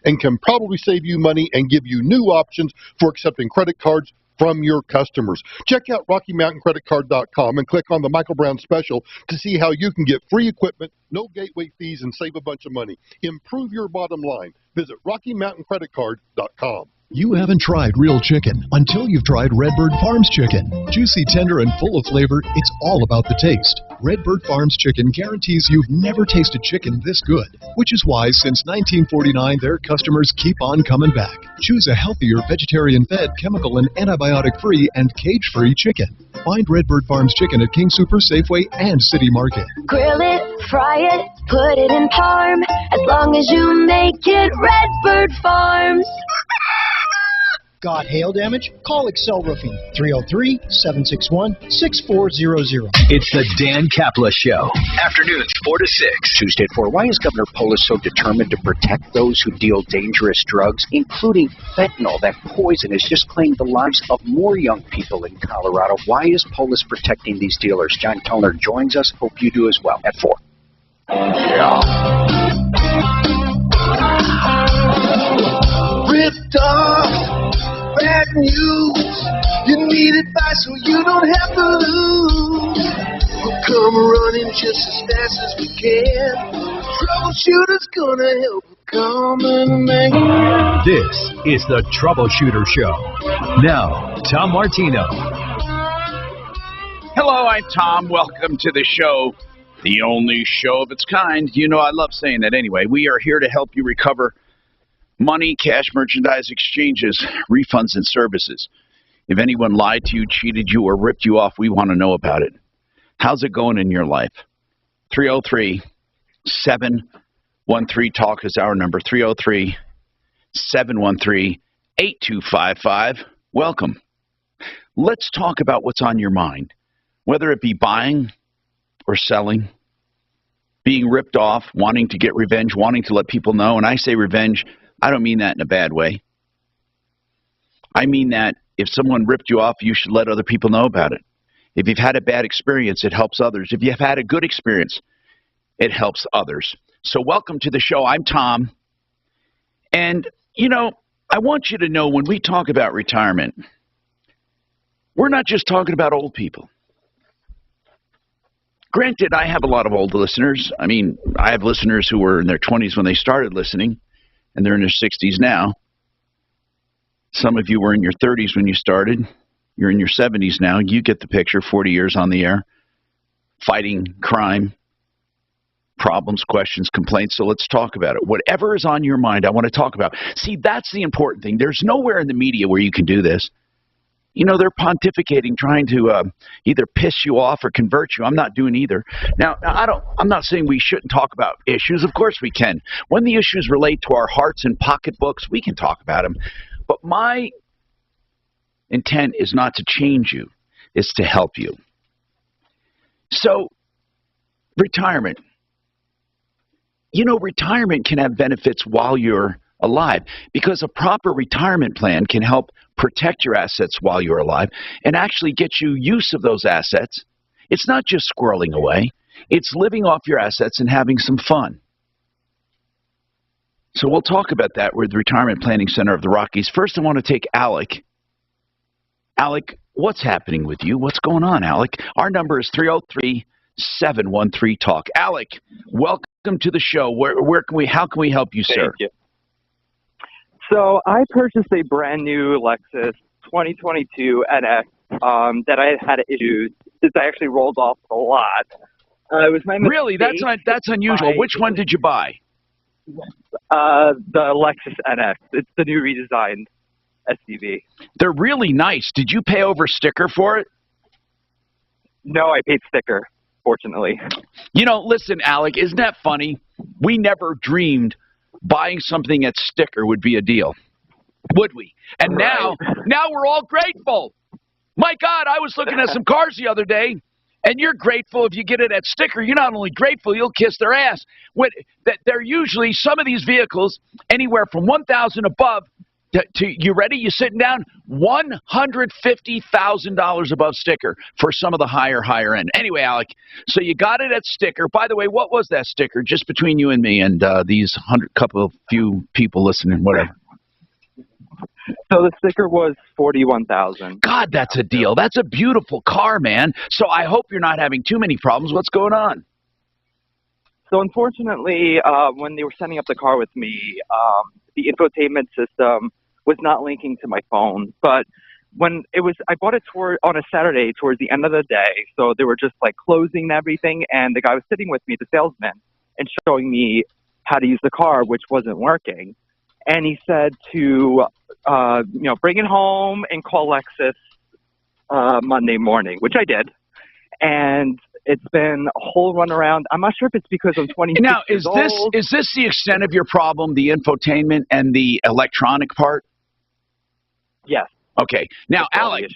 and can probably save you money and give you new options for accepting credit cards from your customers. Check out RockyMountainCreditCard.com and click on the Michael Brown special to see how you can get free equipment, no gateway fees, and save a bunch of money. Improve your bottom line. Visit RockyMountainCreditCard.com. You haven't tried real chicken until you've tried Redbird Farms chicken. Juicy, tender, and full of flavor, it's all about the taste. Redbird Farms chicken guarantees you've never tasted chicken this good, which is why since 1949 their customers keep on coming back. Choose a healthier, vegetarian-fed, chemical and antibiotic-free and cage-free chicken. Find Redbird Farms chicken at King Super, Safeway, and City Market. Grill it, fry it, put it in parm, as long as you make it Redbird Farms. Got hail damage? Call Excel Roofing, 303-761-6400. It's the Dan Kapla Show. Afternoons 4 to 6. Tuesday at 4. Why is Governor Polis so determined to protect those who deal dangerous drugs, including fentanyl? That poison has just claimed the lives of more young people in Colorado. Why is Polis protecting these dealers? John Kellner joins us. Hope you do as well at 4. Yeah. Ripped off. Bad news, you need advice so you don't have to lose. We'll come running just as fast as we can. Troubleshooter's gonna help come and make it. This is the Troubleshooter Show. Now, Tom Martino. Hello, I'm Tom. Welcome to the show, the only show of its kind. You know I love saying that anyway. We are here to help you recover money, cash, merchandise, exchanges, refunds, and services. If anyone lied to you, cheated you, or ripped you off, we want to know about it. How's it going in your life? 303-713-TALK is our number. 303-713-8255. Welcome. Let's talk about what's on your mind, whether it be buying or selling, being ripped off, wanting to get revenge, wanting to let people know. And I say revenge, I don't mean that in a bad way. I mean that if someone ripped you off, you should let other people know about it. If you've had a bad experience, it helps others. If you've had a good experience, it helps others. So welcome to the show. I'm Tom. And, you know, I want you to know when we talk about retirement, we're not just talking about old people. Granted, I have a lot of old listeners. I mean, I have listeners who were in their 20s when they started listening, and they're in their 60s now. Some of you were in your 30s when you started. You're in your 70s now. You get the picture, 40 years on the air, fighting crime, problems, questions, complaints. So let's talk about it. Whatever is on your mind, I want to talk about. See, that's the important thing. There's nowhere in the media where you can do this. You know, they're pontificating, trying to either piss you off or convert you. I'm not doing either. Now, I'm not saying we shouldn't talk about issues. Of course we can. When the issues relate to our hearts and pocketbooks, we can talk about them. But my intent is not to change you. It's to help you. So, retirement. You know, retirement can have benefits while you're alive, because a proper retirement plan can help protect your assets while you're alive and actually get you use of those assets. It's not just squirreling away. It's living off your assets and having some fun. So we'll talk about that with the Retirement Planning Center of the Rockies. First, I want to take Alec. Alec, what's happening with you? What's going on, Alec? Our number is 303-713-TALK. Alec, welcome to the show. How can we help you, sir? Thank you. So I purchased a brand new Lexus 2022 NX that I had issues since I actually rolled off the lot. It was my mistake. Really? That's unusual. Which one did you buy? The Lexus NX. It's the new redesigned SUV. They're really nice. Did you pay over sticker for it? No, I paid sticker, fortunately. You know, listen, Alec, isn't that funny? We never dreamed buying something at sticker would be a deal, would we? And right. now we're all grateful. My God, I was looking at some cars the other day, and you're grateful if you get it at sticker. You're not only grateful, you'll kiss their ass. They're usually, some of these vehicles, anywhere from $1,000 above, You ready? You sitting down? $150,000 above sticker for some of the higher end. Anyway, Alec, so you got it at sticker. By the way, what was that sticker? Just between you and me and these few people listening, whatever. So the sticker was $41,000. God, that's a deal. That's a beautiful car, man. So I hope you're not having too many problems. What's going on? So unfortunately, when they were setting up the car with me, the infotainment system was not linking to my phone. But when I bought it on a Saturday towards the end of the day. So they were just like closing everything, and the guy was sitting with me, the salesman, and showing me how to use the car, which wasn't working. And he said to, bring it home and call Lexus Monday morning, which I did. And it's been a whole runaround. I'm not sure if it's because I'm 26 years old. Is this the extent of your problem, the infotainment and the electronic part? Yes. Okay. Now, Alec,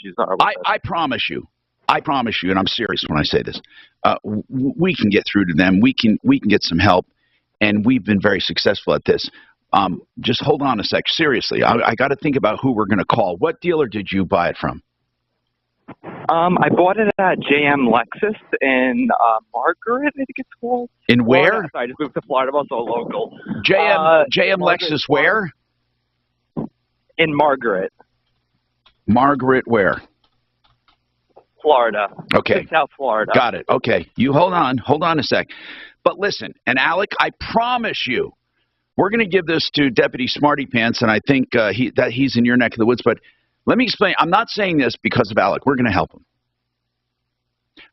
I promise you, and I'm serious when I say this, we can get through to them. We can get some help, and we've been very successful at this. Just hold on a sec. Seriously, I got to think about who we're going to call. What dealer did you buy it from? I bought it at JM Lexus in Margaret, I think it's called. In where? Florida. Sorry, I just moved to Florida. I'm also local. JM Lexus where? In Margaret. Margaret where? Florida. Okay. South Florida. Got it. Okay. You hold on a sec. But listen, and Alec, I promise you, we're going to give this to Deputy Smarty Pants, and I think he's in your neck of the woods, but let me explain. I'm not saying this because of Alec. We're going to help him.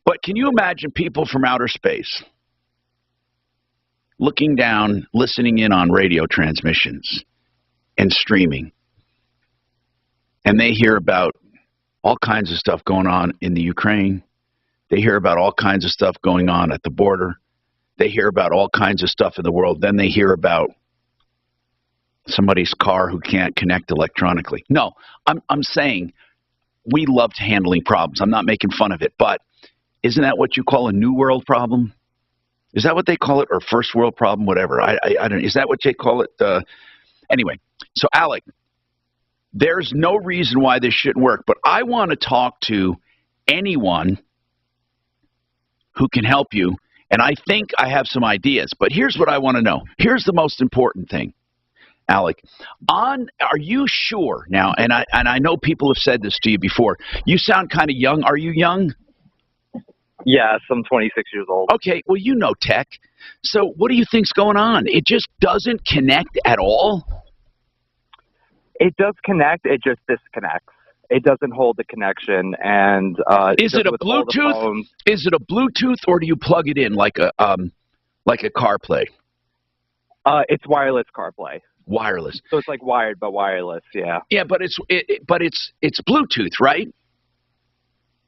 But can you imagine people from outer space looking down, listening in on radio transmissions and streaming, and they hear about all kinds of stuff going on in the Ukraine. They hear about all kinds of stuff going on at the border. They hear about all kinds of stuff in the world. Then they hear about somebody's car who can't connect electronically. No, I'm saying we loved handling problems. I'm not making fun of it, but isn't that what you call a new world problem? Is that what they call it, or first world problem, whatever? I don't. Is that what they call it? Anyway, so Alec, there's no reason why this shouldn't work, but I want to talk to anyone who can help you, and I think I have some ideas. But here's what I want to know. Here's the most important thing. Alec, are you sure now? And I know people have said this to you before. You sound kind of young. Are you young? Yes, I'm 26 years old. Okay, well, you know tech. So what do you think's going on? It just doesn't connect at all? It does connect. It just disconnects. It doesn't hold the connection. And is it a Bluetooth? Is it a Bluetooth, or do you plug it in like a CarPlay? It's wireless CarPlay. Wireless. So it's like wired but wireless, yeah. Yeah, but it's Bluetooth, right?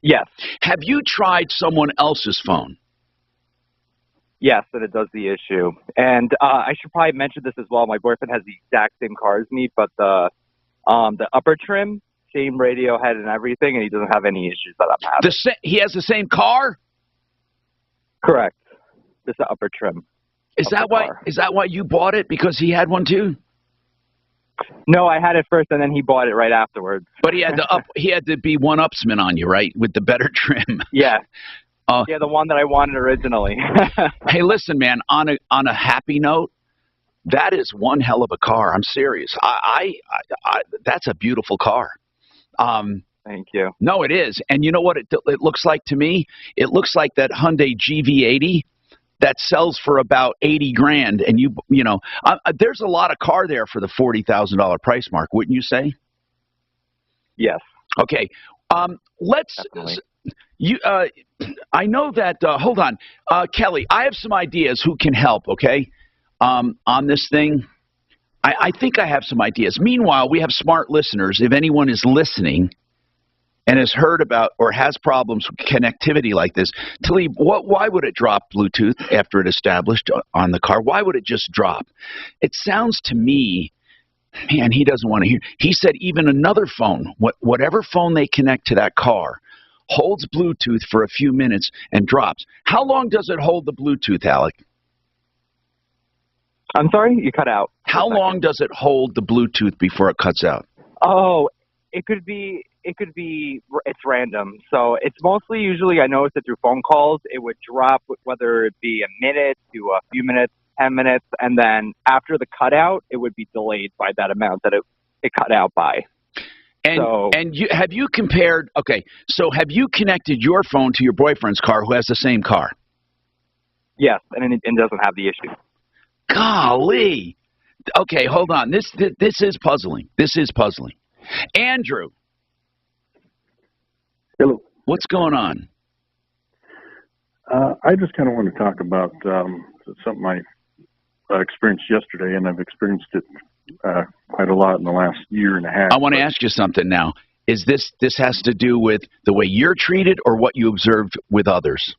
Yes. Have you tried someone else's phone? Yes, and it does the issue. And I should probably mention this as well. My boyfriend has the exact same car as me, but the upper trim, same radio head and everything, and he doesn't have any issues that I'm having. He has the same car? Correct. Just the upper trim. Is that why you bought it? Because he had one too? No, I had it first, and then he bought it right afterwards. But he had to be one-upsman on you, right, with the better trim. Yeah. Yeah, the one that I wanted originally. Hey, listen, man. On a happy note, that is one hell of a car. I'm serious. That's a beautiful car. Thank you. No, it is. And you know what it looks like to me? It looks like that Hyundai GV80 that sells for about $80,000, and you know, there's a lot of car there for the $40,000 price mark, wouldn't you say? Yes. Okay. Let's. I know that. Hold on, Kelly. I have some ideas who can help. Okay, on this thing, I think I have some ideas. Meanwhile, we have smart listeners. If anyone is listening and has heard about or has problems with connectivity like this, Talib, why would it drop Bluetooth after it established on the car? Why would it just drop? It sounds to me, man, he doesn't want to hear. He said even another phone, whatever phone they connect to that car, holds Bluetooth for a few minutes and drops. How long does it hold the Bluetooth, Alec? I'm sorry? You cut out. How long does it hold the Bluetooth before it cuts out? Oh, it's random. So it's mostly usually I notice it through phone calls. It would drop whether it be a minute to a few minutes, 10 minutes, and then after the cutout, it would be delayed by that amount that it cut out by. And have you compared? Okay, so have you connected your phone to your boyfriend's car, who has the same car? Yes, and it doesn't have the issue. Golly. Okay, hold on. This is puzzling. This is puzzling. Andrew. Hello. What's going on? I just kind of want to talk about something I experienced yesterday, and I've experienced it quite a lot in the last year and a half. I want to ask you something now. Is this has to do with the way you're treated or what you observed with others?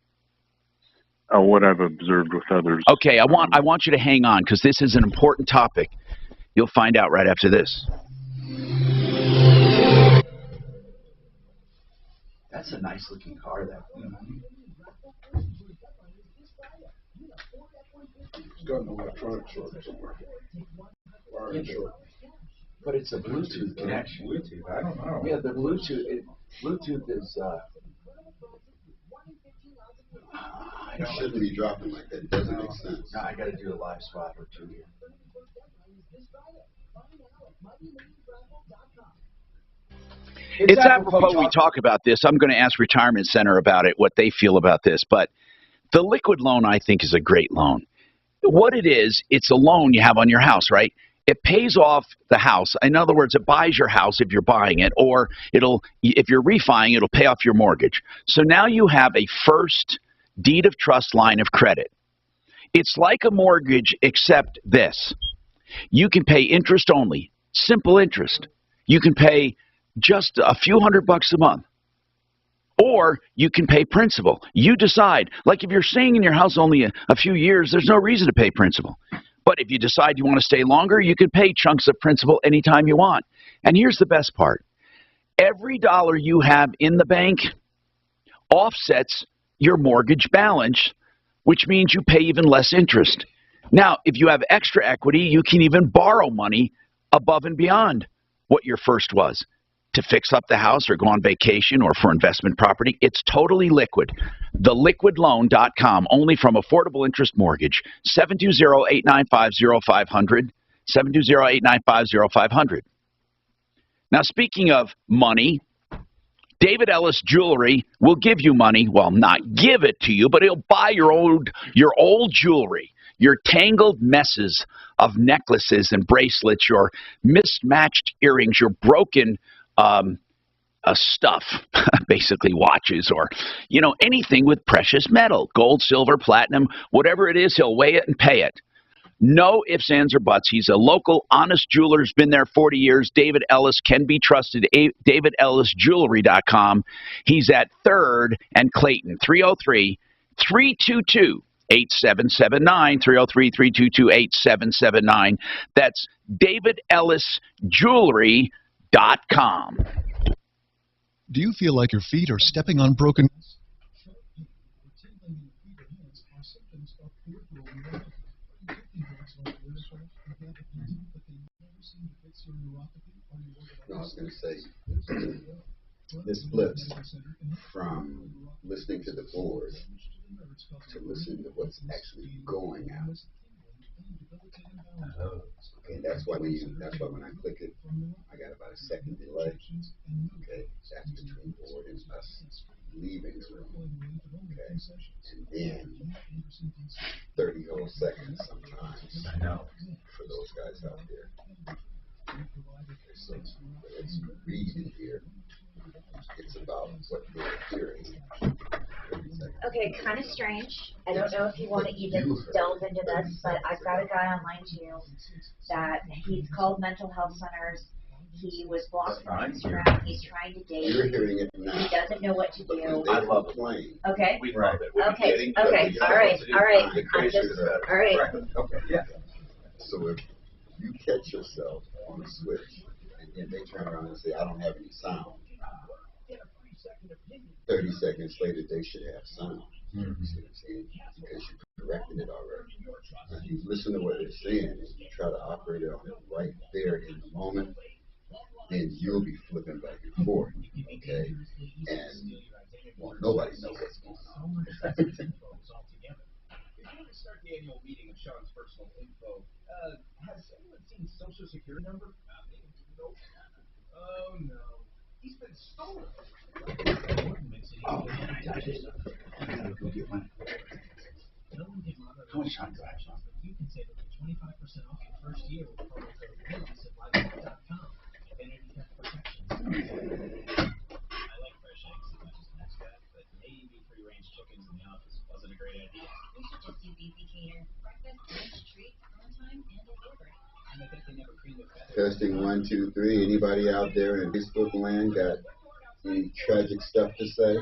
What I've observed with others. Okay, I want you to hang on because this is an important topic. You'll find out right after this. That's a nice looking car, that. It's got an electronic short somewhere. But it's a Bluetooth connection. Bluetooth? I don't know. Yeah, the Bluetooth. Bluetooth is. It shouldn't be dropping like that. It doesn't make sense. No, I got to do a live spot or two here. It's apropos we talk about this. I'm going to ask Retirement Center about it, what they feel about this. But the liquid loan, I think, is a great loan. What it is, it's a loan you have on your house, right? It pays off the house. In other words, it buys your house if you're buying it, or if you're refining, it'll pay off your mortgage. So now you have a first deed of trust line of credit. It's like a mortgage, except this. You can pay interest only, simple interest. You can pay just a few $100 a month. Or you can pay principal. You decide. Like if you're staying in your house only a few years, there's no reason to pay principal. But if you decide you want to stay longer, you can pay chunks of principal anytime you want. And here's the best part. Every dollar you have in the bank offsets your mortgage balance, which means you pay even less interest. Now, if you have extra equity, you can even borrow money above and beyond what your first was to fix up the house or go on vacation or for investment property. It's totally liquid. TheLiquidLoan.com, only from Affordable Interest Mortgage, 720-895-0500, 720-895-0500. Now, speaking of money, David Ellis Jewelry will give you money. Well, not give it to you, but he'll buy your old jewelry, your tangled messes of necklaces and bracelets, your mismatched earrings, your broken stuff, basically watches or, anything with precious metal, gold, silver, platinum, whatever it is, he'll weigh it and pay it. No ifs, ands, or buts. He's a local, honest jeweler who's been there 40 years. David Ellis can be trusted. DavidEllisJewelry.com. He's at 3rd and Clayton, 303-322-8779, 303-322-8779. That's DavidEllisJewelry.com. Do you feel like your feet are stepping on broken... No, I was going to say, this flips from listening to the board to listening to what's actually going out. Okay, that's why when I click it, I got about a second delay. Okay, that's between board and us leaving the room. Okay, and then 30 whole seconds sometimes. I know. For those guys out there. Okay, so let's read in here. It's about what they're hearing. Okay, kind of strange. I don't know if you want to even delve into this, but I've got a guy online too that he's called mental health centers. He was blocked from Instagram. He's trying to date. You're hearing it now. He doesn't know what to do. I love it. Playing. Okay. We love it. Okay. All right. All right. All right. Okay. Yeah. So if you catch yourself on a switch and then they turn around and say, I don't have any sound. 30 seconds later, they should have sound. Mm-hmm. You see what I'm saying? Because you corrected it already. If you listen to what they're saying and you try to operate it on it right there in the moment, then you'll be flipping back and forth, okay? And well, nobody knows what's going on. Start the annual meeting of Sean's personal info. Has anyone seen Social Security number? Nope. Oh no, he's been stolen. Oh, I gotta go get mine. How much time do I have? You can save up to 25% off your first year with promo code WILLS at livestock.com. Identity theft protection. I like fresh eggs as much as the next guy, but maybe free-range chickens in the office wasn't a great idea. We should just use Easy Breakfast, lunch, treat, on time, and delivery. And I bet they never clean the feathers. Testing 1, 2, 3. Anybody out there in Facebook land got any tragic stuff to say?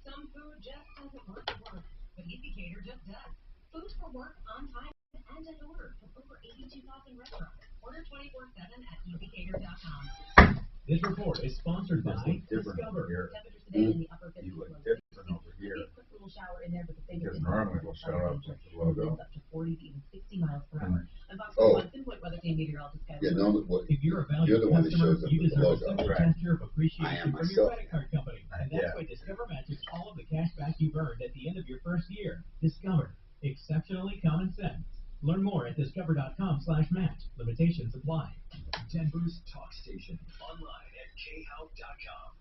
Some food just doesn't work for work, but Easy just does. Food for work, on time, and as ordered from over 82,000 restaurants. Order 24/7 at easycater.com. This report is sponsored by Discover. Temperatures today in the upper 50s. You look different over here. Quick little shower in there with the Because normally we'll show up with the logo. Up to 40 to even 60 miles per hour. And Fox Oh. 1 pinpoint weather team meteorologist Yeah, no, what, If you're a valued you're the one that customer, shows up you with the deserve a logo. simple Right. gesture of I appreciation am from your myself. credit card company. And that's why Discover matches all of the cash back you've earned at the end of your first year. Discover. Exceptionally common sense. Learn more at discover.com/match. Limitations apply. Denver's Talk Station. Online at khout.com.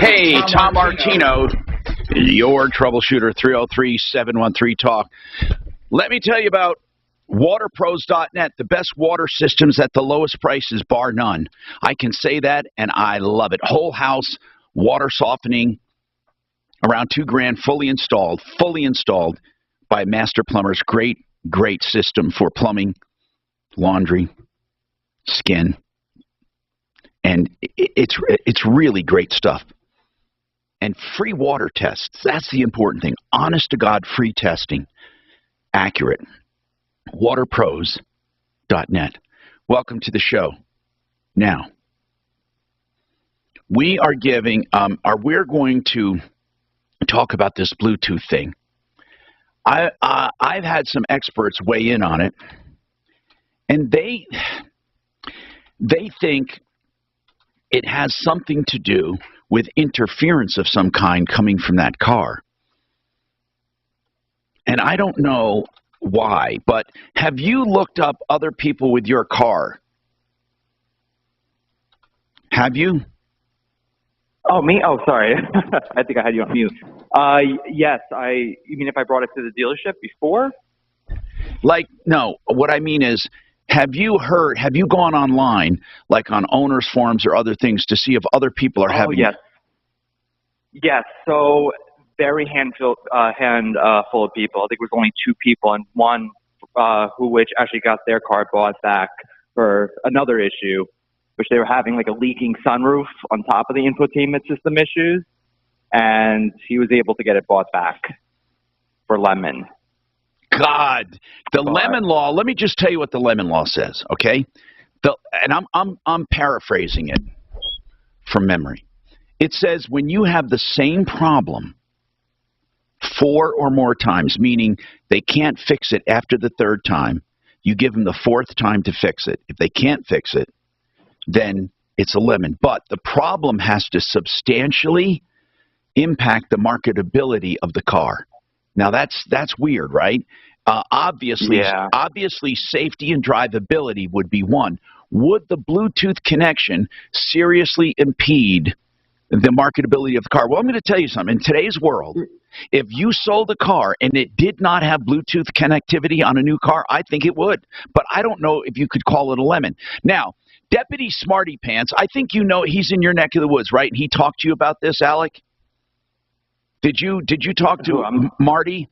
Hey, Tom Martino, your troubleshooter, 303-713-TALK. Let me tell you about waterpros.net, the best water systems at the lowest prices, bar none. I can say that, and I love it. Whole house water softening, around $2,000, fully installed by master plumbers. Great system for plumbing, laundry, skin, and it's really great stuff. And free water tests, that's the important thing. Honest to God, free testing. Accurate. Waterpros.net. Welcome to the show. Now, we are giving, we're going to talk about this Bluetooth thing. I've had some experts weigh in on it, and they think it has something to do with interference of some kind coming from that car. And I don't know why, but have you looked up other people with your car? Have you? Oh, me? Oh, sorry. I think I had you on mute. Yes, you mean if I brought it to the dealership before? Like, no, what I mean is, have you gone online, like on owners' forums or other things, to see if other people are having... Yes. Yes, so very handful of people. I think it was only 2 people, and one which actually got their car bought back for another issue, which they were having like a leaking sunroof on top of the infotainment system issues, and he was able to get it bought back for lemon. God, the lemon law. Let me just tell you what the lemon law says, okay? And I'm paraphrasing it from memory. It says when you have the same problem 4 or more times, meaning they can't fix it after the 3rd time, you give them the 4th time to fix it. If they can't fix it, then it's a lemon. But the problem has to substantially impact the marketability of the car. Now, that's weird, right? Obviously, safety and drivability would be one. Would the Bluetooth connection seriously impede the marketability of the car? Well, I'm going to tell you something. In today's world, if you sold a car and it did not have Bluetooth connectivity on a new car, I think it would. But I don't know if you could call it a lemon. Now, Deputy Smarty Pants, I think you know he's in your neck of the woods, right? And he talked to you about this, Alec? Did you talk to Marty?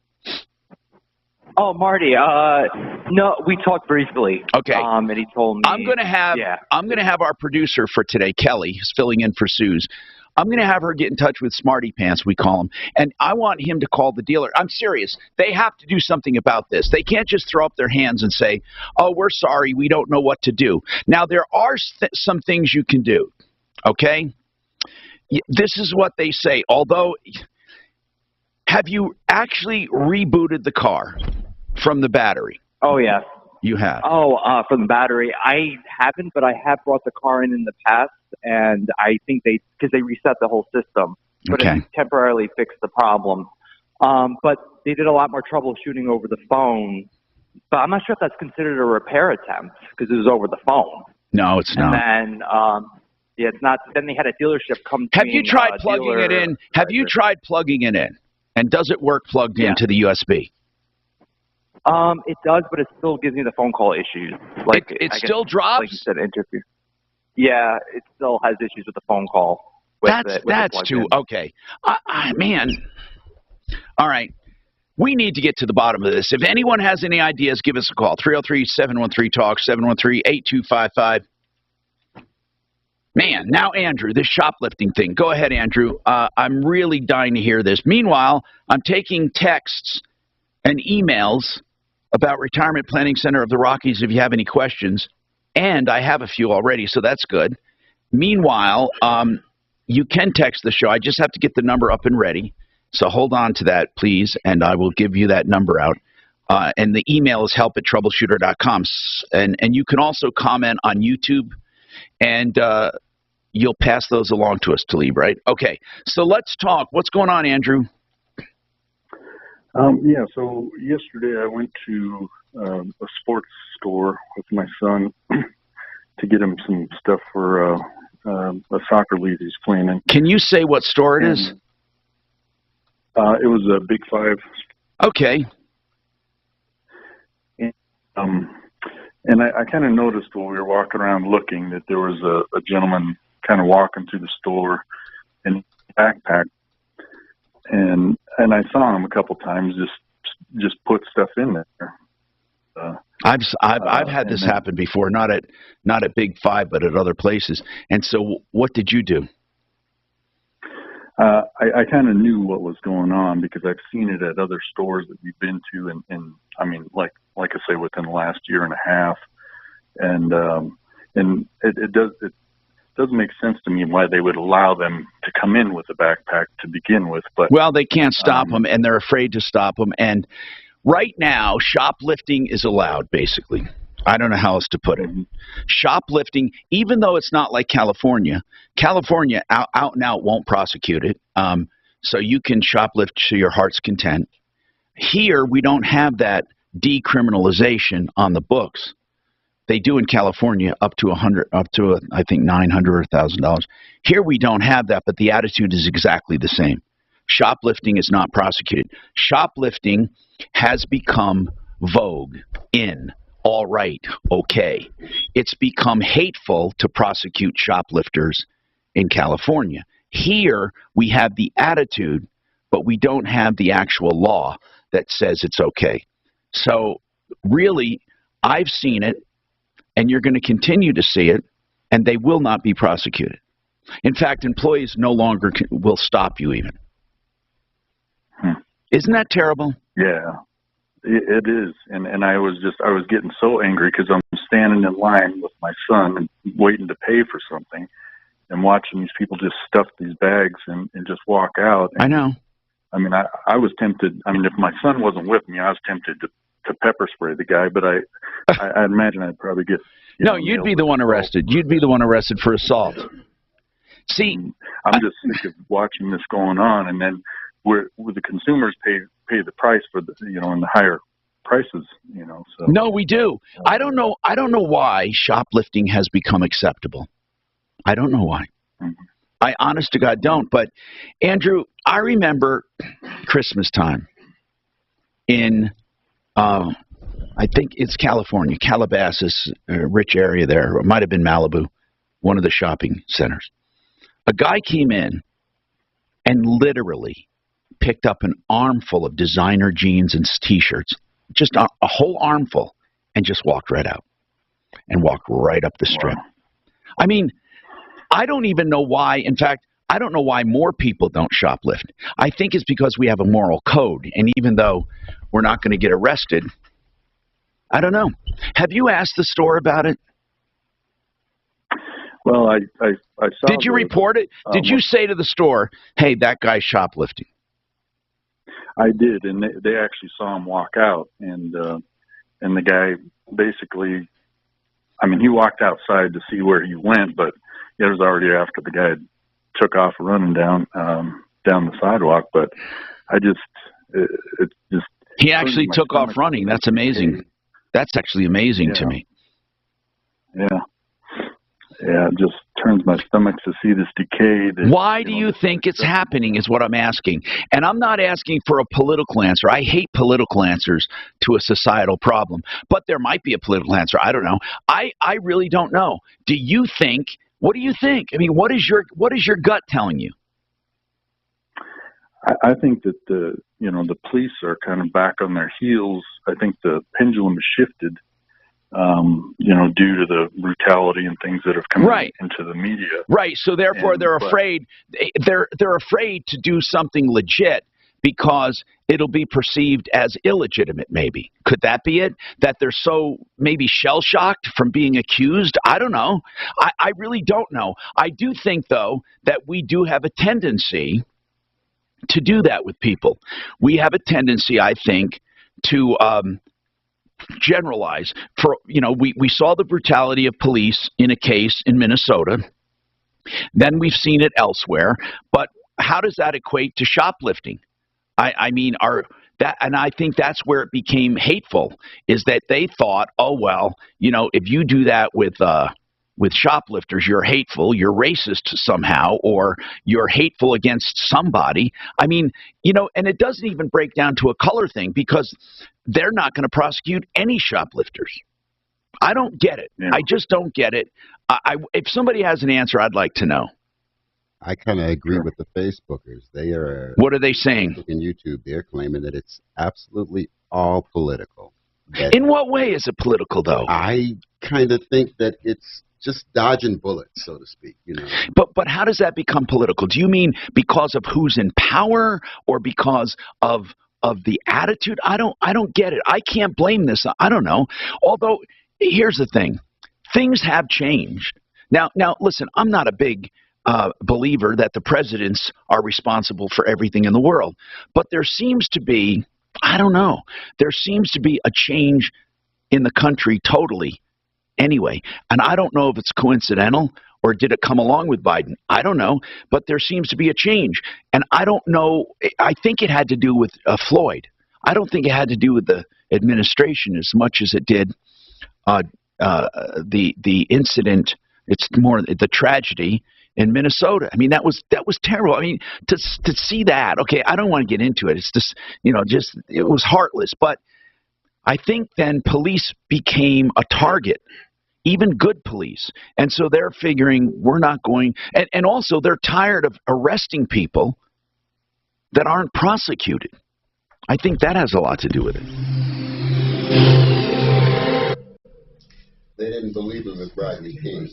Oh, Marty. No, we talked briefly. Okay. And he told me I'm gonna have our producer for today, Kelly, who's filling in for Suze. I'm going to have her get in touch with Smarty Pants, we call him, and I want him to call the dealer. I'm serious. They have to do something about this. They can't just throw up their hands and say, oh, we're sorry, we don't know what to do. Now, there are some things you can do, okay? This is what they say, although Have you actually rebooted the car from the battery? Oh, yes. You have? Oh, from the battery. I haven't, but I have brought the car in the past, and I think because they reset the whole system, but Okay. it temporarily fixed the problem. But they did a lot more troubleshooting over the phone. But I'm not sure if that's considered a repair attempt because it was over the phone. No, it's not. And then, yeah, it's not. Then they had a dealership come. Have you tried plugging it in? Have you tried plugging it in? And does it work plugged into the USB? It does, but it still gives me the phone call issues. Like it still drops. Like you said, interview. Yeah, it still has issues with the phone call. That's too okay. Man, all right. We need to get to the bottom of this. If anyone has any ideas, give us a call. 303-713-TALK, 713-8255. Man, now, Andrew, this shoplifting thing. Go ahead, Andrew. I'm really dying to hear this. Meanwhile, I'm taking texts and emails about Retirement Planning Center of the Rockies if you have any questions. And I have a few already, so that's good. Meanwhile, you can text the show. I just have to get the number up and ready. So hold on to that, please, and I will give you that number out. And the email is help@troubleshooter.com. And you can also comment on YouTube, and you'll pass those along to us, Talib, right? Okay, so let's talk. What's going on, Andrew? Yeah, so yesterday I went to a sports store with my son to get him some stuff for a soccer league he's playing in. Can you say what store it is? It was a Big Five. Okay. And I kind of noticed when we were walking around looking that there was a gentleman kind of walking through the store in a backpack. And I saw him a couple times just put stuff in there. I've had this happen before, not at Big Five, but at other places. And so, what did you do? I kind of knew what was going on because I've seen it at other stores that we've been to, and I mean, like I say, within the last year and a half, and it doesn't make sense to me why they would allow them to come in with a backpack to begin with. But well, they can't stop them, and they're afraid to stop them. And right now, shoplifting is allowed, basically. I don't know how else to put it. Shoplifting, even though it's not like California, out and out won't prosecute it. So you can shoplift to your heart's content. Here, we don't have that decriminalization on the books. They do in California up to I think $900 or $1,000. Here we don't have that, but the attitude is exactly the same. Shoplifting is not prosecuted. Shoplifting has become vogue, in, all right, okay. It's become hateful to prosecute shoplifters in California. Here we have the attitude, but we don't have the actual law that says it's okay. So really, I've seen it, and you're going to continue to see it, and they will not be prosecuted. In fact, employees no longer will stop you even. Isn't that terrible? Yeah, it is. And I was getting so angry because I'm standing in line with my son and waiting to pay for something and watching these people just stuff these bags and just walk out. And, I know. I mean, I was tempted. I mean, if my son wasn't with me, I was tempted to pepper spray the guy, but I imagine I'd probably get... You'd be the one arrested. You'd be the one arrested for assault. See, I'm just sick of watching this going on, and then where the consumers pay the price for the in the higher prices, So no, we do. I don't know why shoplifting has become acceptable. I don't know why. I honest to God don't. But Andrew, I remember Christmas time in I think it's California, Calabasas, a rich area there. Or it might have been Malibu, one of the shopping centers. A guy came in and literally picked up an armful of designer jeans and T-shirts, just a whole armful, and just walked right out and walked right up the strip. Wow. I mean, I don't even know why. In fact, I don't know why more people don't shoplift. I think it's because we have a moral code, and even though we're not going to get arrested, I don't know. Have you asked the store about it? Well, I saw. Did you report it? Did you say to the store, "Hey, that guy's shoplifting"? I did, and they actually saw him walk out, and the guy basically, I mean, he walked outside to see where he went, but it was already after the guy had took off running down the sidewalk. But it just he actually took off running. That's amazing. That's actually amazing to me. Yeah, it just turns my stomach to see this decay. Why do you think it's happening is what I'm asking. And I'm not asking for a political answer. I hate political answers to a societal problem. But there might be a political answer. I don't know. I really don't know. Do you think, what do you think? I mean, what is your gut telling you? I think that the police are kind of back on their heels. I think the pendulum has shifted. Due to the brutality and things that have come into the media. Right. So therefore, they're afraid. They're afraid to do something legit because it'll be perceived as illegitimate. Maybe could that be it? That they're so maybe shell shocked from being accused. I don't know. I really don't know. I do think though that we do have a tendency to do that with people. We have a tendency, I think, to generalize. We saw the brutality of police in a case in Minnesota. Then we've seen it elsewhere. But how does that equate to shoplifting? And I think that's where it became hateful, is that they thought, oh well, if you do that with shoplifters, you're hateful, you're racist somehow, or you're hateful against somebody. I mean, and it doesn't even break down to a color thing, because they're not going to prosecute any shoplifters. I don't get it. Yeah. I just don't get it. If somebody has an answer, I'd like to know. I kind of agree with the Facebookers. They are. What are they saying? Facebook and YouTube, they're claiming that it's absolutely all political. In what way is it political, though? I kind of think that it's just dodging bullets, so to speak, But how does that become political? Do you mean because of who's in power, or because of the attitude? I don't get it. I can't blame this. I don't know. Although, here's the thing. Things have changed. Now listen, I'm not a big believer that the presidents are responsible for everything in the world. But there seems to be, I don't know, there seems to be a change in the country totally anyway. And I don't know if it's coincidental or did it come along with Biden. I don't know. But there seems to be a change. And I don't know. I think it had to do with Floyd. I don't think it had to do with the administration as much as it did the incident. It's more the tragedy in Minnesota. I mean, that was terrible. I mean, to see that. Okay, I don't want to get into it. It's just it was heartless. But I think then police became a target, even good police. And so they're figuring we're not going, and also they're tired of arresting people that aren't prosecuted. I think that has a lot to do with it. They didn't believe it was Rodney King.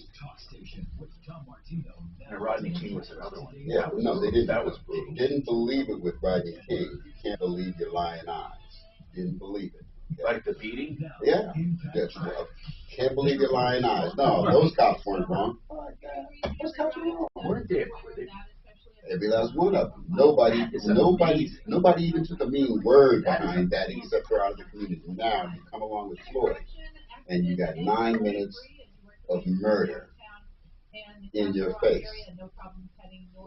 And Rodney King was another one. Yeah, no, they didn't. They didn't believe it with Rodney King. You can't believe your lying eyes. Didn't believe it. Like the beating? Yeah. Can't believe your lying eyes. No, those cops weren't wrong. Those cops weren't they? Every last one of them. Nobody even took a mean word behind that except for out of the community. Now you come along with Floyd, and you got 9 minutes of murder in your face.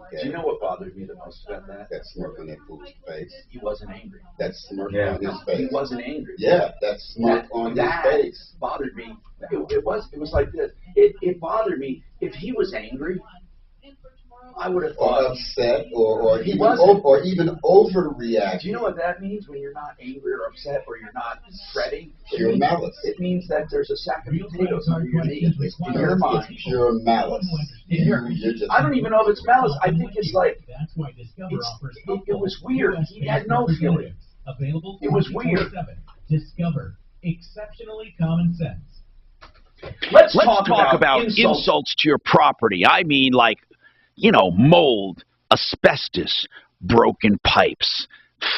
Okay. Do you know what bothered me the most about that? That smirk on that fool's face. He wasn't angry. That smirk on his face. He wasn't angry. Yeah, that smirk on his face. Bothered me. It was like this. It bothered me. If he was angry, I would have thought. Or upset, or even overreacting. Do you know what that means when you're not angry or upset or you're not fretting? Pure malice. It means that there's a sack of potatoes under your knee in your mind. It's pure malice. I don't even know if it's malice. I think it's like, it was weird. He had no feeling. It was weird. Discover exceptionally common sense. Let's talk about insults to your property. I mean, like, mold, asbestos, broken pipes,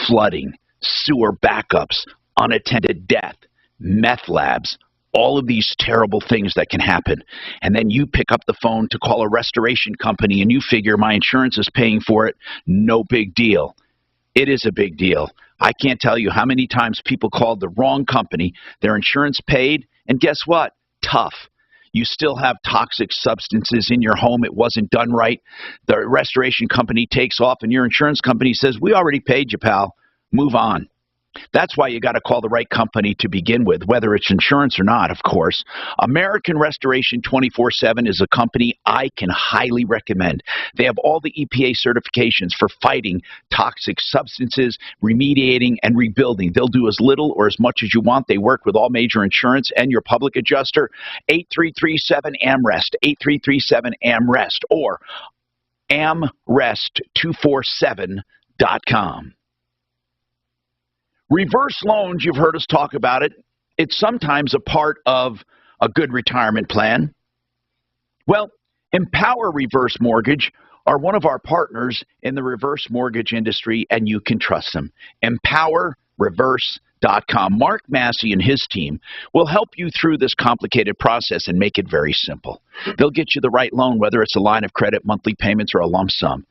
flooding, sewer backups, unattended death, meth labs, all of these terrible things that can happen. And then you pick up the phone to call a restoration company and you figure my insurance is paying for it. No big deal. It is a big deal. I can't tell you how many times people called the wrong company, their insurance paid, and guess what? Tough. You still have toxic substances in your home. It wasn't done right. The restoration company takes off, and your insurance company says, we already paid you, pal. Move on. That's why you got to call the right company to begin with, whether it's insurance or not, of course. American Restoration 24/7 is a company I can highly recommend. They have all the EPA certifications for fighting toxic substances, remediating, and rebuilding. They'll do as little or as much as you want. They work with all major insurance and your public adjuster. 8337-AMREST, 8337-AMREST, or amrest247.com. Reverse loans, you've heard us talk about it. It's sometimes a part of a good retirement plan. Well, Empower Reverse Mortgage are one of our partners in the reverse mortgage industry, and you can trust them. EmpowerReverse.com. Mark Massey and his team will help you through this complicated process and make it very simple. They'll get you the right loan, whether it's a line of credit, monthly payments, or a lump sum.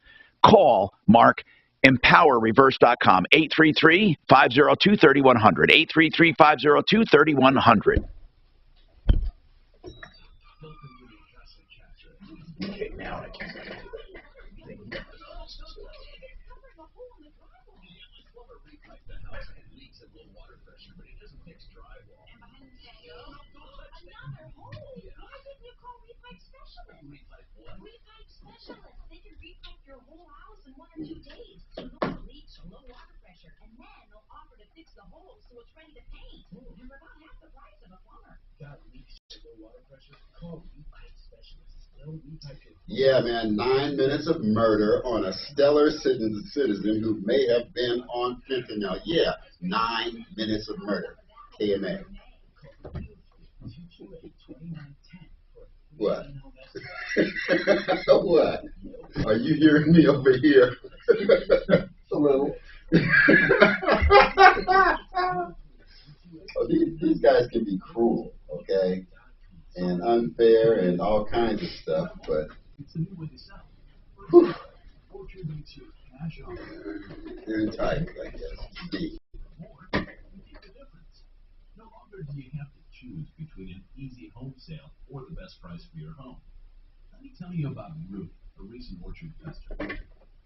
Call Mark. EmpowerReverse.com, 833-502-3100, 833-502-3100. Okay, now I can. Your whole house in 1 or 2 days. So no leaks or low water pressure. And then they'll offer to fix the holes so it's ready to paint. And for about half the price of a plumber. Got leaks or low water pressure? Call Weed Pipe Specialists. Yeah, man, 9 minutes of murder on a stellar citizen who may have been on fentanyl. Yeah, 9 minutes of murder. KMA. What? What? Are you hearing me over here? A little. Oh, these guys can be cruel, okay? And unfair and all kinds of stuff, but whew, they're entitled, I guess. D. No longer do you have to choose between an easy home sale or the best price for your home. Let me tell you about Rudy, a recent Orchard customer.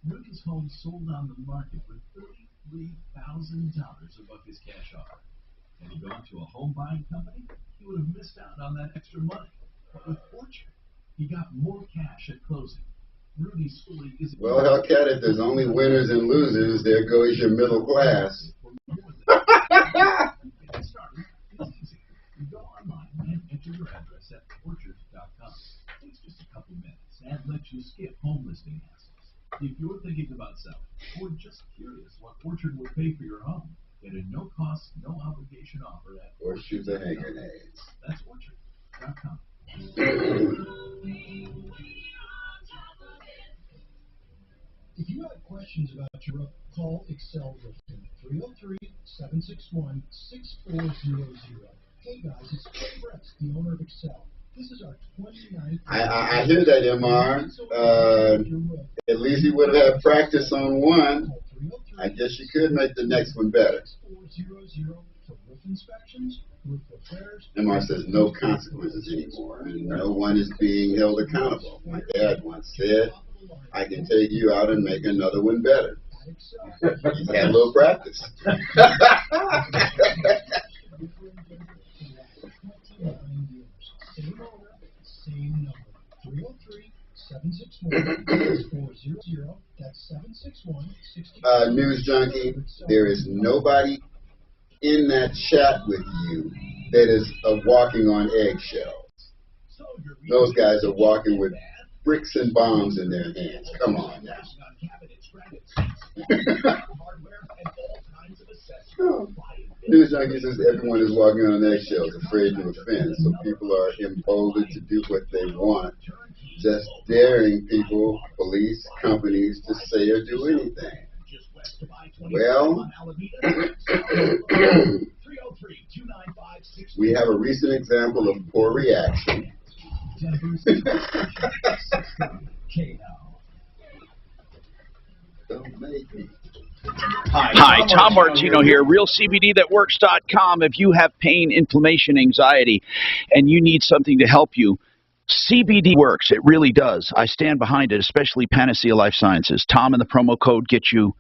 Rudy's home sold on the market for $33,000 above his cash offer. Had he gone to a home buying company, he would have missed out on that extra money. But with Orchard, he got more cash at closing. Rudy's fully is. Well, Hellcat, if there's only winners and losers, there goes your middle class. Go online and enter your address at orchard.com. Takes just a couple minutes and lets you skip home listing hassles. If you're thinking about selling or just curious what Orchard will pay for your home, get a no-cost, no-obligation offer at Or shoot the hand grenades. That's orchard.com. If you have questions about your roof, call Excel Roofing, 303-761-6400. Hey guys, it's Trey Brett, the owner of Excel. This is our 29th. I hear that, MR. At least he would have had practice on one. I guess you could make the next one better. MR says no consequences anymore, and no one is being held accountable. My dad once said, I can take you out and make another one better. He's had a little practice. Same number, 303-761-6400. That's 761-6400. News Junkie, there is nobody in that chat with you that is walking on eggshells. Those guys are walking with bricks and bombs in their hands. Come on now. News Junkie says everyone is walking on eggshells, afraid to offend, so people are emboldened to do what they want, just daring people, police, companies to say or do anything. Well, we have a recent example of poor reaction. Don't make me. Hi, Tom Martino here, realcbdthatworks.com. If you have pain, inflammation, anxiety, and you need something to help you, CBD works. It really does. I stand behind it, especially Panacea Life Sciences. Tom and the promo code get you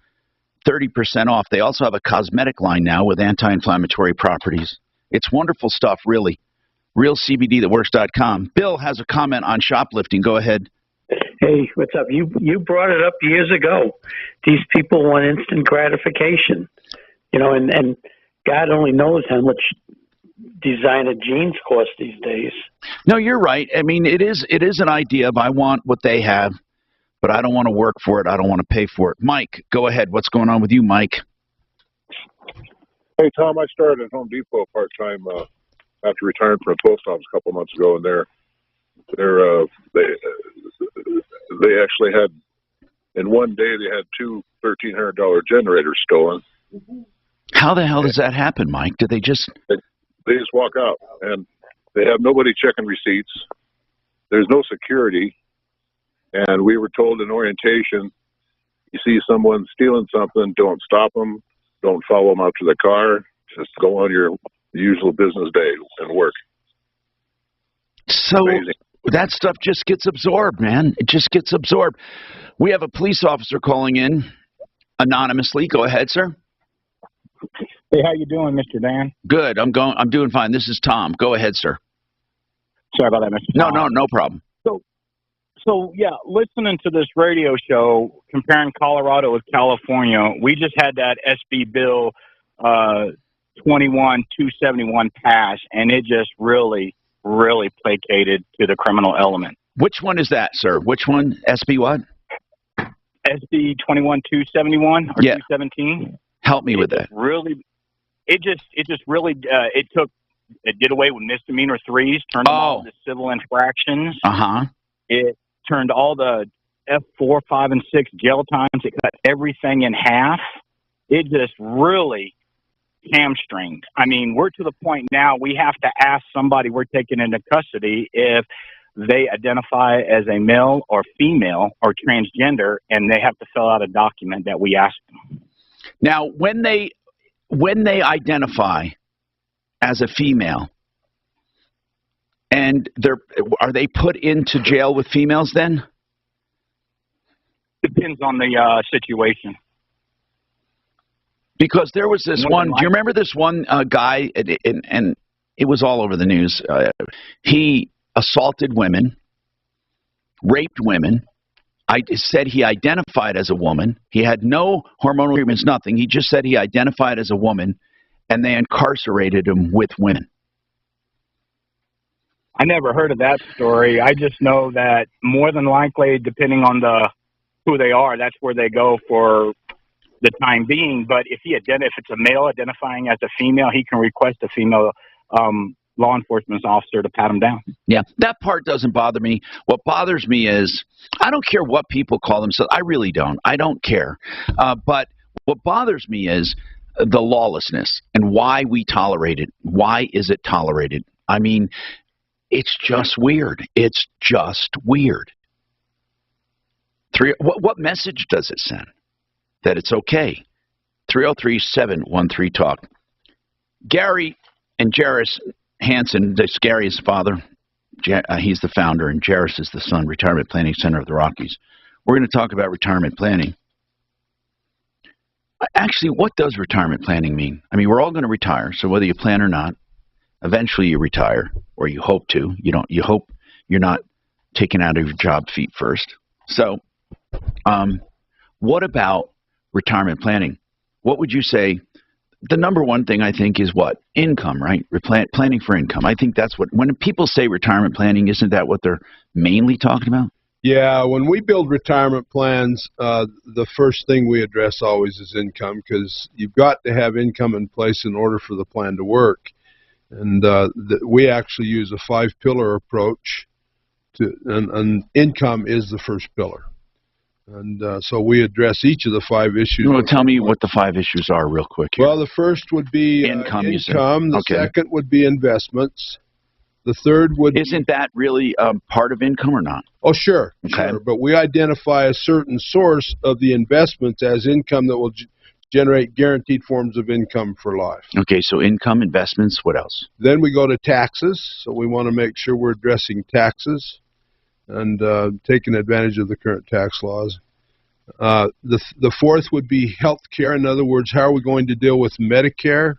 30% off. They also have a cosmetic line now with anti-inflammatory properties. It's wonderful stuff, really. realcbdthatworks.com. Bill has a comment on shoplifting. Go ahead. Hey, what's up? You brought it up years ago. These people want instant gratification, and God only knows how much designer jeans cost these days. No, you're right. I mean, it is an idea of I want what they have, but I don't want to work for it. I don't want to pay for it. Mike, go ahead. What's going on with you, Mike? Hey, Tom, I started at Home Depot part-time after retiring from the post office a couple months ago, and they actually had, in one day, they had two $1,300 generators stolen. How the hell does that happen, Mike? Did they just... They just walk out, and they have nobody checking receipts. There's no security, and we were told in orientation, you see someone stealing something, don't stop them, don't follow them out to the car, just go on your usual business day and work. So amazing. That stuff just gets absorbed, man. It just gets absorbed. We have a police officer calling in anonymously. Go ahead, sir. Hey, how you doing, Mr. Dan? Good. I'm doing fine. This is Tom. Go ahead, sir. Sorry about that, Mr. Tom. No problem. So yeah, listening to this radio show comparing Colorado with California, we just had that SB bill 21-271 pass, and it just really placated to the criminal element. Which one is that, sir? Which one? SB what? SB 21-271 or 217. Help me with that. It did away with misdemeanor 3s, turned them all into civil infractions. It turned all the F4, 5, and 6 jail times. It cut everything in half. It just really hamstringed. I mean, we're to the point now we have to ask somebody we're taking into custody if they identify as a male or female or transgender, and they have to fill out a document that we ask them. Now, when they identify as a female, and are they put into jail with females then? Depends on the situation. Because there was this one, do you remember this one guy, and it was all over the news. He assaulted women, raped women. I said he identified as a woman. He had no hormonal treatments, nothing. He just said he identified as a woman, and they incarcerated him with women. I never heard of that story. I just know that more than likely, depending on who they are, that's where they go for the time being. But if it's a male identifying as a female, he can request a female law enforcement officer to pat him down. Yeah, that part doesn't bother me. What bothers me is I don't care what people call themselves. I really don't. I don't care. But what bothers me is the lawlessness and why we tolerate it. Why is it tolerated? I mean, it's just weird. It's just weird. What message does it send? That it's okay. 303-713-TALK. Gary and Jairus Hansen, that's Gary's father. He's the founder, and Jairus is the son, Retirement Planning Center of the Rockies. We're going to talk about retirement planning. Actually, what does retirement planning mean? I mean, we're all going to retire, so whether you plan or not, eventually you retire, or you hope to. You hope you're not taken out of your job feet first. So, what about retirement planning? What would you say? The number one thing I think is what? Income, right? Planning for income. I think that's what, when people say retirement planning, isn't that what they're mainly talking about? Yeah, when we build retirement plans, the first thing we address always is income, because you've got to have income in place in order for the plan to work. And we actually use a 5-pillar approach, and income is the first pillar. And so we address each of the 5 issues. Well, tell me what the 5 issues are real quick here. Well, the first would be income. The second would be investments. The third would... Isn't that really part of income or not? Oh, sure. Okay. Sure. But we identify a certain source of the investments as income that will generate guaranteed forms of income for life. Okay, so income, investments, what else? Then we go to taxes. So we want to make sure we're addressing taxes and taking advantage of the current tax laws. The fourth would be health care. In other words, how are we going to deal with Medicare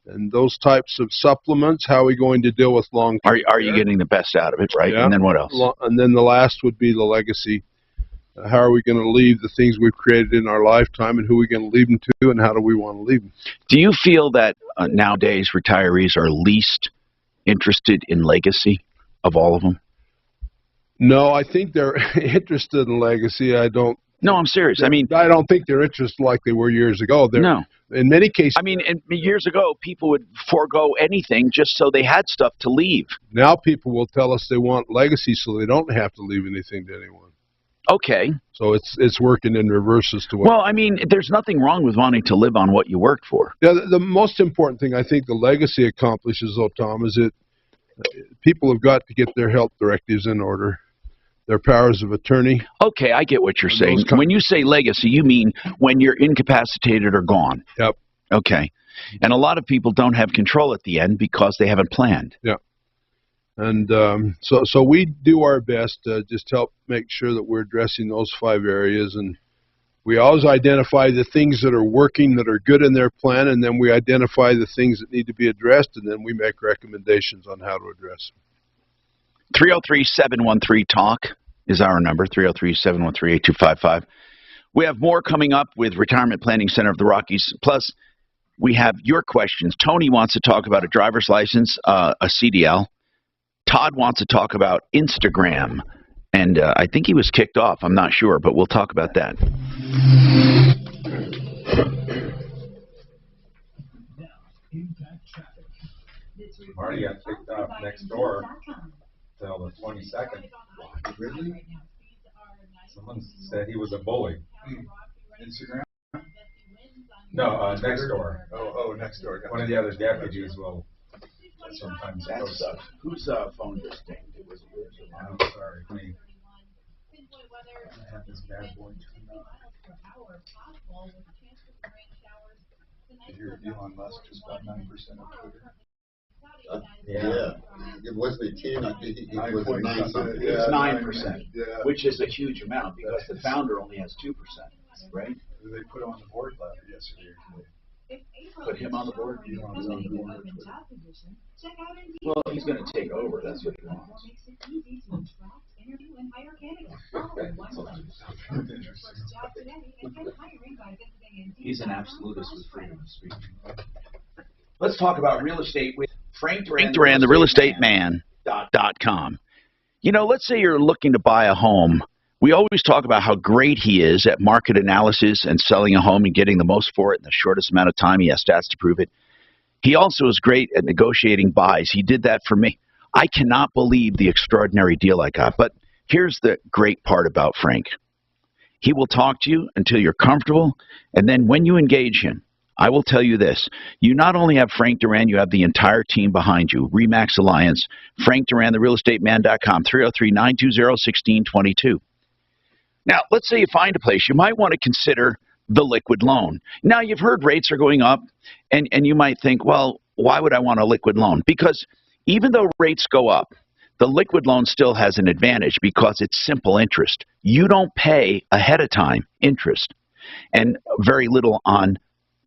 and those types of supplements? How are we going to deal with long-term Are you getting the best out of it, right? Yeah. And then what else? And then the last would be the legacy. How are we going to leave the things we've created in our lifetime, and who are we going to leave them to, and how do we want to leave them? Do you feel that nowadays retirees are least interested in legacy of all of them? No, I think they're interested in legacy. No, I'm serious. I mean, I don't think they're interested like they were years ago. No. In many cases. I mean, years ago, people would forego anything just so they had stuff to leave. Now people will tell us they want legacy so they don't have to leave anything to anyone. Okay. So it's working in reverse as to what. Well, I mean, there's nothing wrong with wanting to live on what you worked for. Yeah, the most important thing I think the legacy accomplishes, though, Tom, is that people have got to get their health directives in order, their powers of attorney. Okay, I get what you're saying. When you say legacy, you mean when you're incapacitated or gone. Yep. Okay. And a lot of people don't have control at the end because they haven't planned. Yeah. And so we do our best to just help make sure that we're addressing those 5 areas. And we always identify the things that are working, that are good in their plan, and then we identify the things that need to be addressed, and then we make recommendations on how to address them. 303-713-TALK is our number, 303-713-8255. We have more coming up with Retirement Planning Center of the Rockies. Plus, we have your questions. Tony wants to talk about a driver's license, a CDL. Todd wants to talk about Instagram, and I think he was kicked off. I'm not sure, but we'll talk about that. Marty got kicked off next door till the 22nd. Really? Someone said he was a bully. Instagram? No, next door. Oh, next door. One of the other deputies will sometimes That's whose phone just dinged? It was yours or mine? I'm sorry. I have this bad boy turned on. I hear Elon Musk just got 9% of Twitter. Yeah. It wasn't 10, I think it was 9 something. It's 9%, which is a huge amount because the founder only has 2%, right? They put him on the board yesterday or today. Put him on the board? Elon's on the board. Well, he's going to take over. That's what he wants. He's an absolutist with freedom of speech. Let's talk about real estate with Frank Duran, the realestateman.com. You know, let's say you're looking to buy a home. We always talk about how great he is at market analysis and selling a home and getting the most for it in the shortest amount of time. He has stats to prove it. He also is great at negotiating buys. He did that for me. I cannot believe the extraordinary deal I got. But here's the great part about Frank. He will talk to you until you're comfortable, and then when you engage him, I will tell you this. You not only have Frank Duran, you have the entire team behind you. RE/MAX Alliance, Frank Duran, therealestateman.com, 303-920-1622. Now, let's say you find a place. You might want to consider the liquid loan. Now, you've heard rates are going up, and you might think, well, why would I want a liquid loan? Because even though rates go up, the liquid loan still has an advantage because it's simple interest. You don't pay ahead of time interest and very little on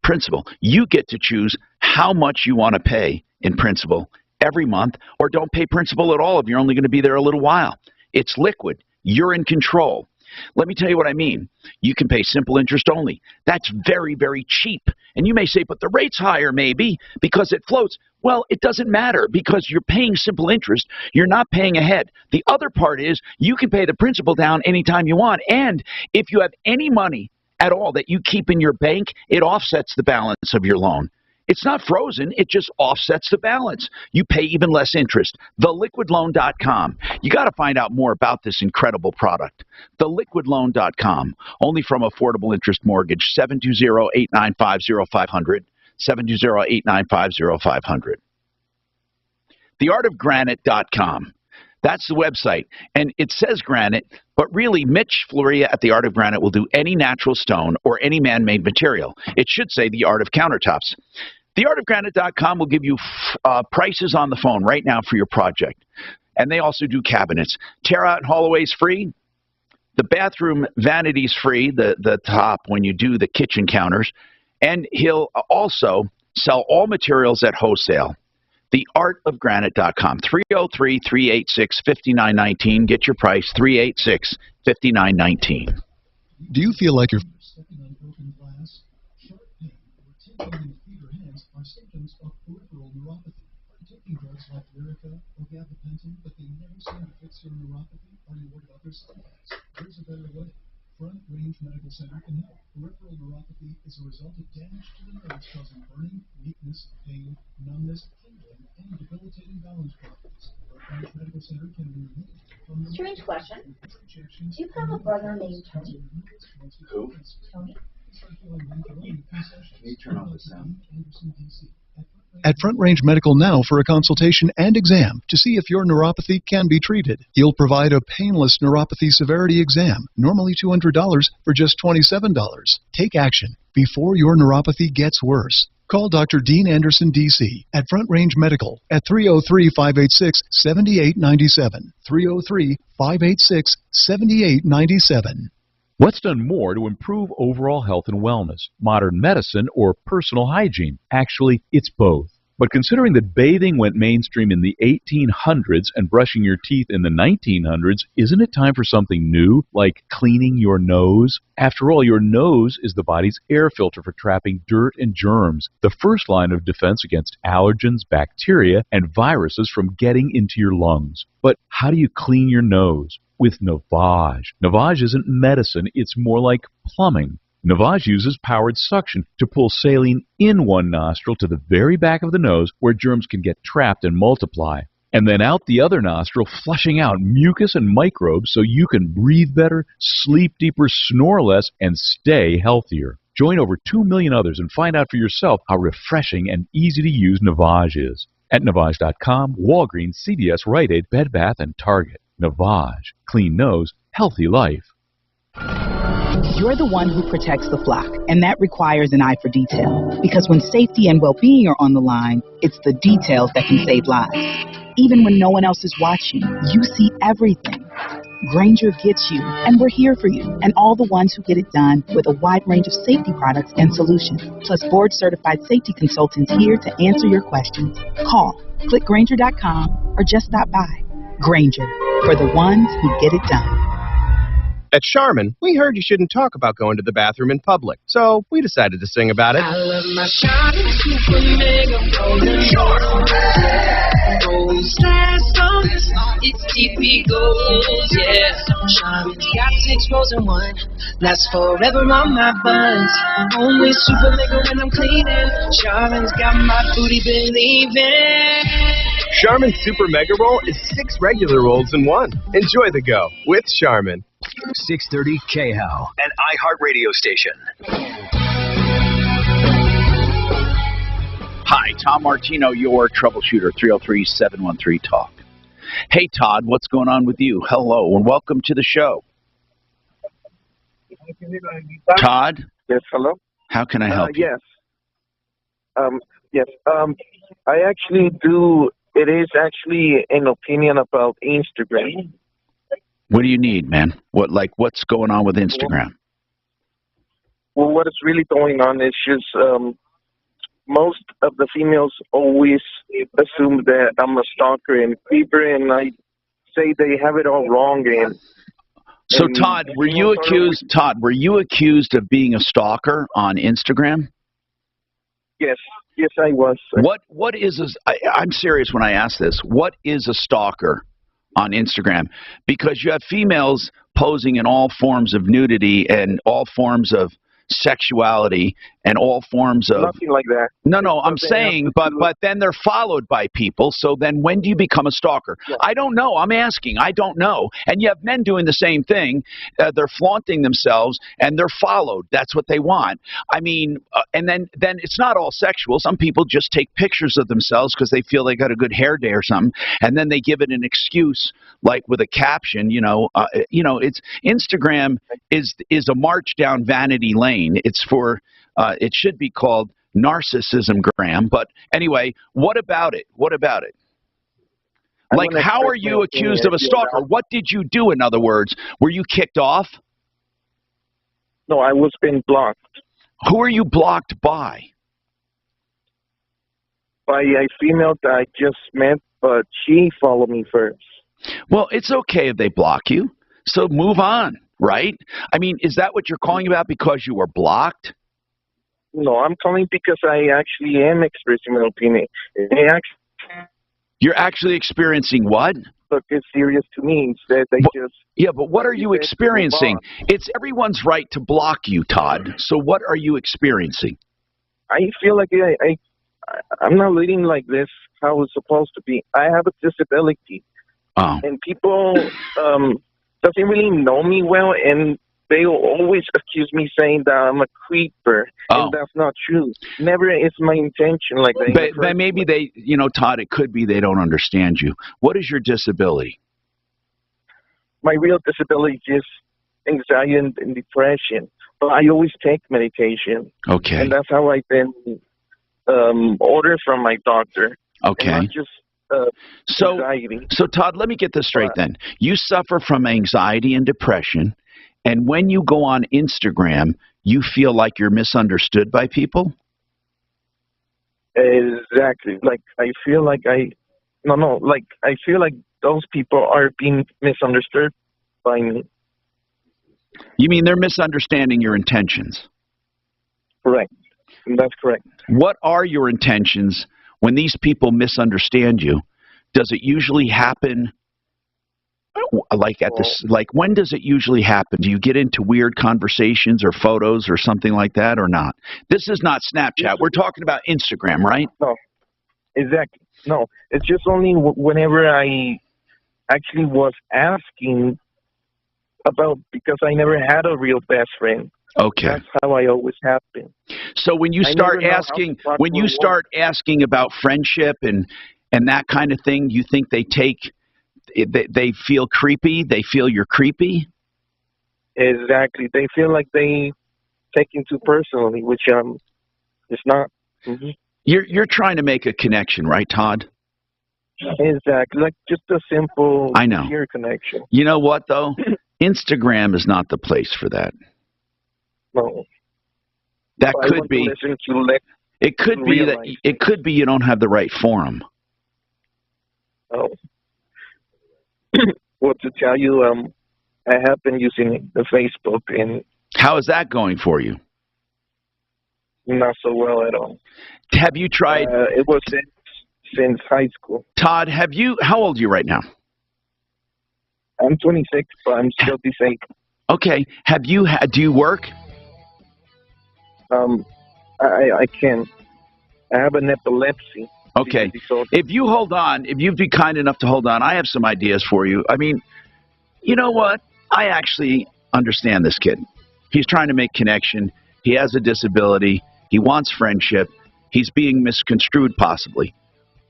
principal. You get to choose how much you want to pay in principal every month, or don't pay principal at all if you're only going to be there a little while. It's liquid. You're in control. Let me tell you what I mean. You can pay simple interest only. That's very, very cheap. And you may say, but the rate's higher maybe because it floats. Well, it doesn't matter because you're paying simple interest. You're not paying ahead. The other part is you can pay the principal down anytime you want. And if you have any money at all that you keep in your bank, it offsets the balance of your loan. It's not frozen. It just offsets the balance. You pay even less interest. TheLiquidLoan.com. You got to find out more about this incredible product. TheLiquidLoan.com. Only from Affordable Interest Mortgage, 720-895-0500, 720-895-0500. TheArtofGranite.com. That's the website. And it says granite, but really Mitch Floria at The Art of Granite will do any natural stone or any man-made material. It should say The Art of Countertops. TheArtofGranite.com will give you prices on the phone right now for your project. And they also do cabinets. Tear out and haul away's free. The bathroom vanity's free, the top when you do the kitchen counters. And he'll also sell all materials at wholesale. TheArtofGranite.com. 303-386-5919. Get your price, 386-5919. Do you feel like you're Stepping on broken glass, sharp pain, or tingling in feet or hands are symptoms of peripheral neuropathy. Are you taking drugs like Lyrica or gabapentin, but they never seem to fix your neuropathy? Are you worried about their side effects? There's a better way. Front Range Medical Center can help. Peripheral neuropathy is a result of damage to the nerves causing burning, weakness, pain, numbness, tingling, and debilitating balance problems. Front Range Medical Center can be removed from the Strange question. Do you have a brother named Tony? Who? Tony? Can you turn off the sound? at Front Range Medical now for a consultation and exam to see if your neuropathy can be treated. He'll provide a painless neuropathy severity exam, normally $200 for just $27. Take action before your neuropathy gets worse. Call Dr. Dean Anderson, D.C. at Front Range Medical at 303-586-7897. 303-586-7897. What's done more to improve overall health and wellness, modern medicine or personal hygiene? Actually, it's both. But considering that bathing went mainstream in the 1800s and brushing your teeth in the 1900s, isn't it time for something new, like cleaning your nose? After all, your nose is the body's air filter for trapping dirt and germs, the first line of defense against allergens, bacteria, and viruses from getting into your lungs. But how do you clean your nose? With Navage. Navage isn't medicine, it's more like plumbing. Navage uses powered suction to pull saline in one nostril to the very back of the nose where germs can get trapped and multiply, and then out the other nostril, flushing out mucus and microbes so you can breathe better, sleep deeper, snore less, and stay healthier. Join over 2 million others and find out for yourself how refreshing and easy to use Navage is. At Navage.com, Walgreens, CVS, Rite Aid, Bed Bath, and Target. Navage. Clean nose, healthy life. You're the one who protects the flock, and that requires an eye for detail. Because when safety and well-being are on the line, it's the details that can save lives. Even when no one else is watching, you see everything. Grainger gets you, and we're here for you, and all the ones who get it done with a wide range of safety products and solutions, plus board-certified safety consultants here to answer your questions. Call, click Grainger.com, or just stop by. Grainger, for the ones who get it done. At Charmin, we heard you shouldn't talk about going to the bathroom in public, so we decided to sing about it. I love my Charmin Super Mega Golden Gold last long, it's DP Gold, yeah. Charmin's got 6 rows in one, lasts forever on my buns. Only Super Mega when I'm cleaning. Charmin's got my booty believing. Charmin Super Mega Roll is 6 regular rolls in one. Enjoy the go with Charmin. 630 KHOW, an iHeartRadio station. Hi, Tom Martino, your troubleshooter, 303-713-TALK. Hey, Todd, what's going on with you? Hello, and welcome to the show. Todd? Yes, hello? How can I help you? Yes. I actually do. It is actually an opinion about Instagram. What do you need, man? What's going on with Instagram? Well, what is really going on is just most of the females always assume that I'm a stalker and creeper, and I say they have it all wrong. So, Todd, were you accused of being a stalker on Instagram? Yes, I was. What is I'm serious when I ask this. What is a stalker on Instagram? Because you have females posing in all forms of nudity and all forms of sexuality, and all forms of Nothing like that. No, I'm saying, but then they're followed by people. So then when do you become a stalker? Yeah. I don't know. I'm asking. I don't know. And you have men doing the same thing. They're flaunting themselves and they're followed. That's what they want. I mean, and then it's not all sexual. Some people just take pictures of themselves because they feel they got a good hair day or something, and then they give it an excuse, like with a caption. It's Instagram is a march down vanity lane. It's for it should be called narcissism gram. But anyway, what about it? What about it? Like, how are you accused of a stalker? What did you do, in other words? Were you kicked off? No, I was being blocked. Who are you blocked by? By a female that I just met, but she followed me first. Well, it's okay if they block you. So move on, right? I mean, is that what you're calling about because you were blocked? No, I'm calling because I actually am expressing my opinion. You're actually experiencing what? Look, it's serious to me. Instead, they just... Yeah, but what are you experiencing? It's everyone's right to block you, Todd. So what are you experiencing? I feel like I'm not living like this how it's supposed to be. I have a disability. Oh. And people doesn't really know me well, and they always accuse me saying that I'm a creeper, and that's not true. Never is my intention like that. But maybe they, Todd, it could be they don't understand you. What is your disability? My real disability is anxiety and depression, but I always take medication. Okay. And that's how I've been ordered from my doctor. Okay. And not just anxiety. So, Todd, let me get this straight then. You suffer from anxiety and depression, and when you go on Instagram, you feel like you're misunderstood by people? Exactly. Like, I feel like I feel like those people are being misunderstood by me. You mean they're misunderstanding your intentions? Correct. That's correct. What are your intentions when these people misunderstand you? Does it usually happen when does it usually happen? Do you get into weird conversations or photos or something like that or not? This is not Snapchat. We're talking about Instagram, right? No. Exactly. No. It's just only whenever I actually was asking about, because I never had a real best friend. Okay. That's how I always have been. So when you start asking about friendship and that kind of thing, you think they feel creepy? They feel you're creepy? Exactly. They feel like they take it too personally, which it's not. Mm-hmm. You're trying to make a connection, right, Todd? Exactly. Like just a simple peer connection. You know what though? Instagram is not the place for that. No. That could be. It could be that it could be you don't have the right forum. Oh. Well, to tell you, I have been using the Facebook, and how is that going for you? Not so well at all. Have you tried? It was since high school. Todd, how old are you right now? I'm 26, but I'm still disabled. Okay. Do you work? I can. I have an epilepsy. Okay. If you'd be kind enough to hold on, I have some ideas for you. I mean, you know what? I actually understand this kid. He's trying to make connection. He has a disability. He wants friendship. He's being misconstrued possibly.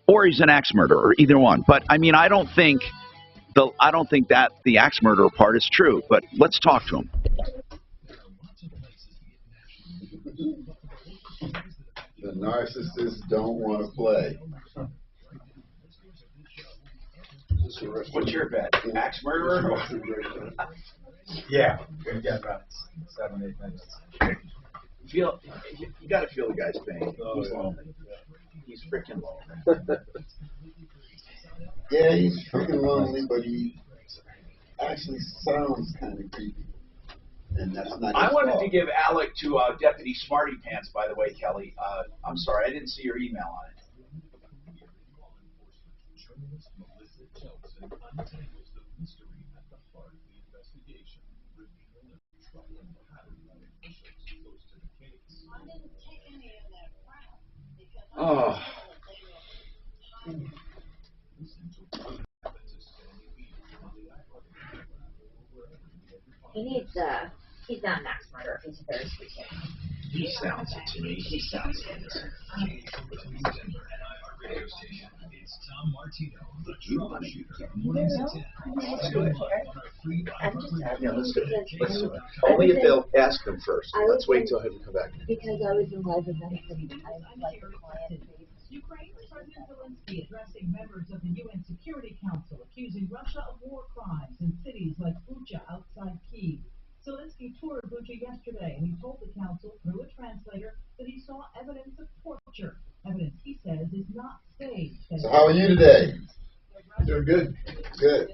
Or he's an axe murderer, either one. But I mean, I don't think that the axe murderer part is true, but let's talk to him. The narcissists don't want to play. What's your bet? Axe murderer? Yeah, we got about 7-8 minutes. You got to feel the guy's pain. He's lonely. He's freaking lonely. Yeah, he's freaking lonely, but he actually sounds kind of creepy. And that's not I wanted fault. to give Alec to Deputy Smarty Pants, by the way, Kelly. I'm sorry, I didn't see your email on it. Oh. He needs, he's not Max Murder, he's a very sweet kid. He sounds it to me. He sounds innocent. It's Tom Martino, the Troubleshooter. Let's do it. I'm just Yeah, let's do it. Let's do it. Only if they'll ask him first. Let's wait till him come back. Because I was in live events and I like the client base. Ukraine President Zelensky addressing members of the UN Security Council, accusing Russia of war crimes in cities like Bucha outside Kyiv. Zelensky toured Bucha yesterday, and he told the council through a translator that he saw evidence of torture. Evidence he says is not staged. So how are you today? Doing good. Good.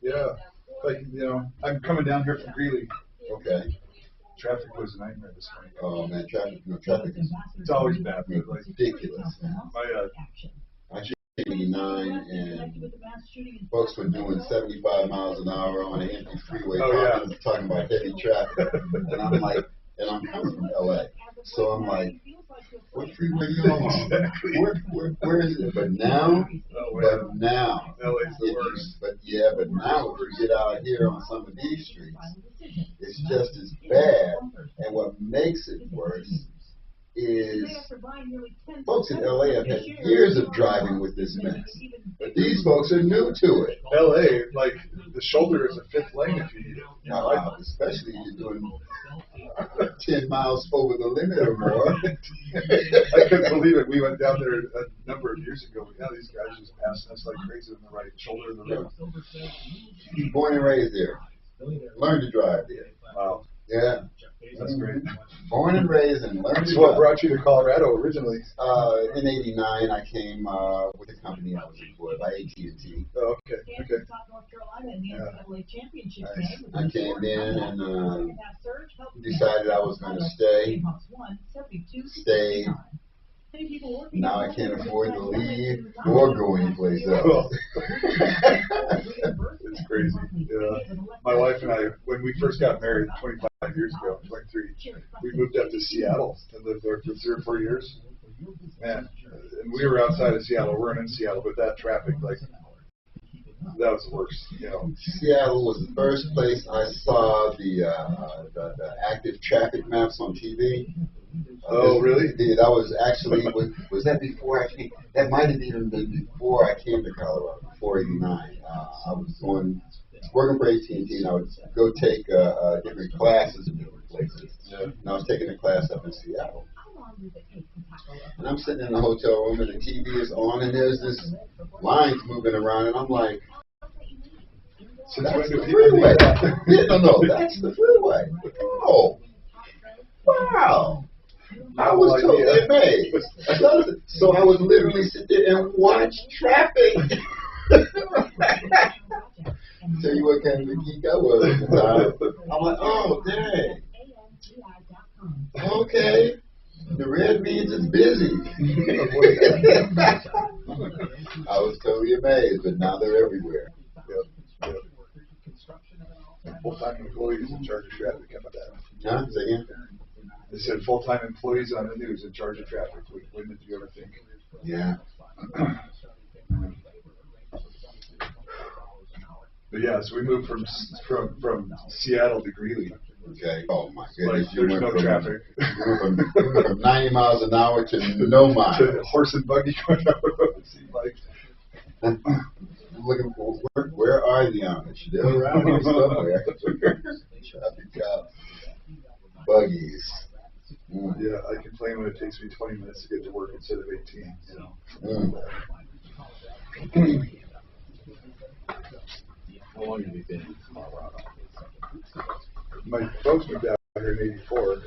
Yeah. Like, you know, I'm coming down here from Greeley. Okay. Traffic was a nightmare this morning. Oh man, traffic is It's always bad, but like ridiculous. my I shoot 89 and folks were doing 75 miles an hour on an empty freeway, talking about heavy traffic, and I'm like, and I'm coming from LA, so I'm like, what freeway are you on? Exactly. Where is it? But now, but now if you get out here on some of these streets, it's just as bad. And what makes it worse is folks in LA have had years of driving with this mess, but these folks are new to it. LA, like the shoulder is a fifth lane if you need it. Especially if you're doing 10 miles over the limit or more. I couldn't believe it. We went down there a number of years ago. Yeah, these guys just passing us like crazy on the right shoulder of the road. Born and raised there. Learned to drive there. Wow. Yeah. That's great. Born and raised and learned to So what drive. brought you to Colorado originally? In '89, I came with a company I was employed by AT&T. Oh, okay. Okay. I came in and decided I was going to stay. Stayed. Now I can't afford to leave or go anyplace else. It's crazy. Yeah. My wife and I, when we first got married 25 years ago, 23, we moved up to Seattle and lived there for 3 or 4 years. Man, and we were outside of Seattle. We weren't in Seattle, but that traffic, like, that was the worst. You know. Seattle was the first place I saw the active traffic maps on TV. Oh, really? Yeah, that was actually, was that before I came? That might have even been before I came to Colorado, before '89. I was working for AT&T, and I would go take different classes in different places. Yeah. And I was taking a class up in Seattle. And I'm sitting in the hotel room, and the TV is on, and there's this lines moving around, and I'm like, so that's the freeway. No, that's the freeway. Oh, wow. I was totally amazed. So I was literally sitting there and watch traffic. Tell you what kind of a geek I was at the time. I'm like, oh, dang. Okay. The red means it's busy. I was totally amazed, but now they're everywhere. Yep. Full-time employees in charge of traffic. How about that? Huh? Say again? They said full-time employees on the news in charge of traffic. When did you ever think? Yeah. But yeah, so we moved from Seattle to Greeley. Okay. Oh my goodness. Like, there's no traffic. You went from 90 miles an hour to no miles. To horse and buggy going down the road. It seemed like. Looking for where are the Amish? They're around here somewhere. Traffic cops, buggies. Yeah, I complain when it takes me 20 minutes to get to work instead of 18. You know. How long have you been in Colorado? My folks moved out here in '84.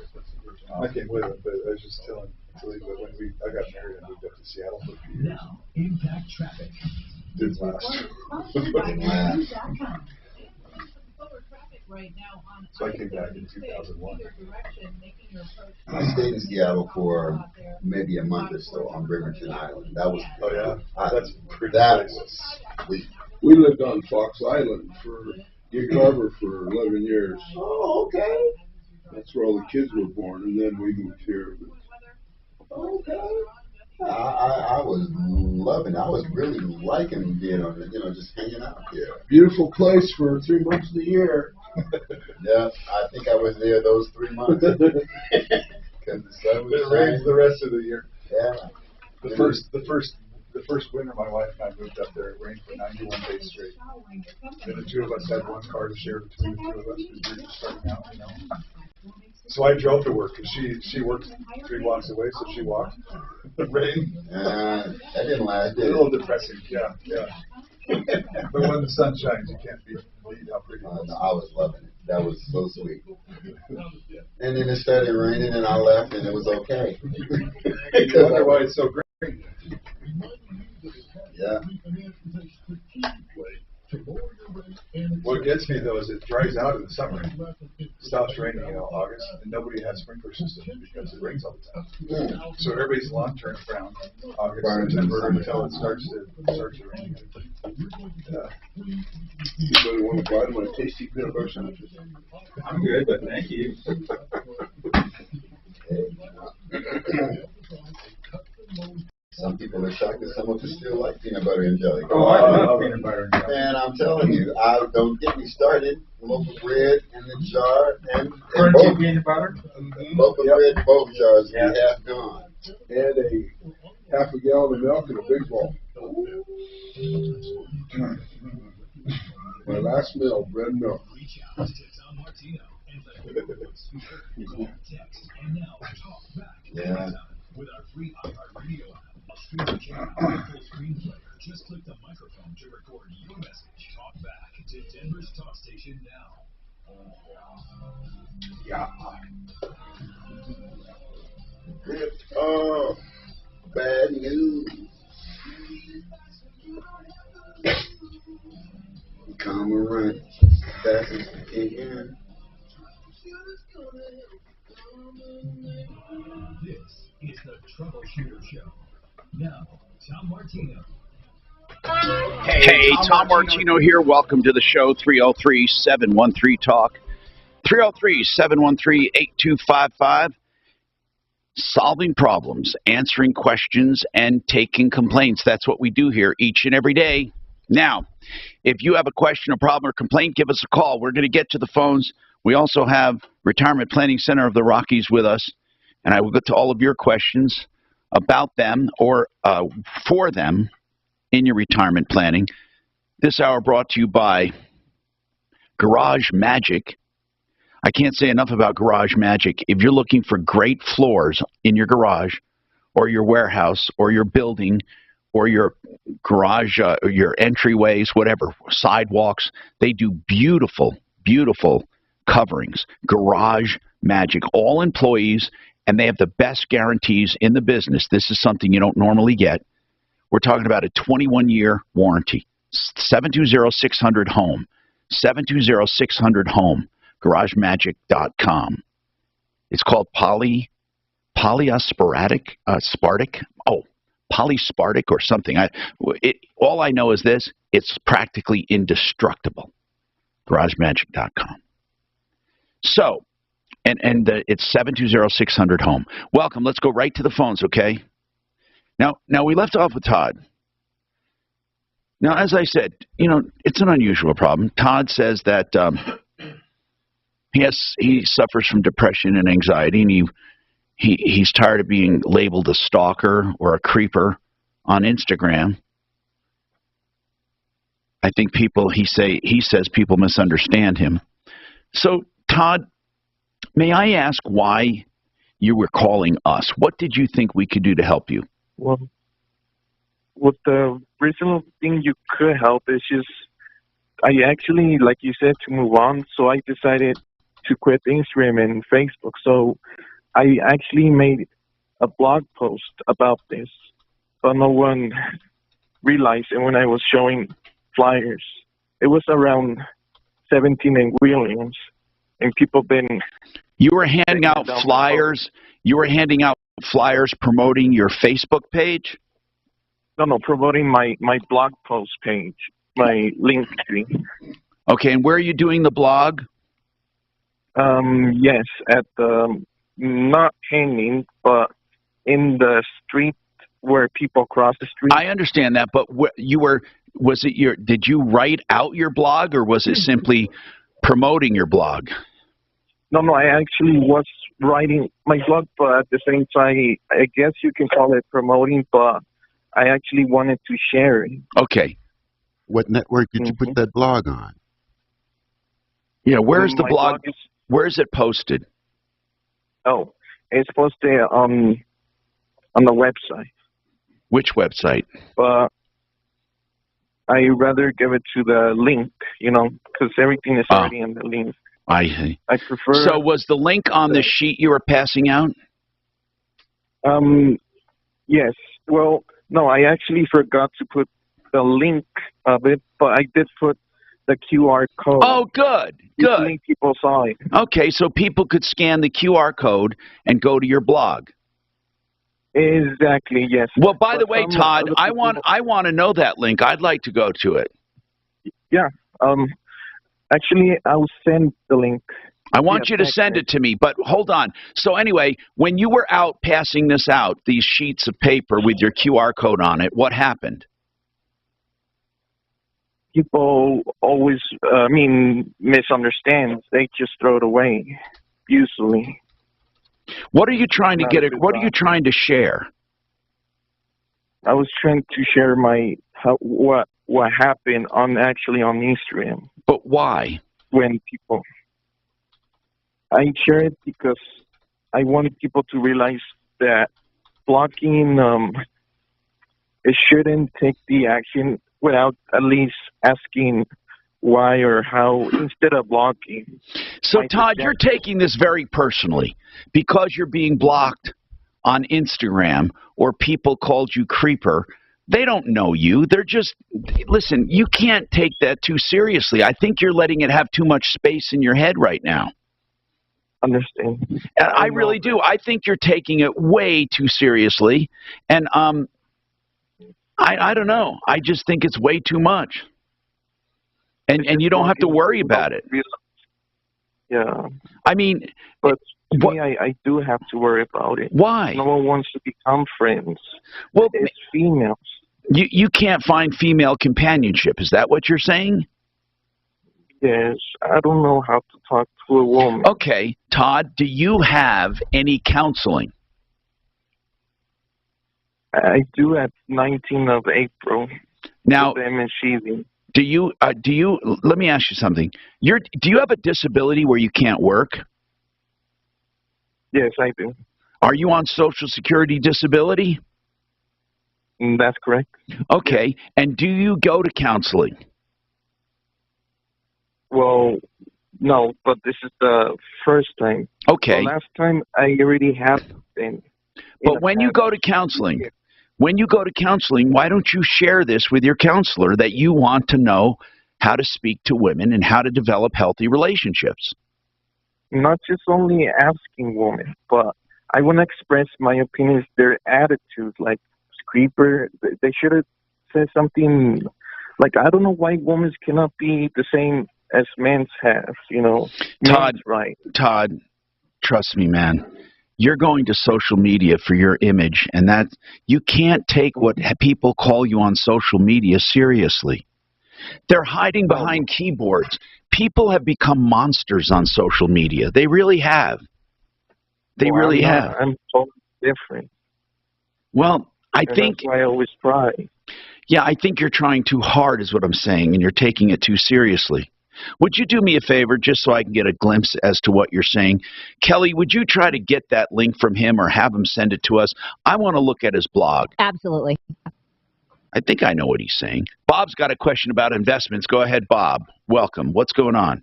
I came with them, but I was just telling Tilly that when I got married, I moved up to Seattle for a few years. Now, impact traffic. Didn't last. So I came back in 2001. I stayed in Seattle for maybe a month or so on Riverton Island. That was that's pretty that was sweet. We lived on Fox Island for Gig Harbor for 11 years. Oh, okay. That's where all the kids were born, and then we moved here. Okay. I was loving it. I was really liking being on it, just hanging out here. Beautiful place for 3 months of the year. Yeah, I think I was there those 3 months. Because the sun was It rains the rest of the year. Yeah. The first winter my wife and I moved up there, it rained for 91 days straight. And the two of us had one car to share between the two of us because we were just starting out, So I drove to work because she worked 3 blocks away, so she walked. The rain. That didn't last, A little depressing, yeah. But when the sun shines, you can't beat how pretty it was. No, I was loving it. That was so sweet. And then it started raining, and I left, and it was okay. You wonder why it's so great. Yeah. What gets me though is it dries out in the summer. It stops raining in August, and nobody has sprinkler systems because it rains all the time. So everybody's lawn turns brown August, September until it starts to rain. Yeah. Anybody want to buy my tasty peanut butter sandwiches? I'm good, but thank you. Some people are shocked that someone can still like peanut butter and jelly. Oh, I love peanut butter and jelly. Man, I'm telling you, don't get me started. Local bread in the jar and Crunchy peanut butter. Local bread, both jars we have gone. And a half a gallon of milk in a big bowl. My last meal, bread and milk. Yeah. With our free iHeartRadio app, a streaming channel, full screen player. Just click the microphone to record your message. Talk back to Denver's talk station now. Yeah. Bad news. Come around fast as you can. This is the Troubleshooter Show. Now, Tom Martino. Hey, Tom Martino here. Welcome to the show, 303-713-TALK. 303-713-8255. Solving problems, answering questions, and taking complaints. That's what we do here each and every day. Now, if you have a question, a problem, or complaint, give us a call. We're going to get to the phones. We also have Retirement Planning Center of the Rockies with us, and I will get to all of your questions about them or for them in your retirement planning. This hour brought to you by Garage Magic. I can't say enough about Garage Magic. If you're looking for great floors in your garage or your warehouse or your building or your garage, or your entryways, whatever, sidewalks, they do beautiful, beautiful coverings. Garage Magic. All employees, and they have the best guarantees in the business. This is something you don't normally get. We're talking about a 21-year warranty. 720-600-HOME. 720-600-HOME. GarageMagic.com. It's called polyspartic or something. All I know is this: it's practically indestructible. GarageMagic.com. So, it's 720-600-HOME. Welcome. Let's go right to the phones, okay? Now we left off with Todd. Now, as I said, it's an unusual problem. Todd says that he suffers from depression and anxiety, and he's tired of being labeled a stalker or a creeper on Instagram. I think he says people misunderstand him. So, Todd, may I ask why you were calling us? What did you think we could do to help you? Well, with the reasonable thing you could help is just, I actually, like you said, to move on. So I decided to quit Instagram and Facebook. So I actually made a blog post about this, but no one realized it when I was showing flyers. It was around 17 ingredients, and people been. You were handing out flyers. You were handing out flyers promoting your Facebook page? No, promoting my blog post page, my link tree. Okay, and where are you doing the blog? Yes, at the, not hanging, but in the street where people cross the street. I understand that, but did you write out your blog, or was it simply promoting your blog? No, I actually was writing my blog, but at the same time, I guess you can call it promoting, but I actually wanted to share it. Okay. What network did you put that blog on? Yeah, where's the My blog? blog is, Where is it posted? oh, it's posted on the website. Which website? But I rather give it to the link, because everything is already in the link. I see. I prefer. So was the link on the sheet you were passing out? Yes. Well, no, I actually forgot to put the link of it, but I did put the QR code. Oh, good. Usually people saw it. Okay, so people could scan the QR code and go to your blog. Exactly, yes. Well, by the way, Todd, I want to know that link. I'd like to go to it. Yeah. Actually, I'll send the link. I want you to send it to me, but hold on. So anyway, when you were out passing this out, these sheets of paper with your QR code on it, what happened? People always, misunderstand. They just throw it away, usually. What are you trying to get? What are you trying to share? I was trying to share what happened on Instagram. But why? When I share it because I want people to realize that blocking, it shouldn't take the action without at least asking why or how instead of blocking. So, Todd, you're taking this very personally because you're being blocked on Instagram or people called you creeper. They don't know you. They're just, listen, you can't take that too seriously. I think you're letting it have too much space in your head right now. Understand. And I really do. I think you're taking it way too seriously. And I don't know. I just think it's way too much. And you don't have to worry about it. Yeah. I mean, but to me, I do have to worry about it. Why? No one wants to become friends. Well, it's females. You can't find female companionship. Is that what you're saying? Yes. I don't know how to talk to a woman. Okay. Todd, do you have any counseling? I do at 19th of April. Now, do you, let me ask you something. Do you have a disability where you can't work? Yes, I do. Are you on Social Security disability? That's correct. Okay. And do you go to counseling? Well, no, but this is the first time. Okay. The last time I already have been. But when you go to counseling, why don't you share this with your counselor that you want to know how to speak to women and how to develop healthy relationships? Not just only asking women, but I want to express my opinions, their attitude, like creeper. They should have said something like, I don't know why women cannot be the same as men have, Todd, right. Todd, trust me, man. You're going to social media for your image, and that you can't take what people call you on social media seriously. They're hiding behind keyboards. People have become monsters on social media. They really have. They really have. I'm totally different. Well, I think that's why I always try. Yeah, I think you're trying too hard is what I'm saying, and you're taking it too seriously. Would you do me a favor, just so I can get a glimpse as to what you're saying? Kelly, would you try to get that link from him or have him send it to us? I want to look at his blog. Absolutely. I think I know what he's saying. Bob's got a question about investments. Go ahead, Bob. Welcome. What's going on?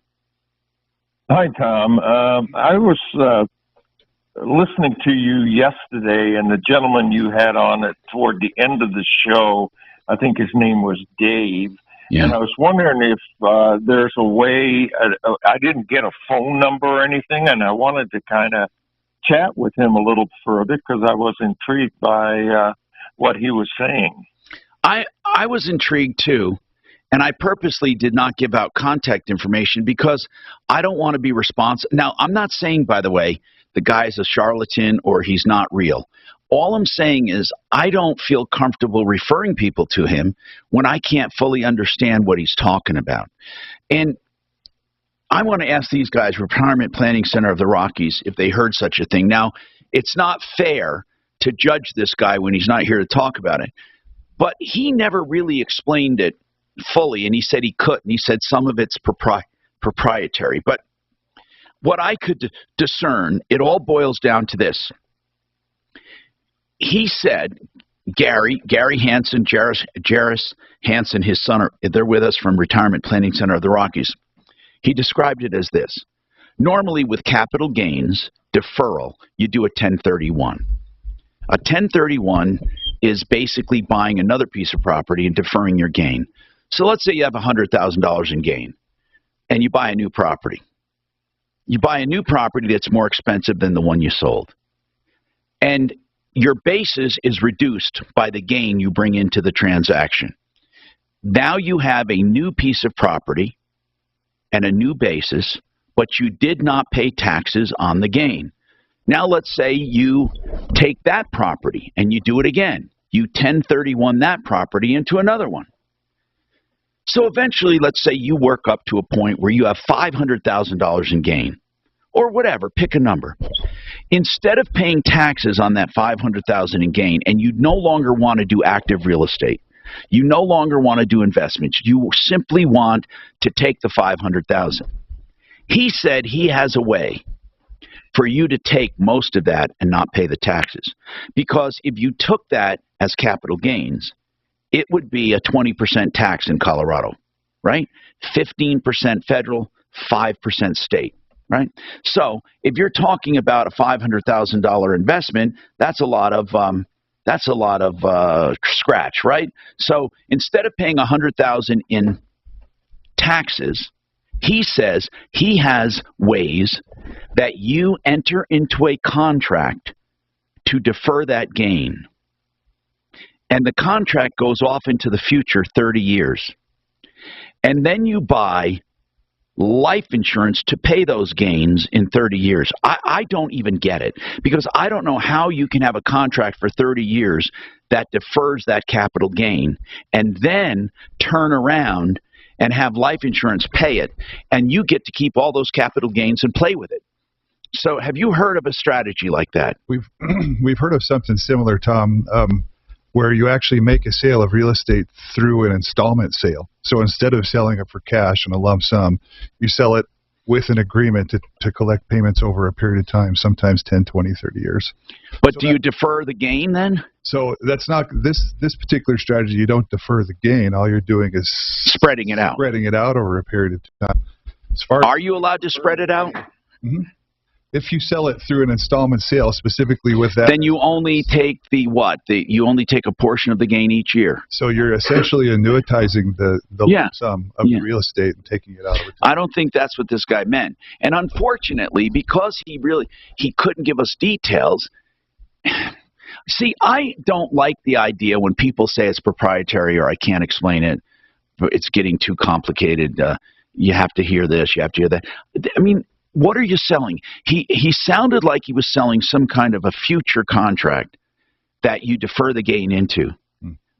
Hi, Tom. I was listening to you yesterday, and the gentleman you had on it toward the end of the show, I think his name was Dave. Yeah. And I was wondering if there's a way, I didn't get a phone number or anything, and I wanted to kind of chat with him a little further because I was intrigued by what he was saying. I was intrigued too, And I purposely did not give out contact information because I don't want to be responsible. Now, I'm not saying, by the way, the guy's a charlatan or he's not real. All I'm saying is I don't feel comfortable referring people to him when I can't fully understand what he's talking about. And I want to ask these guys, Retirement Planning Center of the Rockies, if they heard such a thing. Now, it's not fair to judge this guy when he's not here to talk about it. But he never really explained it fully, and he said he couldn't. He said some of it's proprietary. But what I could discern, it all boils down to this. He said, Gary Hansen, Jairus Hansen, his son, they're with us from Retirement Planning Center of the Rockies. He described it as this. Normally with capital gains, deferral, you do a 1031. A 1031 is basically buying another piece of property and deferring your gain. So let's say you have $100,000 in gain, and you buy a new property. You buy a new property that's more expensive than the one you sold. And your basis is reduced by the gain you bring into the transaction. Now you have a new piece of property and a new basis, but you did not pay taxes on the gain. Now let's say you take that property and you do it again. You 1031 that property into another one. So eventually, let's say you work up to a point where you have $500,000 in gain, or whatever, pick a number. Instead of paying taxes on that $500,000 in gain, and you no longer want to do active real estate, you no longer want to do investments, you simply want to take the $500,000. He said he has a way for you to take most of that and not pay the taxes. Because if you took that as capital gains, it would be a 20% tax in Colorado, right? 15% federal, 5% state, right? So if you're talking about a $500,000 investment, that's a lot of scratch, right? So instead of paying $100,000 in taxes, he says he has ways that you enter into a contract to defer that gain. And the contract goes off into the future 30 years. And then you buy life insurance to pay those gains in 30 years. I don't even get it, because I don't know how you can have a contract for 30 years that defers that capital gain and then turn around and have life insurance pay it, and you get to keep all those capital gains and play with it. So have you heard of a strategy like that? We've heard of something similar, Tom, where you actually make a sale of real estate through an installment sale. So instead of selling it for cash in a lump sum, you sell it with an agreement to collect payments over a period of time, sometimes 10, 20, 30 years. But do you defer the gain then? So that's not this particular strategy. You don't defer the gain. All you're doing is spreading it out over a period of time. Are you allowed to spread it out? Mm-hmm. If you sell it through an installment sale, specifically with that, then you only take you only take a portion of the gain each year. So you're essentially annuitizing the lump sum of the real estate and taking it out over time. I don't think that's what this guy meant. And unfortunately, because he couldn't give us details. See, I don't like the idea when people say it's proprietary or I can't explain it. It's getting too complicated. You have to hear this. You have to hear that. I mean, what are you selling? He sounded like he was selling some kind of a future contract that you defer the gain into.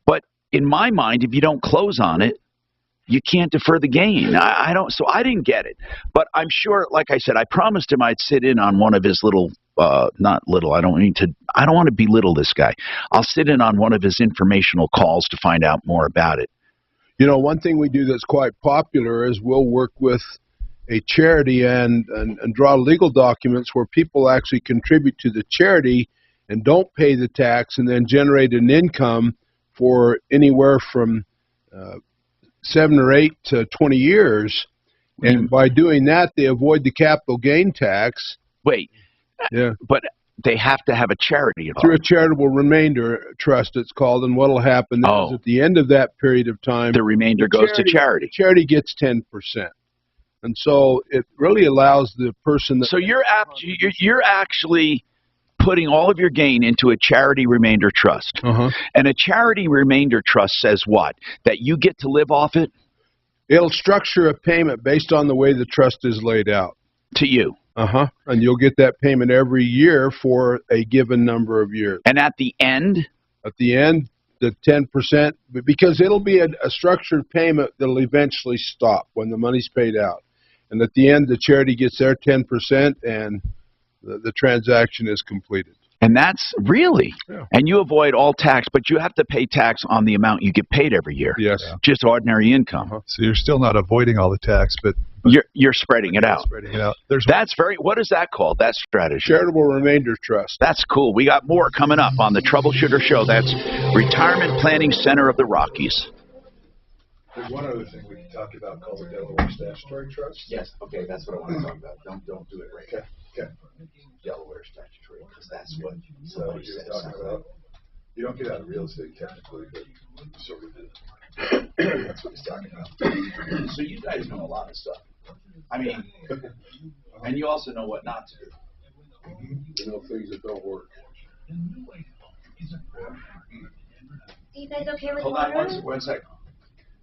But in my mind, if you don't close on it, you can't defer the gain. So I didn't get it. But I'm sure, like I said, I promised him I'd sit in on one of his little, not little, I don't want to belittle this guy. I'll sit in on one of his informational calls to find out more about it. You know, one thing we do that's quite popular is we'll work with a charity and draw legal documents where people actually contribute to the charity and don't pay the tax and then generate an income for anywhere from 7 or 8 to 20 years. And by doing that, they avoid the capital gain tax. Wait. Yeah. But they have to have a charity involved. Through a charitable remainder trust, it's called. And what will happen is at the end of that period of time, the remainder goes to charity. The charity gets 10%. And so it really allows the person. So you're actually putting all of your gain into a charity remainder trust. And a charity remainder trust says what? That you get to live off it? It'll structure a payment based on the way the trust is laid out. To you. And you'll get that payment every year for a given number of years. And at the end? At the end, the 10%, because it'll be a structured payment that'll eventually stop when the money's paid out. And at the end, the charity gets their 10% and the transaction is completed. And that's really, yeah. And you avoid all tax, but you have to pay tax on the amount you get paid every year. Yes. Just ordinary income. So you're still not avoiding all the tax, but you're spreading it out. Spreading it out. What is that called? That strategy? Charitable Remainder Trust. That's cool. We got more coming up on the Troubleshooter Show. That's Retirement Planning Center of the Rockies. There's one other thing we can talk about called the Delaware Statutory Trust. Yes, okay, that's what I want to talk about. Don't do it right now. Okay. Delaware Statutory, because that's what So what you're talking about, you don't get out of real estate technically, but you sort of do. That's what he's talking about. So you guys know a lot of stuff. I mean, and you also know what not to do. You know things that don't work. Are you guys okay with Hold water? on one second.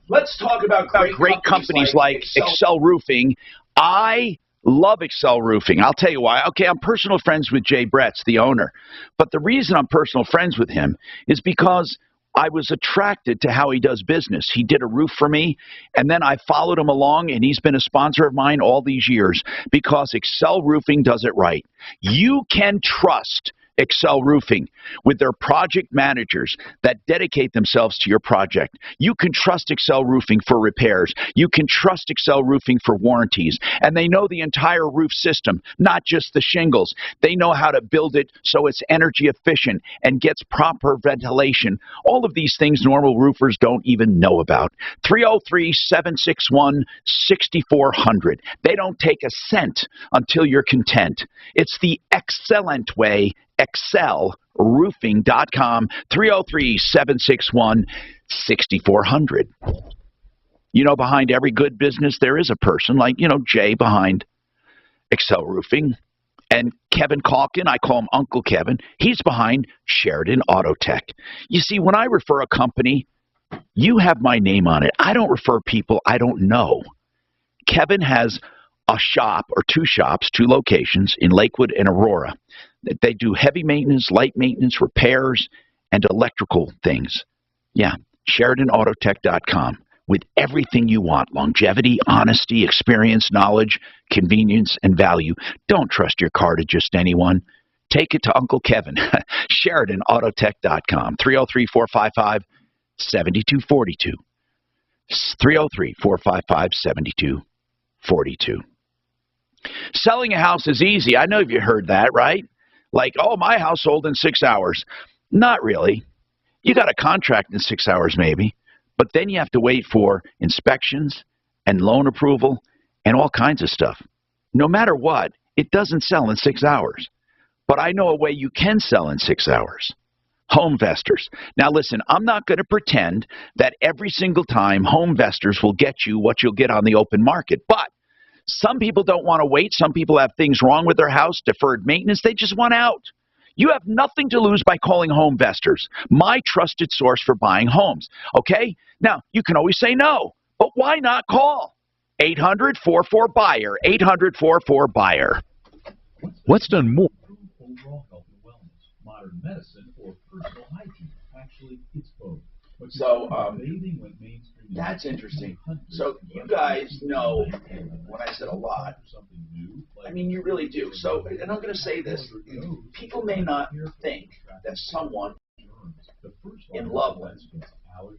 Let's talk about great companies like Excel Roofing. I love Excel Roofing. I'll tell you why. Okay, I'm personal friends with Jay Bretz, the owner. But the reason I'm personal friends with him is because I was attracted to how he does business. He did a roof for me, and then I followed him along, and he's been a sponsor of mine all these years because Excel Roofing does it right. You can trust Excel Roofing with their project managers that dedicate themselves to your project. You can trust Excel Roofing for repairs. You can trust Excel Roofing for warranties. And they know the entire roof system, not just the shingles. They know how to build it so it's energy efficient and gets proper ventilation. All of these things normal roofers don't even know about. 303-761-6400. They don't take a cent until you're content. It's the excellent way. ExcelRoofing.com, 303-761-6400. You know, behind every good business, there is a person like, Jay behind Excel Roofing. And Kevin Calkin, I call him Uncle Kevin, he's behind Sheridan Auto Tech. You see, when I refer a company, you have my name on it. I don't refer people I don't know. Kevin has a shop or two shops, two locations in Lakewood and Aurora. They do heavy maintenance, light maintenance, repairs, and electrical things. Yeah, SheridanAutotech.com with everything you want. Longevity, honesty, experience, knowledge, convenience, and value. Don't trust your car to just anyone. Take it to Uncle Kevin. SheridanAutotech.com. 303-455-7242. 303-455-7242. Selling a house is easy. I know you heard that, right? Like, oh, my house sold in 6 hours. Not really. You got a contract in 6 hours maybe, but then you have to wait for inspections and loan approval and all kinds of stuff. No matter what, it doesn't sell in 6 hours. But I know a way you can sell in 6 hours. Homevestors. Now listen, I'm not going to pretend that every single time Homevestors will get you what you'll get on the open market, but some people don't want to wait. Some people have things wrong with their house, deferred maintenance. They just want out. You have nothing to lose by calling Homevestors, my trusted source for buying homes. Okay? Now, you can always say no, but why not call? 800-44-BUYER, 800-44-BUYER. What's done more? Overall health and wellness, modern medicine, or personal hygiene. Actually, it's both. So, that's interesting. So, you guys know, when I said a lot, I mean, you really do. So, and I'm going to say this. People may not think that someone in Loveland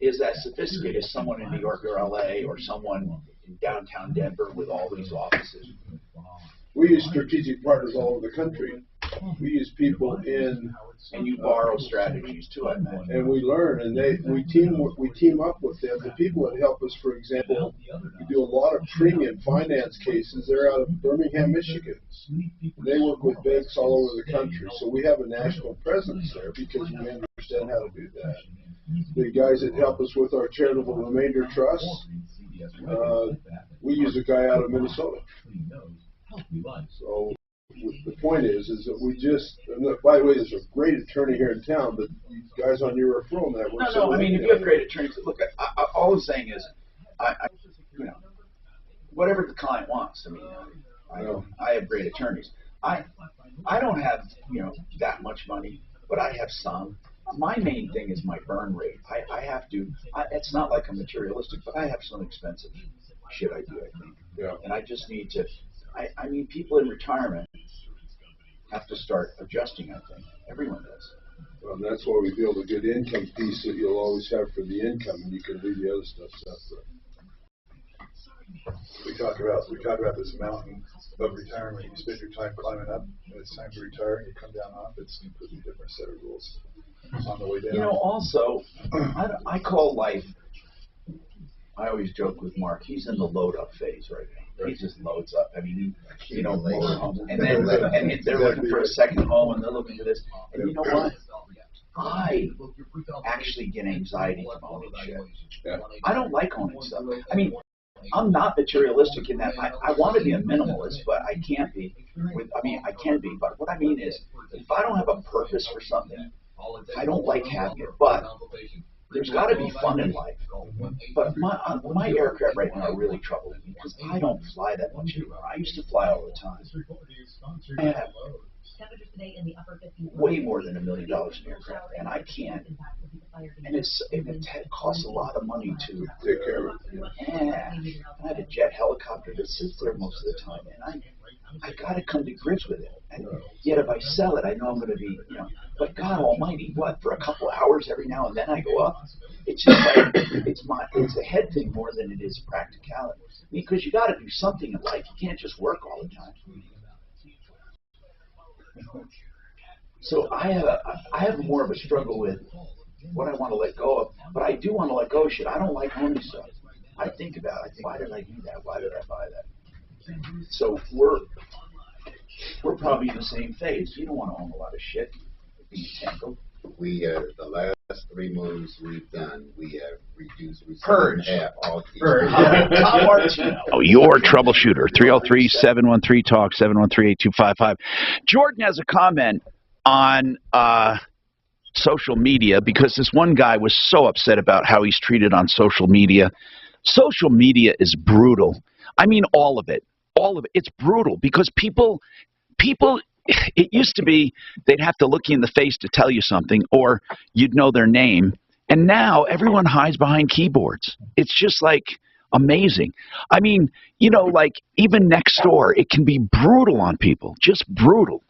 is as sophisticated as someone in New York or LA or someone in downtown Denver with all these offices. We use strategic partners all over the country. We use people in, and you borrow strategies too, I imagine. And we learn, and we team up with them. The people that help us, for example, we do a lot of premium finance cases. They're out of Birmingham, Michigan. They work with banks all over the country, so we have a national presence there because we understand how to do that. The guys that help us with our charitable remainder trust, we use a guy out of Minnesota. So the point is that we just, by the way, there's a great attorney here in town, but you guys on your referral network. No, I mean, if you have great attorneys, look, all I'm saying is, whatever the client wants. I mean, I have great attorneys. I don't have, that much money, but I have some. My main thing is my burn rate. I have to, it's not like I'm materialistic, but I have some expensive shit I do, I think. Yeah. And I just need to, I mean, people in retirement have to start adjusting, I think. Everyone does. Well, that's why we build a good income piece that you'll always have for the income, and you can leave the other stuff separate. We talk about this mountain of retirement. You spend your time climbing up, and it's time to retire, and you come down off. It's a completely different set of rules on the way down. Also, I call life, I always joke with Mark, he's in the load-up phase right now. He just loads up. I mean, motorhome, and then they're looking for a second home, and they're looking for this. And you know what? I actually get anxiety from owning shit. Yeah. I don't like owning stuff. I mean, I'm not materialistic in that I want to be a minimalist, but I can't be. I can be, but what I mean is, if I don't have a purpose for something, I don't like having it. But there's got to be fun in life. But my aircraft right now are really troubling me because I don't fly that much anymore. I used to fly all the time. I have way more than $1 million in aircraft, and I can't. And it costs a lot of money to take care of it. Yeah. I have a jet helicopter that sits there most of the time, and I got to come to grips with it. And yet, if I sell it, I know I'm going to be, But God Almighty, what, for a couple hours every now and then I go up? It's just like it's a head thing more than it is practicality. Because you got to do something in life. You can't just work all the time. So I have more of a struggle with what I want to let go of, but I do want to let go of shit. I don't like owning stuff. I think about it. Why did I do that? Why did I buy that? So we're probably in the same phase. You don't want to own a lot of shit. We the last 3 moves we've done, we have reduced. Purge. All Oh, your troubleshooter. 303-713-TALK, 713-8255. Jordan has a comment on social media because this one guy was so upset about how he's treated on social media. Social media is brutal. I mean, all of it. It's brutal because people, it used to be they'd have to look you in the face to tell you something or you'd know their name. And now everyone hides behind keyboards. It's just like amazing. I mean, like even next door, it can be brutal on people, just brutal.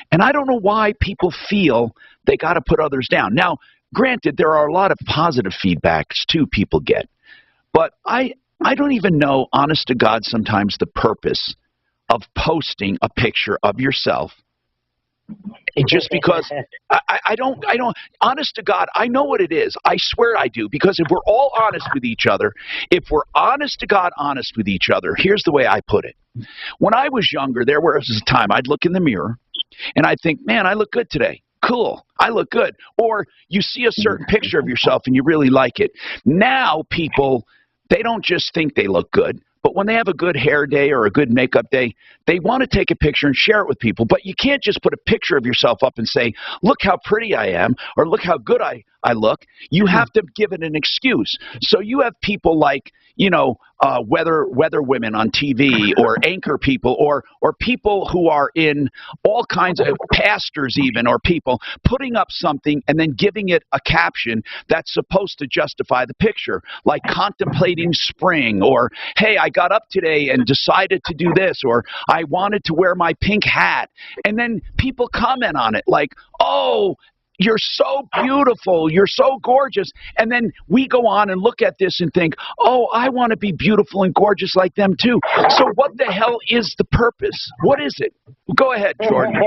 And I don't know why people feel they got to put others down. Now, granted, there are a lot of positive feedbacks too people get. But I don't even know, honest to God, sometimes the purpose of posting a picture of yourself. And just because I don't, honest to God, I know what it is. I swear I do. Because if we're all honest with each other, if we're honest to God, honest with each other, here's the way I put it. When I was younger, there was a time I'd look in the mirror and I'd think, man, I look good today. Cool. I look good. Or you see a certain picture of yourself and you really like it. Now people, they don't just think they look good. But when they have a good hair day or a good makeup day, they want to take a picture and share it with people. But you can't just put a picture of yourself up and say, look how pretty I am, or look how good I look. You have to give it an excuse. So you have people like, weather women on TV or anchor people or people who are in all kinds of pastors even or people putting up something and then giving it a caption that's supposed to justify the picture, like contemplating spring or, hey, I got up today and decided to do this, or I wanted to wear my pink hat. And then people comment on it like, oh, you're so beautiful, you're so gorgeous. And then we go on and look at this and think, oh, I want to be beautiful and gorgeous like them too. So what the hell is the purpose? What is it? Go ahead, Jordan.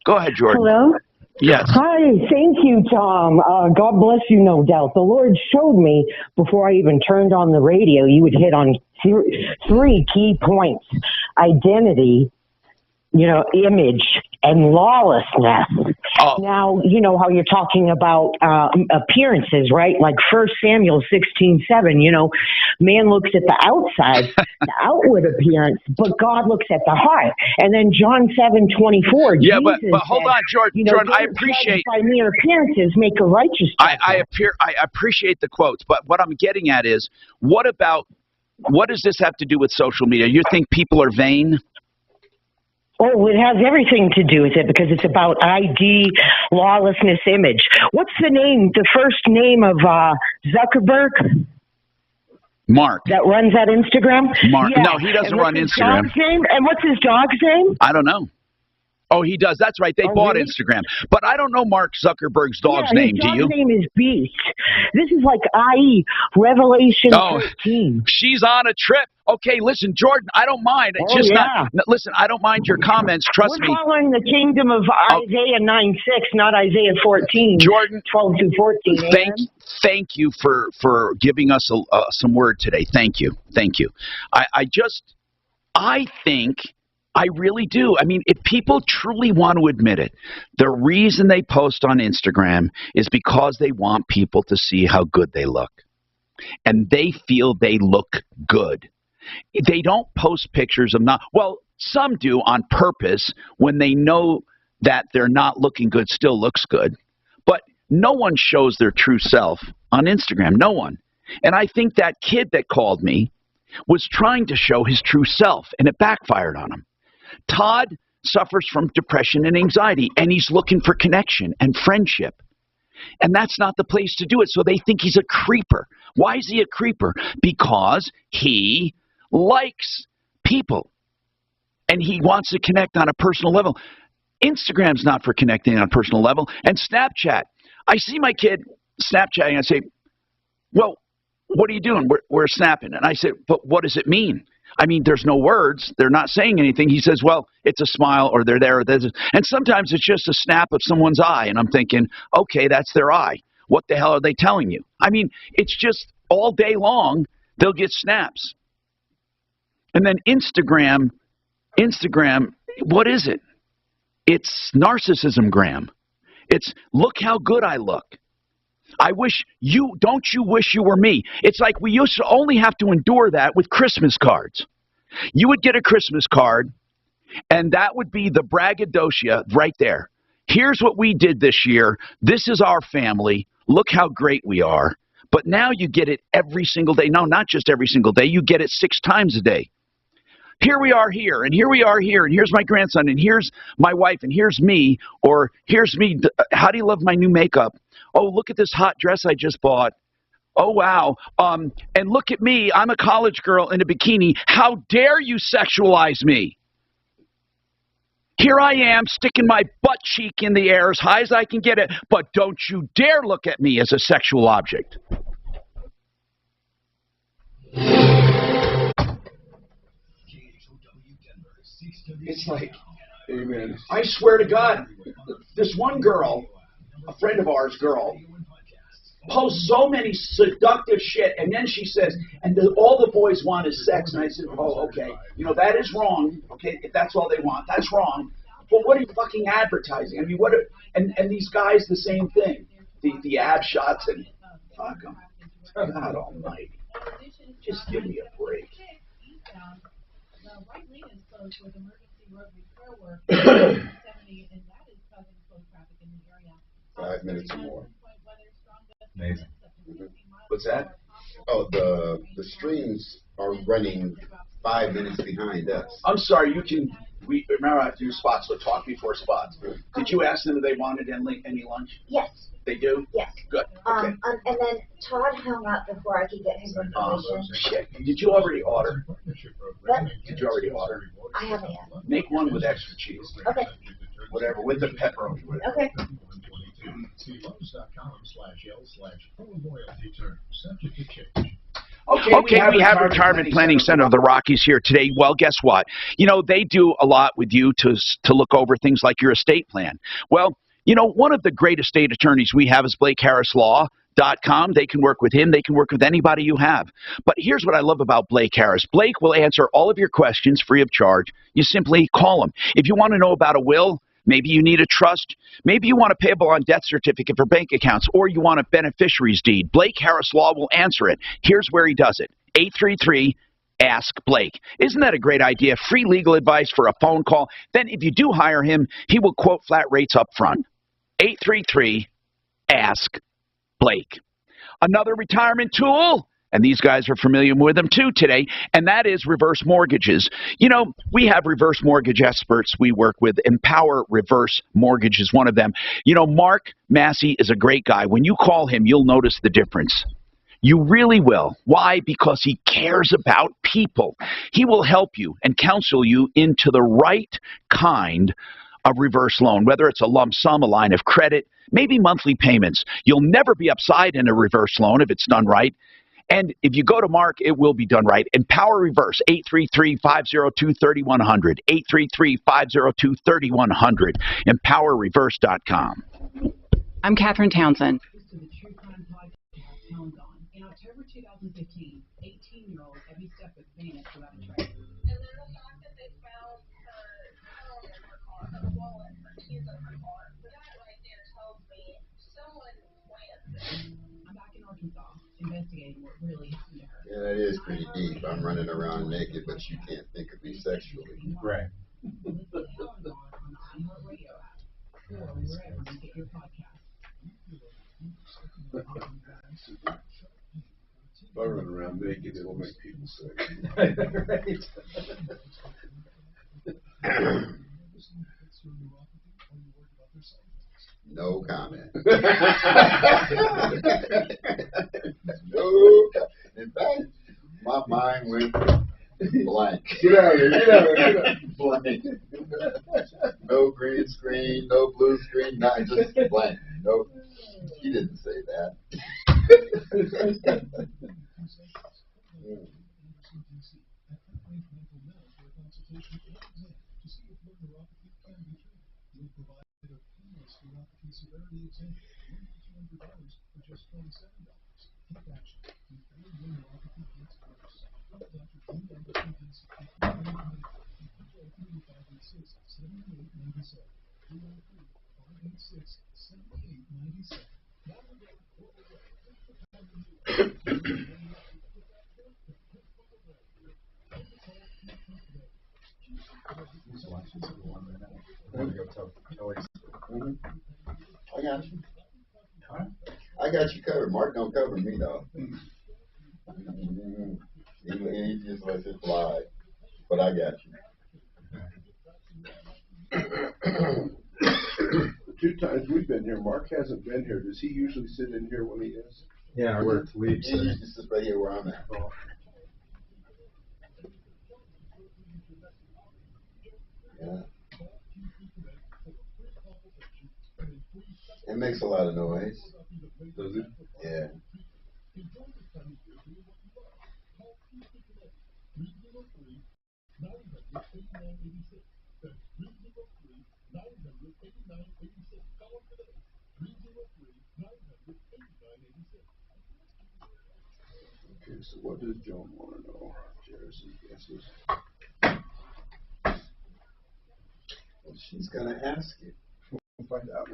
Go ahead, Jordan. Hello? Yes. Hi, thank you, Tom. God bless you, no doubt. The Lord showed me before I even turned on the radio, you would hit on 3 key points: identity, image, and lawlessness. Oh. Now, you know how you're talking about appearances, right? Like 1 Samuel 16:7, man looks at the outside, the outward appearance, but God looks at the heart. And then John 7:24. Yeah, Jesus but hold said, on, Jordan, I appreciate by mere appearances make a righteous. I appreciate the quotes, but what I'm getting at is, what about What does this have to do with social media? You think people are vain? Oh, it has everything to do with it because it's about ID, lawlessness image. What's the name, the first name of Zuckerberg? Mark. That runs that Instagram? Mark. Yeah. No, he doesn't run Instagram. Dog's name? And what's his dog's name? I don't know. Oh, he does. That's right. They bought really? Instagram. But I don't know Mark Zuckerberg's dog's name. Do you? His dog's name is Beast. This is like IE, Revelation 13. She's on a trip. Okay, listen, Jordan, I don't mind. It's just not. Listen, I don't mind your comments. Trust me. We're following the kingdom of Isaiah 9:6, not Isaiah 14. Jordan, 12 through 14. Thank you for giving us some word today. Thank you. I think. I really do. I mean, if people truly want to admit it, the reason they post on Instagram is because they want people to see how good they look. And they feel they look good. They don't post pictures of some do on purpose when they know that they're not looking good, still looks good. But no one shows their true self on Instagram. No one. And I think that kid that called me was trying to show his true self, and it backfired on him. Todd suffers from depression and anxiety, and he's looking for connection and friendship. And that's not the place to do it, so they think he's a creeper. Why is he a creeper? Because he likes people, and he wants to connect on a personal level. Instagram's not for connecting on a personal level. And Snapchat. I see my kid Snapchatting, I say, well, what are you doing? We're snapping. And I said, but what does it mean? I mean, there's no words. They're not saying anything. He says, well, it's a smile, or they're there. Or there's and sometimes it's just a snap of someone's eye. And I'm thinking, okay, that's their eye. What the hell are they telling you? I mean, it's just all day long, they'll get snaps. And then Instagram, what is it? It's narcissism-gram. It's look how good I look. Don't you wish you were me? It's like we used to only have to endure that with Christmas cards. You would get a Christmas card, and that would be the braggadocio right there. Here's what we did this year. This is our family. Look how great we are. But now you get it every single day. No, not just every single day. You get it 6 times a day. Here we are here, and here we are here, and here's my grandson, and here's my wife, and here's me, or here's me. How do you love my new makeup? Oh, look at this hot dress I just bought. Oh, wow. And look at me. I'm a college girl in a bikini. How dare you sexualize me? Here I am sticking my butt cheek in the air as high as I can get it, but don't you dare look at me as a sexual object. It's like, amen. I swear to God, this one girl, a friend of ours, posts so many seductive shit, and then she says, all the boys want is sex. And I said, oh, okay. That is wrong. Okay, if that's all they want, that's wrong. But what are you fucking advertising? I mean, and these guys, the same thing. The ab shots, and fuck them. God almighty. Just give me a break. With emergency road repair work, 70, and that is causing slow traffic in the area. 5 minutes or more. Amazing. What's that? Oh, the streams are running 5 minutes behind us. I'm sorry. Remember, I have to do spots, so talk before spots. Did you ask them if they wanted any lunch? Yes. They do? Yes. Good. Okay. And then Todd hung up before I could get his information. Shit. Did you already order? What? Did you already order? I haven't yet. Make one with extra cheese. Okay. Whatever, with the pepperoni. Okay. Okay, we have Retirement Planning Center of the Rockies here today. Well, guess what? They do a lot with you to look over things like your estate plan. Well, one of the great estate attorneys we have is BlakeHarrisLaw.com. They can work with him. They can work with anybody you have. But here's what I love about Blake Harris. Blake will answer all of your questions free of charge. You simply call him. If you want to know about a will, maybe you need a trust, maybe you want a payable on death certificate for bank accounts, or you want a beneficiary's deed, Blake Harris Law will answer it. Here's where he does it. 833-ASK Blake. Isn't that a great idea? Free legal advice for a phone call. Then if you do hire him, he will quote flat rates up front. 833-ASK Blake. Another retirement tool And these guys are familiar with them too today, and that is reverse mortgages. You know, we have reverse mortgage experts we work with. Empower Reverse Mortgage is one of them. You know, Mark Massey is a great guy. When you call him, you'll notice the difference. You really will. Why? Because he cares about people. He will help you and counsel you into the right kind of reverse loan, whether it's a lump sum, a line of credit, maybe monthly payments. You'll never be upside in a reverse loan if it's done right. And if you go to Mark, it will be done right. Empower Reverse, 833-502-3100, 833-502-3100, empowerreverse.com. I'm Catherine Townsend. In October 2015, 18-year-old Abby Stepwick vanished without a trace. And then the fact that they found her phone in her car, her wallet, her keys in her car, that right there tells me someone planned this. I'm back in Arkansas investigating what really happened to her. Yeah, that is pretty deep. I'm running around naked, but you can't think of me sexually. Right. Listen to Helen Dawn on the iHeartRadio app or wherever you get your podcasts. If I run around naked, it'll make people sick. Right. No comment. No. In fact, my mind went blank. Get out of here. Get out of here. Blank. No green screen, no blue screen, not just blank. Nope. He didn't say that. I got you. I got you covered. Mark don't cover me though. He just lets it fly. But I got you. The 2 times we've been here, Mark hasn't been here. Does he usually sit in here when he is? Yeah, where it's He used to sit right here where I'm at. Yeah. It makes a lot of noise. Does it? Yeah. Okay, so what does Joan want to know? Jerison guesses. Well, she's going to ask you. We'll find out.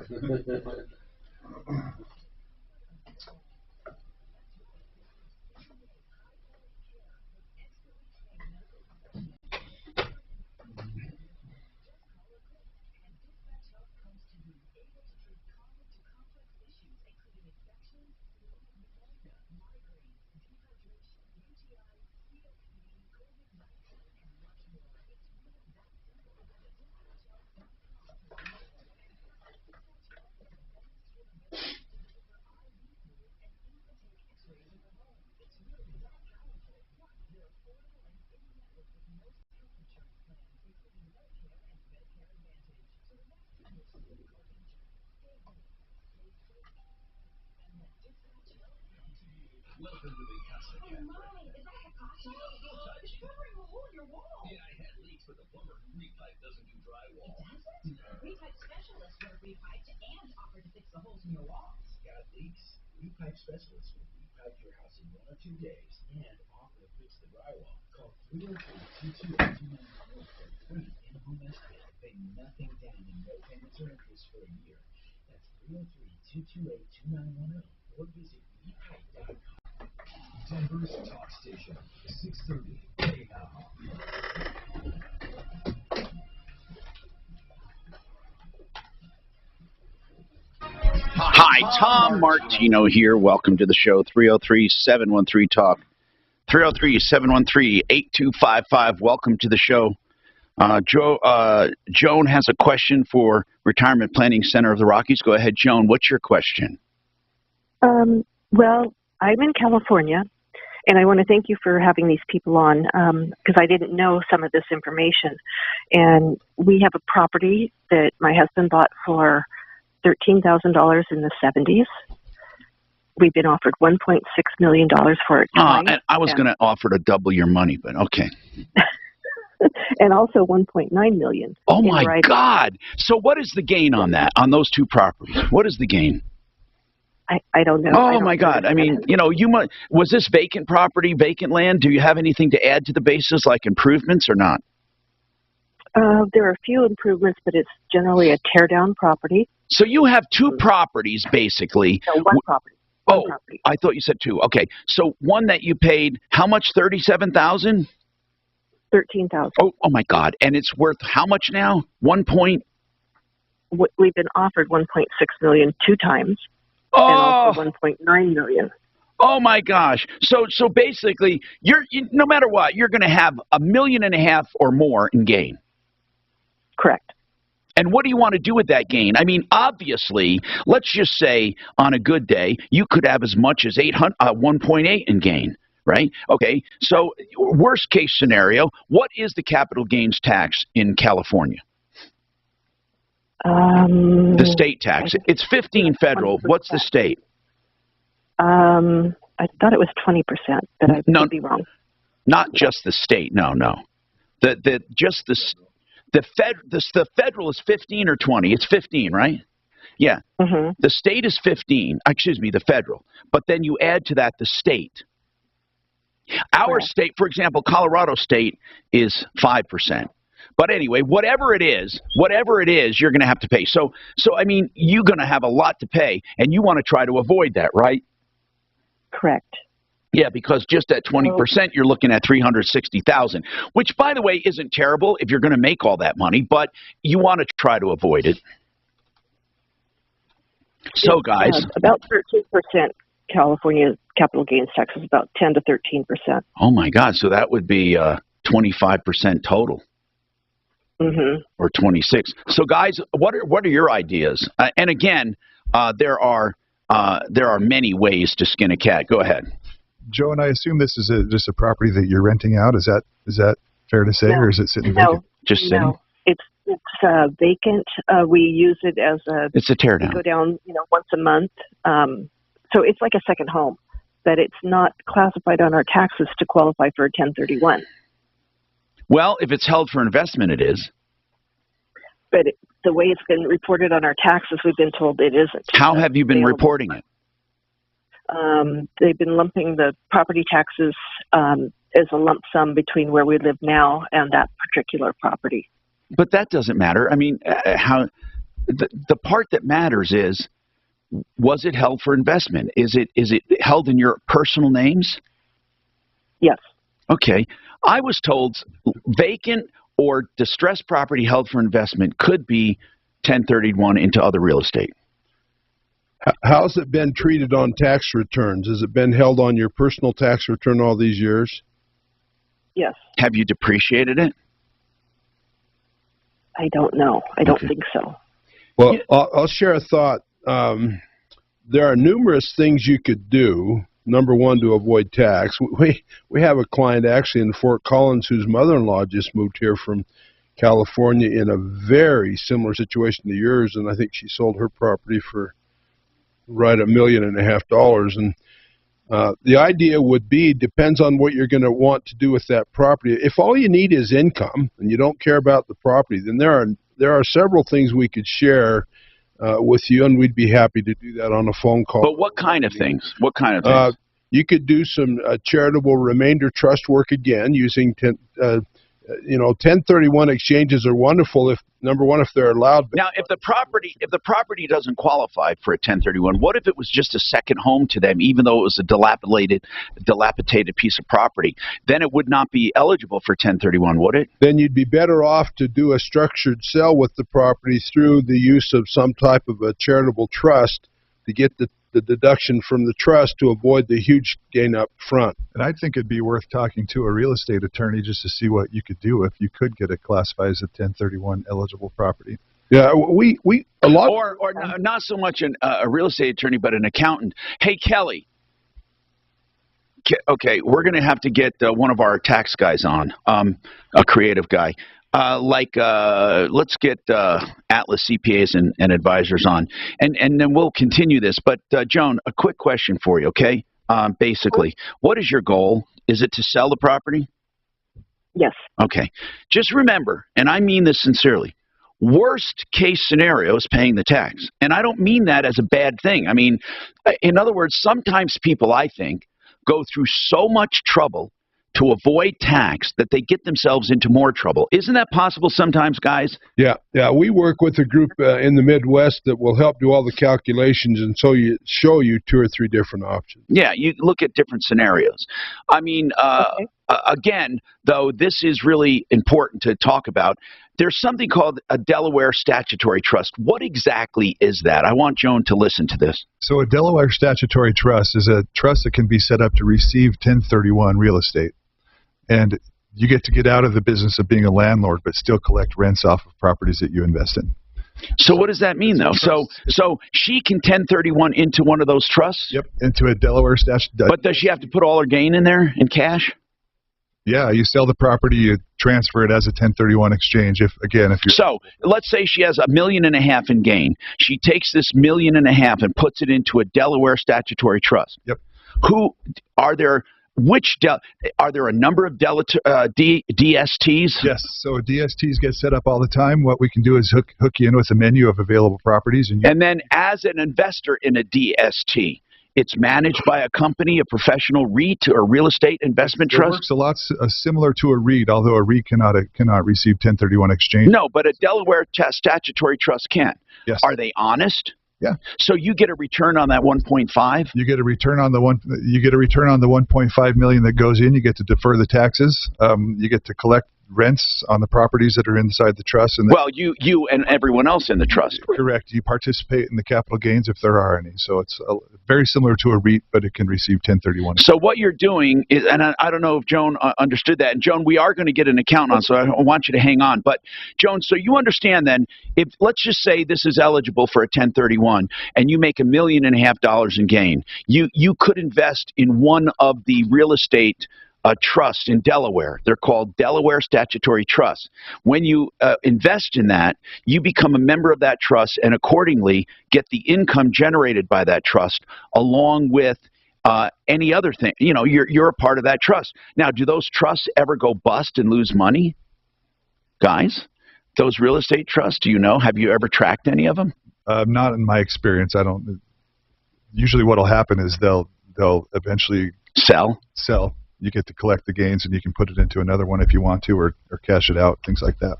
Welcome to the Casa Cat. Mommy, is that Picasso? Don't touch. It's covering a hole in your wall. Yeah, I had leaks, but the plumber Repipe doesn't do drywall. It doesn't? Repipe specialists were repiped and offered to fix the holes in your walls. Got leaks? Repipe specialists will repipe your house in 1 or 2 days and offer to fix the drywall. Call 303-228-2994 for free in-home estimate. Pay nothing down and no payments or interest for a year. That's 303-228-2910 or visit repipe.com. Denver's talk station, 630 AM. Hi, Tom Martino here. Welcome to the show, 303-713-TALK. 303-713-8255. Welcome to the show. Joan has a question for Retirement Planning Center of the Rockies. Go ahead, Joan. What's your question? Well, I'm in California, and I want to thank you for having these people on because I didn't know some of this information. And we have a property that my husband bought for $13,000 in the 70s. We've been offered $1.6 million for it twice. And I was going to offer to double your money, but okay. And also $1.9 million. Oh my God! So what is the gain on that? On those two properties, what is the gain? I don't know. Oh my God! I mean, was this vacant property, vacant land? Do you have anything to add to the basis, like improvements or not? There are a few improvements, but it's generally a tear down property. So you have two properties, basically. No, one property. Property. I thought you said two. Okay, so one that you paid how much? $37,000. $13,000. Oh my God! And it's worth how much now? We've been offered $1.6 million 2 times, and also $1.9 million. Oh my gosh! So basically, no matter what, you're going to have $1.5 million or more in gain. Correct. And what do you want to do with that gain? I mean, obviously, let's just say on a good day, you could have as much as 1.8 in gain, right? Okay, so worst case scenario, what is the capital gains tax in California? The state tax. It's 15 federal. What's the state? I thought it was 20%, but I could be wrong. Not just the state. No. The federal is 15 or 20. It's 15, right? Yeah. Mm-hmm. The state is 15. Excuse me, the federal. But then you add to that the state. Our state, for example, Colorado State is 5%. But anyway, whatever it is, you're going to have to pay. So I mean, you're going to have a lot to pay, and you want to try to avoid that, right? Correct. Yeah, because just at 20%, you're looking at $360,000, which, by the way, isn't terrible if you're going to make all that money, but you want to try to avoid it. So, guys, about 13%. California capital gains tax is about 10 to 13%. Oh my God! So that would be 25% total. Mm-hmm. Or 26. So, guys, what are your ideas? And again, there are many ways to skin a cat. Go ahead. Joe, and I assume this is just a property that you're renting out. Is that fair to say, or is it sitting vacant? Just sitting. No, it's vacant. We use it as It's a tear down. We go down, once a month. So it's like a second home, but it's not classified on our taxes to qualify for a 1031. Well, if it's held for investment, it is. But the way it's been reported on our taxes, we've been told it isn't. How have you been reporting it? They've been lumping the property taxes as a lump sum between where we live now and that particular property. But that doesn't matter. I mean, the part that matters is, was it held for investment? Is it held in your personal names? Yes. Okay. I was told vacant or distressed property held for investment could be 1031 into other real estate. How's it been treated on tax returns? Has it been held on your personal tax return all these years? Yes. Have you depreciated it? I don't know. I don't think so. Well, I'll share a thought. There are numerous things you could do. Number one, to avoid tax. We have a client actually in Fort Collins whose mother-in-law just moved here from California in a very similar situation to yours, and I think she sold her property for right $1.5 million. And the idea would be, depends on what you're going to want to do with that property. If all you need is income and you don't care about the property, then there are several things we could share with you, and we'd be happy to do that on a phone call. But what kind of things? What kind of things? You could do some charitable remainder trust work again using 1031 exchanges are wonderful if, number one, if they're allowed. Now, if the property doesn't qualify for a 1031, what if it was just a second home to them, even though it was a dilapidated piece of property? Then it would not be eligible for 1031, would it? Then you'd be better off to do a structured sale with the property through the use of some type of a charitable trust to get the the deduction from the trust to avoid the huge gain up front. And I think it'd be worth talking to a real estate attorney just to see what you could do if you could get it classified as a 1031 eligible property. Yeah, we a lot. Or not so much a real estate attorney, but an accountant. Hey, Kelly. Okay, we're going to have to get one of our tax guys on, a creative guy. Let's get Atlas CPAs and advisors on, and then we'll continue this. But, Joan, a quick question for you, okay? Basically, what is your goal? Is it to sell the property? Yes. Okay. Just remember, and I mean this sincerely, worst case scenario is paying the tax. And I don't mean that as a bad thing. I mean, in other words, sometimes people, I think, go through so much trouble to avoid tax that they get themselves into more trouble. Isn't that possible sometimes, guys? Yeah. We work with a group in the Midwest that will help do all the calculations and show you 2 or 3 different options. Yeah, you look at different scenarios. I mean, again, though, this is really important to talk about. There's something called a Delaware statutory trust. What exactly is that? I want Joan to listen to this. So a Delaware statutory trust is a trust that can be set up to receive 1031 real estate. And you get out of the business of being a landlord, but still collect rents off of properties that you invest in. So what does that mean, though? So she can 1031 into one of those trusts? Yep, into a Delaware statute. But does she have to put all her gain in there in cash? Yeah, you sell the property, you transfer it as a 1031 exchange. If you're so, let's say she has $1.5 million in gain. She takes this $1.5 million and puts it into a Delaware statutory trust. Yep. Are there a number of DSTs? Yes. So DSTs get set up all the time. What we can do is hook you in with a menu of available properties, and then as an investor in a DST. It's managed by a company, a professional REIT or real estate investment trust? It works a lot similar to a REIT, although a REIT cannot receive 1031 exchange. No, but a Delaware statutory trust can. Yes. Are they honest? Yeah. So you get a return on that 1.5? You get a return on the 1.5 million that goes in. You get to defer the taxes. You get to collect rents on the properties that are inside the trust. And you and everyone else in the trust. Correct. You participate in the capital gains if there are any. So it's very similar to a REIT, but it can receive 1031. So what you're doing is, and I don't know if Joan understood that. And Joan, we are going to get an accountant on, so I want you to hang on. But Joan, so you understand then, if let's just say this is eligible for a 1031 and you make $1.5 million in gain, you could invest in one of the real estate trust in Delaware. They're called Delaware Statutory Trusts. When you invest in that, you become a member of that trust and accordingly get the income generated by that trust along with any other thing. You know, you're a part of that trust. Now, do those trusts ever go bust and lose money? Guys, those real estate trusts, do you know? Have you ever tracked any of them? Not in my experience. I don't. Usually what will happen is they'll eventually sell. You get to collect the gains and you can put it into another one if you want to or cash it out, things like that.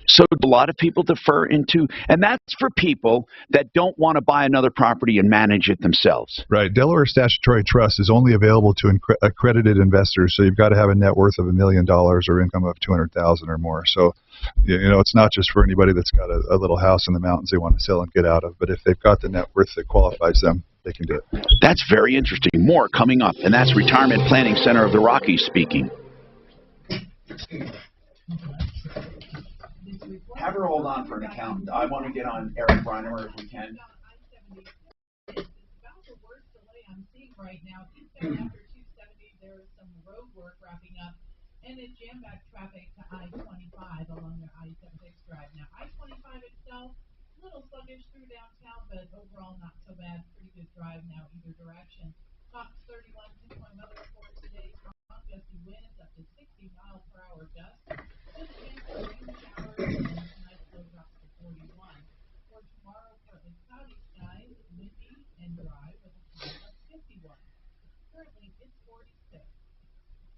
So a lot of people defer into, and that's for people that don't want to buy another property and manage it themselves. Right. Delaware Statutory Trust is only available to accredited investors, so you've got to have a net worth of $1 million or income of $200,000 or more. So, you know, it's not just for anybody that's got a little house in the mountains they want to sell and get out of, but if they've got the net worth that qualifies them, they can do it. That's very interesting. More coming up, and that's Retirement Planning Center of the Rockies speaking. Have her hold on for an accountant. I want to get on Eric Reiner if we can. It's about the worst delay I'm seeing right now. Eastbound after 270, there is some road work wrapping up, and it jam-packed traffic to I-25 along the I-76 drive. Now, I-25 itself, a little sluggish through downtown, but overall not so bad. Pretty good drive now either direction. Fox 31, pinpoint weather report today. Strong gusty winds up to 60 miles per hour gusts. Just a chance for rain showers, and tonight's low drops to 41. For tomorrow, partly cloudy skies, windy and dry with a high of 51. Currently, it's 46.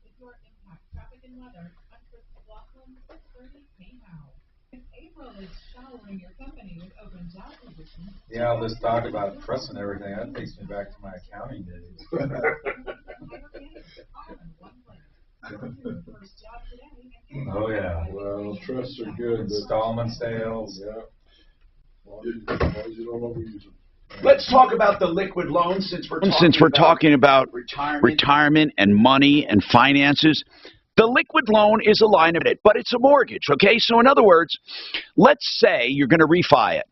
With your impact, traffic and weather, I'm Chris McLaughlin, 630 KNOW. April is showering your company with open job positions. Yeah, all this talk about trusts and everything, that takes me back to my accounting days. Oh, yeah. Well, trusts are good. Installment sales. Yeah. As long as you don't overuse them. Let's talk about the liquid loan since we're talking about retirement and money and finances. The liquid loan is a line of credit, but it's a mortgage, okay? So in other words, let's say you're going to refi it.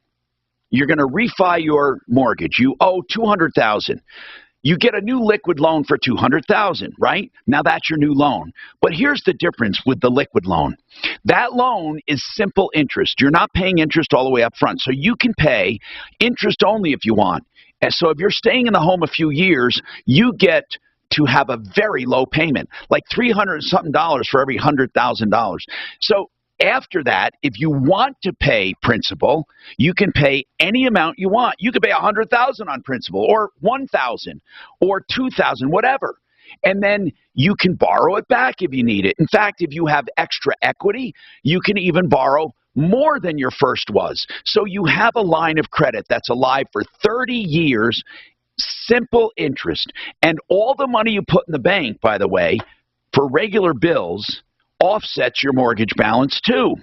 You're going to refi your mortgage. You owe $200,000. You get a new liquid loan for $200,000, right? Now that's your new loan. But here's the difference with the liquid loan. That loan is simple interest. You're not paying interest all the way up front. So you can pay interest only if you want. And so if you're staying in the home a few years, you get to have a very low payment, like $300 and something for every $100,000. So after that, if you want to pay principal, you can pay any amount you want. You could pay $100,000 on principal, or $1,000, or $2,000, whatever. And then you can borrow it back if you need it. In fact, if you have extra equity, you can even borrow more than your first was. So you have a line of credit that's alive for 30 years, simple interest. And all the money you put in the bank, by the way, for regular bills, offsets your mortgage balance too.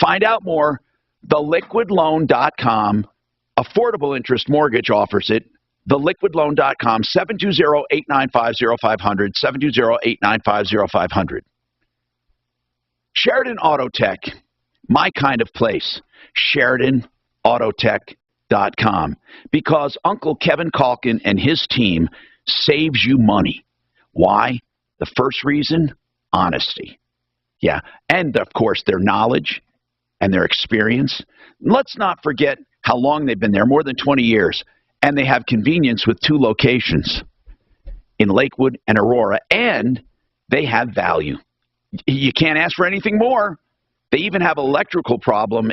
Find out more. TheLiquidLoan.com. Affordable Interest Mortgage offers it. TheLiquidLoan.com. 720-895-0500. 720-895-0500. Sheridan Auto Tech. My kind of place. SheridanAutotech.com. Because Uncle Kevin Calkin and his team saves you money. Why? The first reason? Honesty. Yeah, and of course their knowledge and their experience. Let's not forget how long they've been there, more than 20 years. And they have convenience with 2 locations in Lakewood and Aurora, and they have value. You can't ask for anything more. They even have electrical problem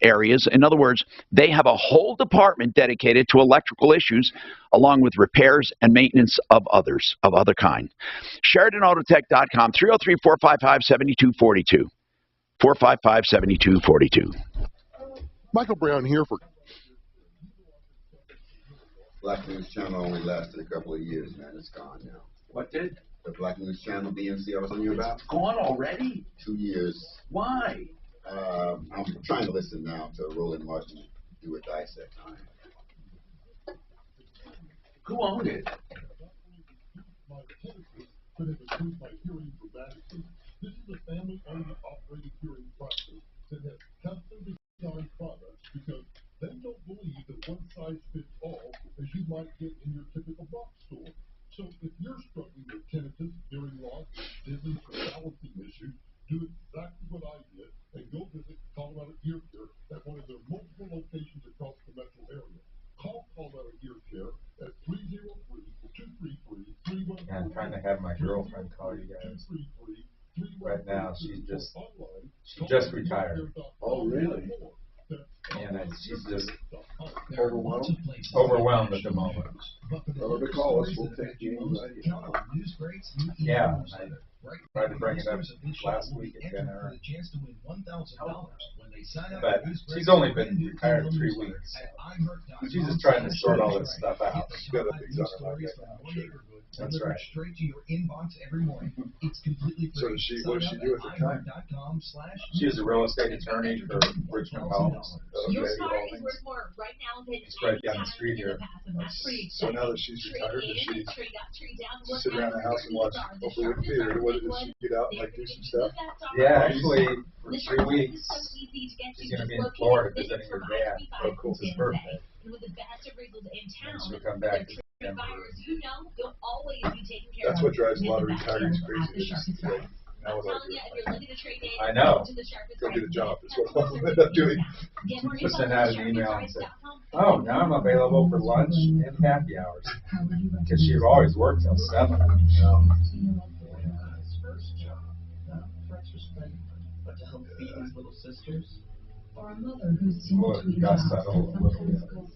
areas. In other words, they have a whole department dedicated to electrical issues, along with repairs and maintenance of other kind. SheridanAutotech.com, 303-455-7242. 455-7242. Michael Brown here for Black News Channel only lasted a couple of years, man. It's gone now. What did? The Black News Channel, BNC, I was telling you about. Gone already? 2 years. Why? I'm trying to listen now to Roland Martin do a dissect on it. Who owned it? This is a family-owned and operated hearing practice that has custom designed products because they don't believe that one size fits all as you might get in your typical box store. So if you're struggling with tinnitus, hearing loss, dizziness, or balancing issues, do exactly what I did and go visit Colorado Ear Care at one of their multiple locations across the metro area. Call Colorado Ear Care at 303-233-31. Yeah, I'm trying to have my girlfriend call you guys. Right now, she just retired. Oh, really? And she's just Overwhelmed at the moment. Tell her to call us. We'll take you. Yeah, I tried to bring it up last week at dinner. But she's only been retired 3 weeks. She's just trying to sort all this stuff out. She's got other things on her mind right now. That's right. Straight to your inbox every morning. It's completely free. So what does she do at the time? She's a real estate attorney for Richmond Homes. Your car is worth more right now than It's right down the street here. So now that she's retired, does she sit around the house and watch Oprah Winfrey, or what, does she get out and like do some stuff? Yeah, actually, for 3 weeks, she's going to be in Florida visiting her dad. Oh, cool. It's his birthday. And she'll come back to Denver. That's what drives a lot of retirees crazy. It's just like, now what do I do? I know. Go get a job. That's what I'll end up doing. Just sent out an email and said, oh, now I'm available for lunch and happy hours. Because she'd always worked till 7. Or a mother who seems to be goes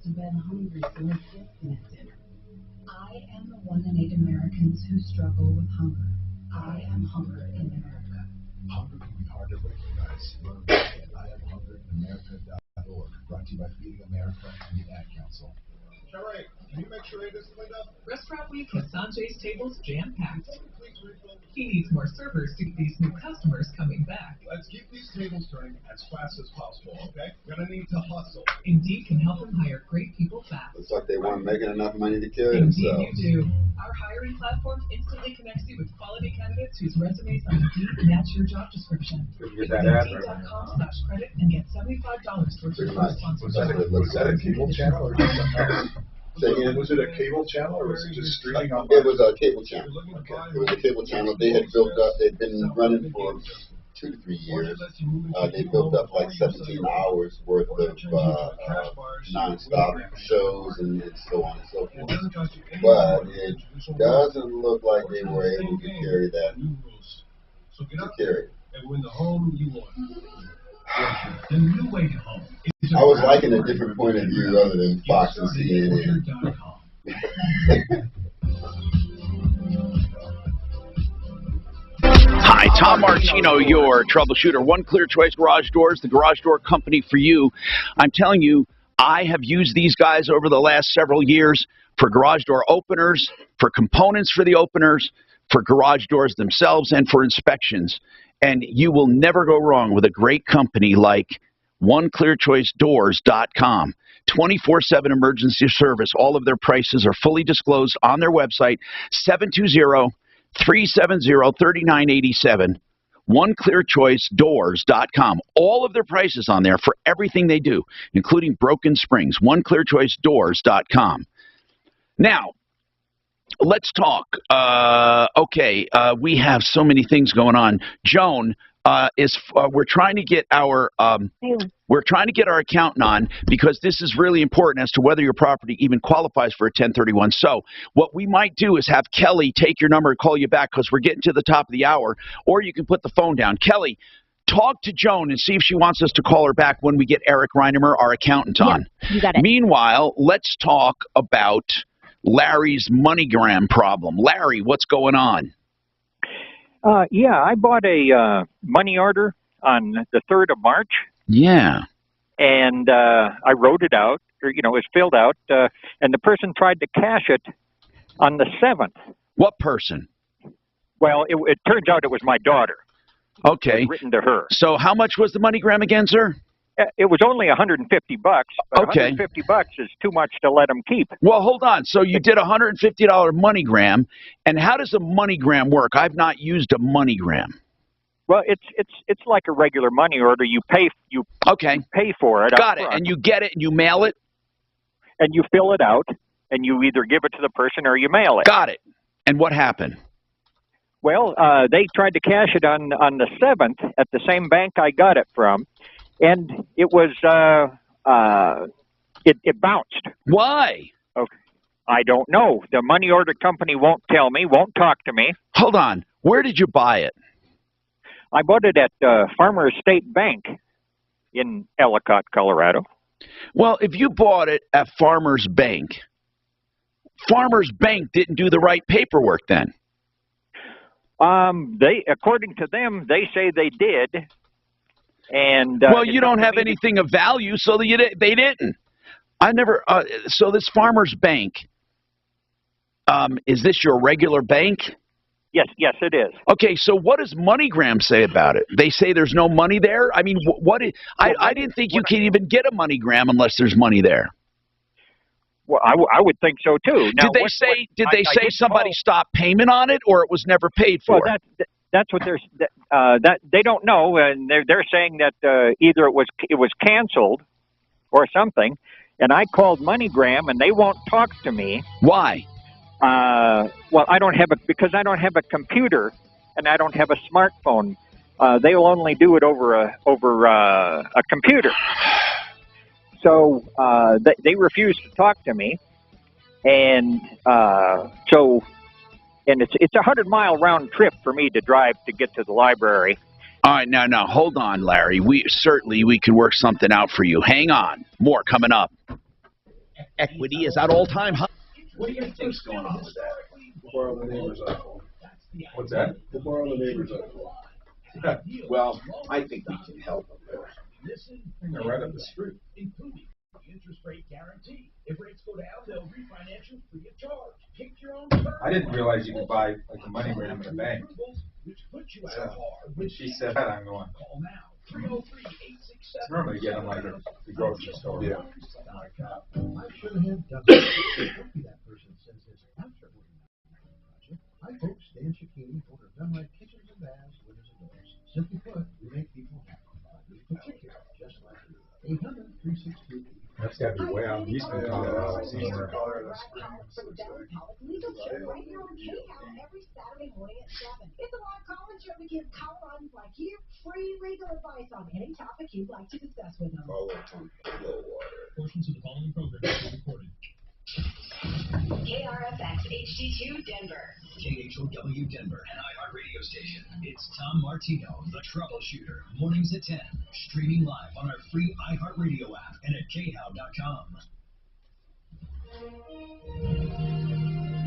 to bed hungry for a dinner. I am the 1 in 8 Americans who struggle with hunger. I am hunger in America. Hunger can be hard to recognize. Learn more at IamHungeredInAmerica.org. Brought to you by Feeding America and the Ad Council. All right. Can you make sure this is cleaned up? Restaurant week has Sanjay's tables jam-packed. Please refill He needs more servers to get these new customers coming back. Let's keep these tables turning as fast as possible, okay? Gonna need to hustle. Indeed can help him hire great people fast. Looks like they weren't making enough money to carry Indeed themselves. you do. Our hiring platform instantly connects you with quality candidates whose resumes on Indeed match your job description. Get that ad right. Indeed.com/credit and get $75 towards your first sponsor. Was that a cable channel or something else? Was it a cable channel or was it just streaming on? It was a cable channel. It was a cable channel. They had built up. They'd been running for 2 to 3 years. They built up like 17 hours worth of non-stop shows and so on and so forth. But it doesn't look like they were able to carry that. And win the home you want. The new way to home. I was liking a different point of view other than Fox and CNN. Hi, Tom Martino, your troubleshooter. One Clear Choice Garage Doors, the garage door company for you. I'm telling you, I have used these guys over the last several years for garage door openers, for components for the openers, for garage doors themselves, and for inspections. And you will never go wrong with a great company like OneClearChoiceDoors.com. 24/7 emergency service. All of their prices are fully disclosed on their website, 720-370-3987. OneClearChoiceDoors.com. All of their prices on there for everything they do, including broken springs. OneClearChoiceDoors.com. Now, let's talk. We have so many things going on. Joan we're trying to get our accountant on because this is really important as to whether your property even qualifies for a 1031. So what we might do is have Kelly take your number and call you back because we're getting to the top of the hour, or you can put the phone down. Kelly, talk to Joan and see if she wants us to call her back when we get Eric Reinemer, our accountant, on. You got it. Meanwhile, let's talk about Larry's MoneyGram problem. Larry, what's going on? I bought a money order on the 3rd of March. Yeah. And I wrote it out, it was filled out, and the person tried to cash it on the 7th. What person? Well, it turns out it was my daughter. Okay. It was written to her. So how much was the MoneyGram again, sir? It was only $150, but okay. $150 is too much to let them keep. Well, hold on. So you did a $150 MoneyGram, and how does a MoneyGram work? I've not used a MoneyGram. Well, it's like a regular money order. You pay for it. Got it. And you get it and you mail it? And you fill it out, and you either give it to the person or you mail it. Got it. And what happened? Well, they tried to cash it on the 7th at the same bank I got it from. And it was, it bounced. Why? Okay. I don't know. The money order company won't tell me, won't talk to me. Hold on. Where did you buy it? I bought it at Farmer State Bank in Ellicott, Colorado. Well, if you bought it at Farmer's Bank didn't do the right paperwork then. According to them, they say they did. And well, you don't have anything of value, so they didn't. I never. So this Farmer's Bank, is this your regular bank? Yes, it is. Okay, so what does MoneyGram say about it? They say there's no money there. I mean, I didn't think you can even get a MoneyGram unless there's money there. Well, I would think so too. Now, did they say somebody stopped payment on it, or it was never paid for? Well, that's what they don't know, and they're saying that either it was canceled or something. And I called MoneyGram, and they won't talk to me. Why? Well, because I don't have a computer, and I don't have a smartphone. They will only do it over a computer. So they refuse to talk to me, and and it's a 100-mile round trip for me to drive to get to the library. All right, now, hold on, Larry. We can work something out for you. Hang on. More coming up. Equity is at all-time high. What do you think's going on with that? We'll borrow the neighbor's iPhone. What's that? We'll borrow the neighbor's iPhone. Well, I think we can help them there. They're right up the street. Interest rate guarantee. If rates go down, they'll refinance you free of charge. Pick your own terms. I didn't realize you could buy like a money gram at a bank. Which puts you at par. When she said that, I'm going. Call now. 303-867. Normally get them like at the grocery store. Yeah. I should have done that. Don't be that person that says this after working on a project. I hope Stan Shakini, owner of Dunlap Kitchens and Baths, windows and doors. Simply put, we make people happy. In particular, just like you. 800-362. That's got to be way out east in Colorado. Somewhere. Legal show right here on KHOW every Saturday morning at 7. It's a live call-in show to give Coloradans like you free legal advice on any topic you'd like to discuss with them. Portions of the following program are recorded. KRFX HD2 Denver. KHOW Denver, an iHeart radio station. It's Tom Martino, the Troubleshooter, mornings at 10. Streaming live on our free iHeart radio app and at khow.com.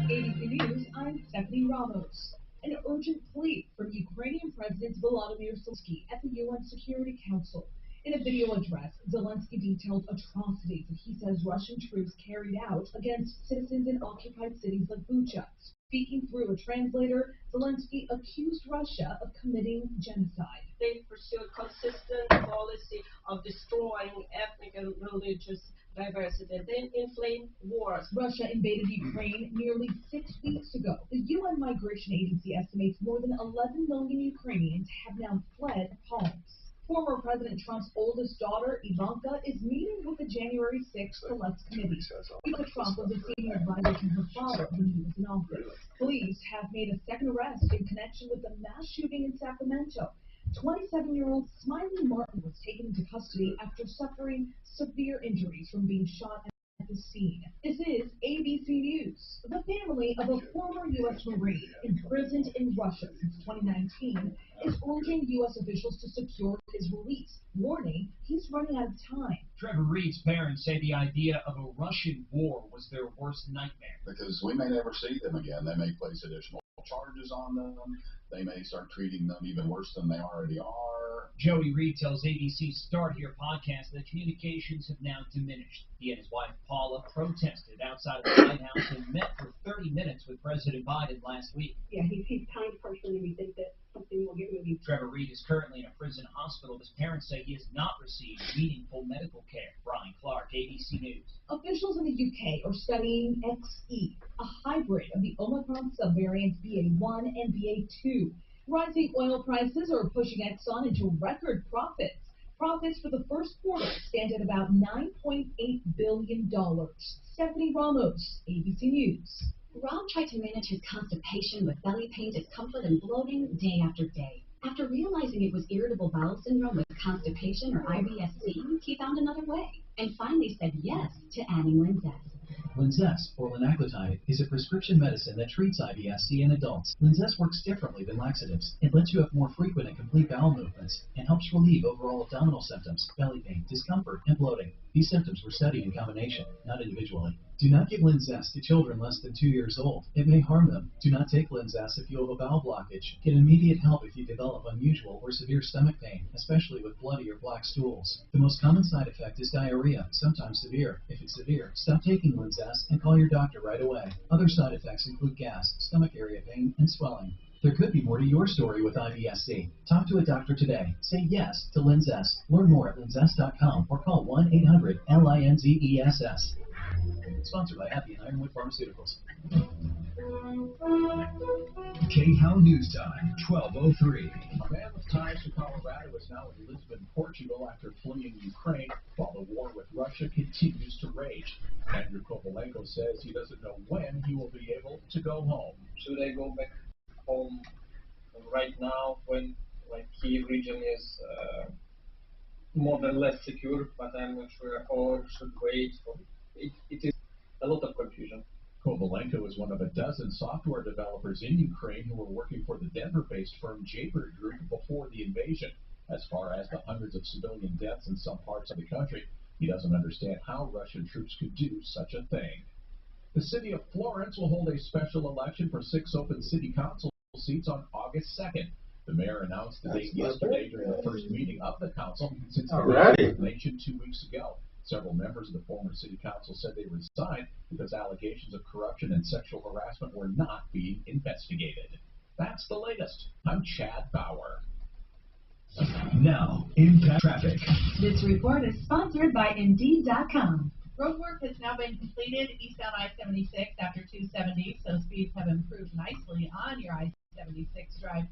ABC News, I'm Stephanie Ramos. An urgent plea from Ukrainian President Volodymyr Zelensky at the UN Security Council. In a video address, Zelensky detailed atrocities that he says Russian troops carried out against citizens in occupied cities like Bucha. Speaking through a translator, Zelensky accused Russia of committing genocide. They pursue a consistent policy of destroying ethnic and religious diversity and then inflame wars. Russia invaded Ukraine nearly 6 weeks ago. The UN Migration Agency estimates more than 11 million Ukrainians have now fled homes. Former President Trump's oldest daughter, Ivanka, is meeting with the January 6th Select Committee. Ivanka Trump was a senior advisor to her father when he was in office. Police have made a second arrest in connection with the mass shooting in Sacramento. 27-year-old Smiley Martin was taken into custody after suffering severe injuries from being shot at the scene. This is ABC News. The family of a former U.S. Marine imprisoned in Russia since 2019 is urging U.S. officials to secure his release, warning he's running out of time. Trevor Reed's parents say the idea of a Russian war was their worst nightmare. Because we may never see them again. They may place additional charges on them. They may start treating them even worse than they already are. Joey Reed tells ABC's Start Here podcast that communications have now diminished. He and his wife Paula protested outside of the White House and met for 30 minutes with President Biden last week. Yeah, he's a kind person, and we think that something will get moving. Trevor Reed is currently in a prison hospital. His parents say he has not received meaningful medical care. Brian Clark, ABC News. Officials in the UK are studying XE, a hybrid of the Omicron subvariants BA1 and BA2. Rising oil prices are pushing Exxon into record profits. Profits for the first quarter stand at about $9.8 billion. Stephanie Ramos, ABC News. Rob tried to manage his constipation with belly pain, discomfort, and bloating day after day. After realizing it was irritable bowel syndrome with constipation or IBS-C, he found another way and finally said yes to adding Linzess. Linzess, or linaclotide, is a prescription medicine that treats IBS-C in adults. Linzess works differently than laxatives. It lets you have more frequent and complete bowel movements and helps relieve overall abdominal symptoms, belly pain, discomfort, and bloating. These symptoms were studied in combination, not individually. Do not give Linzess to children less than 2 years old. It may harm them. Do not take Linzess if you have a bowel blockage. Get immediate help if you develop unusual or severe stomach pain, especially with bloody or black stools. The most common side effect is diarrhea, sometimes severe. If it's severe, stop taking Linzess and call your doctor right away. Other side effects include gas, stomach area pain, and swelling. There could be more to your story with IBS-C. Talk to a doctor today. Say yes to Linzess. Learn more at linzess.com or call 1-800-LINZESS. Sponsored by Happy and Ironwood Pharmaceuticals. KHOW News Time, 12:03. A man with ties to Colorado is now in Lisbon, Portugal, after fleeing Ukraine while the war with Russia continues to rage. Andrew Kovalenko says he doesn't know when he will be able to go home. Should I go back home right now when Kiev region is more than less secure, but I'm not sure, or should wait? It is a lot of confusion. Kovalenko is one of a dozen software developers in Ukraine who were working for the Denver-based firm Jaybird Group before the invasion. As far as the hundreds of civilian deaths in some parts of the country, he doesn't understand how Russian troops could do such a thing. The city of Florence will hold a special election for 6 open city council seats on August 2nd. The mayor announced the date yesterday during the first meeting of the council since the resignation 2 weeks ago. Several members of the former city council said they resigned because allegations of corruption and sexual harassment were not being investigated. That's the latest. I'm Chad Bauer. Now, Impact Traffic. This report is sponsored by Indeed.com. Roadwork has now been completed eastbound I-76 after 270, so speeds have improved nicely on your I-76 drive.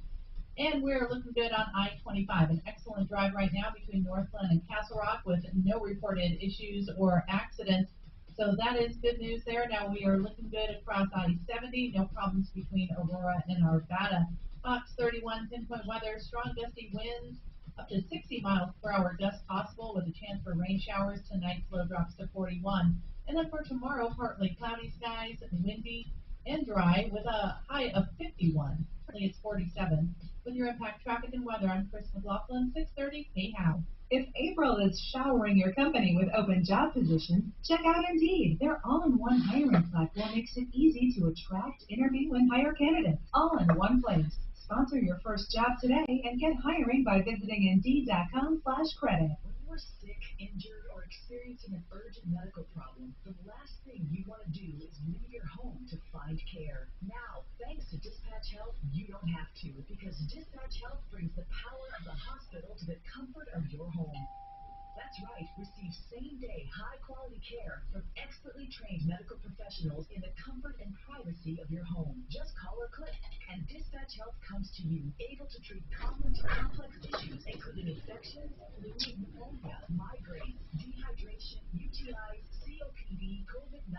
And we're looking good on I-25. An excellent drive right now between Northland and Castle Rock with no reported issues or accidents. So that is good news there. Now we are looking good across I-70. No problems between Aurora and Arvada. Fox 31 pinpoint weather, strong gusty winds, up to 60 miles per hour gusts possible with a chance for rain showers. Tonight's low drops to 41. And then for tomorrow, partly cloudy skies, windy and dry with a high of 51. Currently it's 47. With your Impact Traffic and Weather, I'm Chris McLaughlin, 630 Hey-How. If April is showering your company with open job positions, check out Indeed. Their all-in-one hiring platform makes it easy to attract, interview, and hire candidates all in one place. Sponsor your first job today and get hiring by visiting Indeed.com/credit. When you're sick, injured, or experiencing an urgent medical problem, the last thing you want to do is leave your home to find care. Now, thanks to Dispatch Health, you don't have to, because Dispatch Health brings the power of the hospital to the comfort of your home. That's right, receive same-day, high-quality care from expertly trained medical professionals in the comfort and privacy of your home. Just call or click, and Dispatch Health comes to you, able to treat common to complex issues, including infections, flu, pneumonia, migraines, dehydration, UTIs, COPD, COVID-19,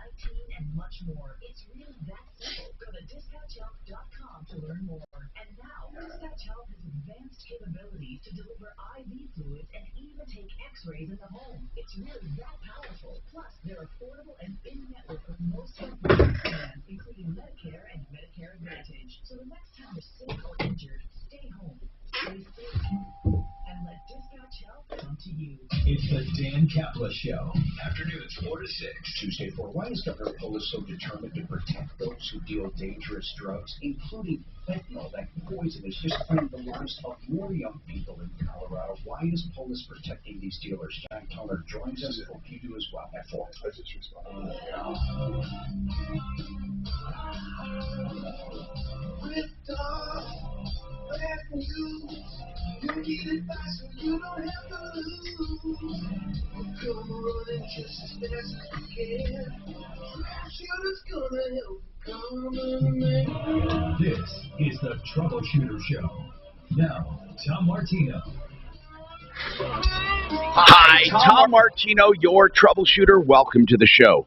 and much more. It's really that simple. Go to dispatchhealth.com to learn more. And now, Dispatch Health has advanced capabilities to deliver IV fluids and even take X-rays in the home. It's really that powerful. Plus, they're affordable and in-network with most health plans, including Medicare and Medicare Advantage. So the next time you're sick or injured, stay home, stay safe, and let Dispatch Health come to you. It's the Dan Kapla Show. Afternoons 4 to 6. Tuesday at 4. Why is Governor Polis so determined to protect those who deal dangerous drugs, including fentanyl? That poison is just claimed the lives of more young people in Colorado. Why is Polis protecting these dealers? Jack Toller joins us. Hope you do as well at 4. I just responded. You need advice when you don't have to lose. Come running just as fast as you can. Troubleshooter's gonna help. Come and make. This is the Troubleshooter Show. Now, Tom Martino. Hi, Tom Martino, your troubleshooter. Welcome to the show.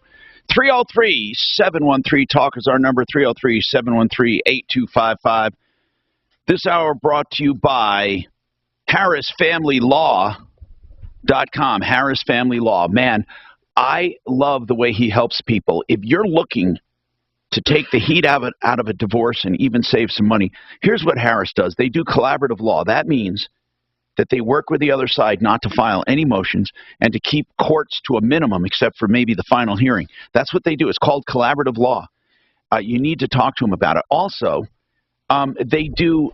303-713-TALK is our number, 303-713-8255. This hour brought to you by HarrisFamilyLaw.com. Harris Family Law. Man, I love the way he helps people. If you're looking to take the heat out of a divorce and even save some money, here's what Harris does. They do collaborative law. That means that they work with the other side not to file any motions and to keep courts to a minimum except for maybe the final hearing. That's what they do. It's called collaborative law. You need to talk to them about it. Also, they do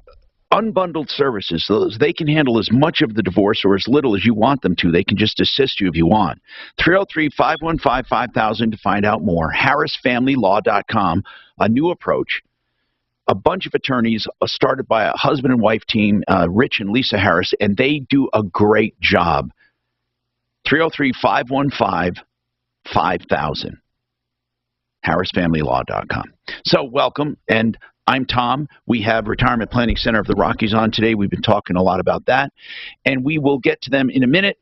unbundled services, so they can handle as much of the divorce or as little as you want them to. They can just assist you if you want. 303-515-5000 to find out more. HarrisFamilyLaw.com, a new approach. A bunch of attorneys started by a husband and wife team, Rich and Lisa Harris, and they do a great job. 303-515-5000. HarrisFamilyLaw.com. So welcome, and I'm Tom. We have Retirement Planning Center of the Rockies on today. We've been talking a lot about that, and we will get to them in a minute.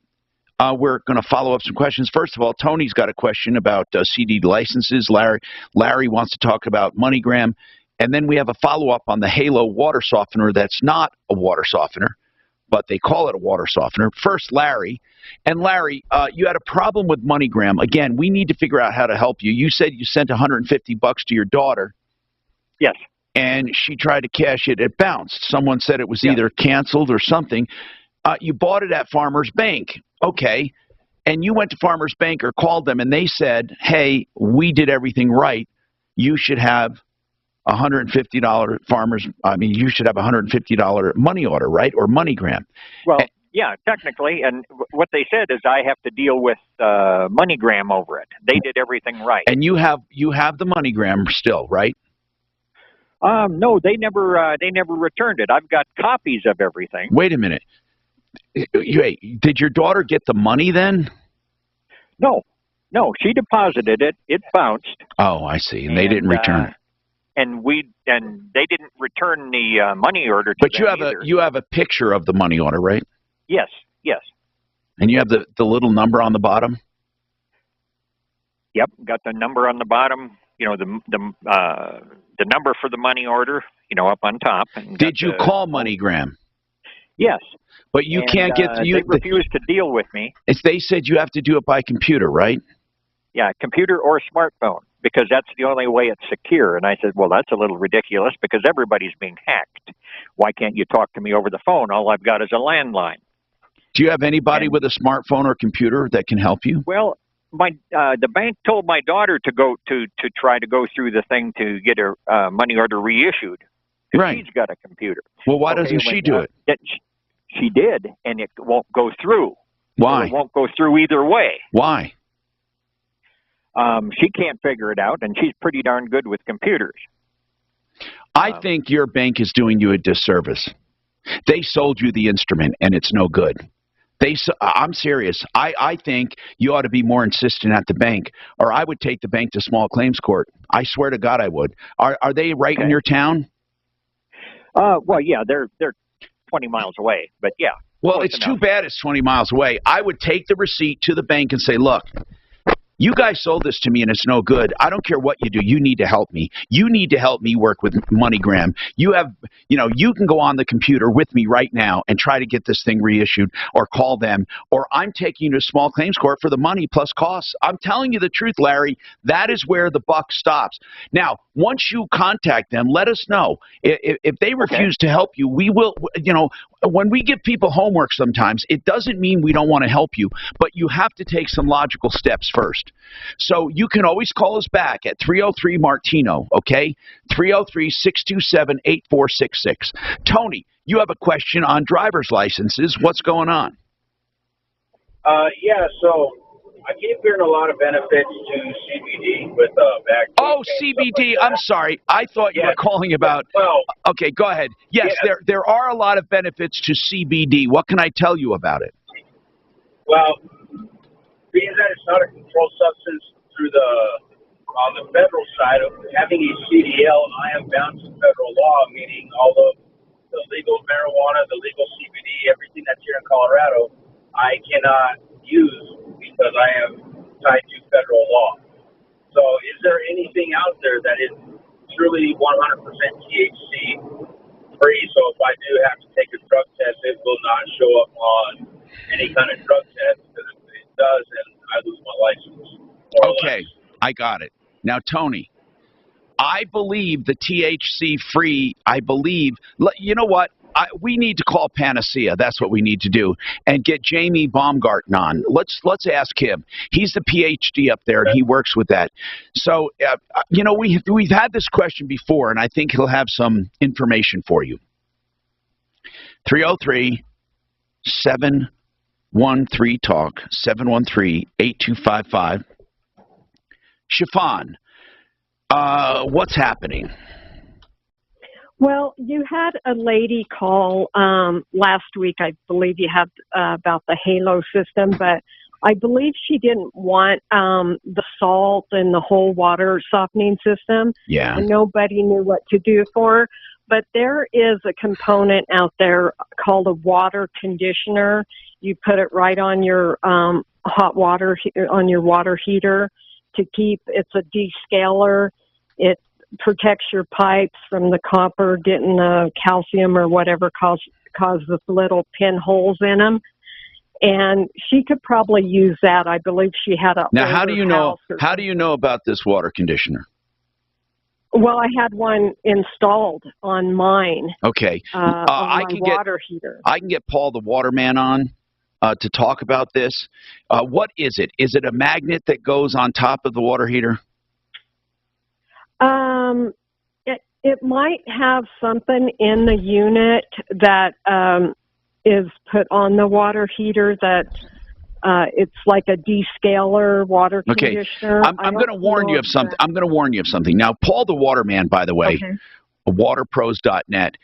We're going to follow up some questions. First of all, Tony's got a question about CD licenses. Larry wants to talk about MoneyGram, and then we have a follow-up on the Halo water softener that's not a water softener, but they call it a water softener. First, Larry. And Larry, you had a problem with MoneyGram. Again, we need to figure out how to help you. You said you sent $150 to your daughter. Yes. And she tried to cash it. It bounced. Someone said it was either canceled or something. You bought it at Farmers Bank. Okay. And you went to Farmers Bank or called them, and they said, hey, we did everything right. You should have $150 you should have $150 money order, right? Or MoneyGram. Well, Yeah, technically, and what they said is I have to deal with MoneyGram over it. They did everything right. And you have the MoneyGram still, right? No, they never returned it. I've got copies of everything. Wait a minute. Wait, did your daughter get the money then? No, she deposited it. It bounced. Oh, I see. And they didn't return it. And they didn't return the money order to But them you have a picture of the money order, right? Yes. And you have the little number on the bottom? Yep, got the number on the bottom. You know, the number for the money order, up on top. And did you call MoneyGram? Yes. But you can't get they refused to deal with me. They said you have to do it by computer, right? Yeah, computer or smartphone, because that's the only way it's secure. And I said, well, that's a little ridiculous because everybody's being hacked. Why can't you talk to me over the phone? All I've got is a landline. Do you have anybody with a smartphone or computer that can help you? Well, the bank told my daughter to try to go through the thing to get her money order reissued. Right. She's got a computer. Well, why doesn't she do it? She did, and it won't go through. Why? It won't go through either way. Why? She can't figure it out, and she's pretty darn good with computers. I think your bank is doing you a disservice. They sold you the instrument, and it's no good. I'm serious. I think you ought to be more insistent at the bank, or I would take the bank to small claims court. I swear to God I would. Are they right in your town? Well, yeah, they're 20 miles away, but yeah. Well, it's too bad it's 20 miles away. I would take the receipt to the bank and say, look, you guys sold this to me and it's no good. I don't care what you do. You need to help me. You need to help me work with MoneyGram. You can go on the computer with me right now and try to get this thing reissued, or call them, or I'm taking you to small claims court for the money plus costs. I'm telling you the truth, Larry. That is where the buck stops. Now, once you contact them, let us know. If they refuse to help you, we will, when we give people homework sometimes, it doesn't mean we don't want to help you, but you have to take some logical steps first. So you can always call us back at 303-MARTINO, okay? 303-627-8466. Tony, you have a question on driver's licenses. What's going on? Yeah, so I keep hearing a lot of benefits to CBD with back. Oh, CBD. I'm sorry. I thought you were calling about. Well, okay, go ahead. Yes, there are a lot of benefits to CBD. What can I tell you about it? Well, being that it's not a controlled substance on the federal side of having a CDL, I am bound to federal law, meaning all of the legal marijuana, the legal CBD, everything that's here in Colorado, I cannot use because I am tied to federal law. So is there anything out there that is truly 100% THC free? So if I do have to take a drug test, it will not show up on any kind of drug test, because if it does, then I lose my license. Okay, I got it. Now, Tony, I believe the THC free, you know what? We need to call Panacea. That's what we need to do, and get Jamie Baumgarten on. Let's ask him. He's the PhD up there, and he works with that. So, we've had this question before, and I think he'll have some information for you. 303-713-TALK, 713-8255. Chiffon, what's happening? Well, you had a lady call last week. I believe you had about the Halo system, but I believe she didn't want the salt and the whole water softening system. Yeah. And nobody knew what to do for her. But there is a component out there called a water conditioner. You put it right on your hot water, on your water heater to keep, it's a descaler. It protects your pipes from the copper getting the calcium or whatever causes little pinholes in them. And she could probably use that. I believe she had a. Now, how do you know? How do you know about this water conditioner? Well, I had one installed on mine. Okay, on my water heater. I can get Paul the Waterman on to talk about this. What is it? Is it a magnet that goes on top of the water heater? It might have something in the unit that is put on the water heater that it's like a descaler water conditioner. I'm going to warn you of something. I'm going to warn you of something. Now, Paul the Waterman, by the way, waterpros.net,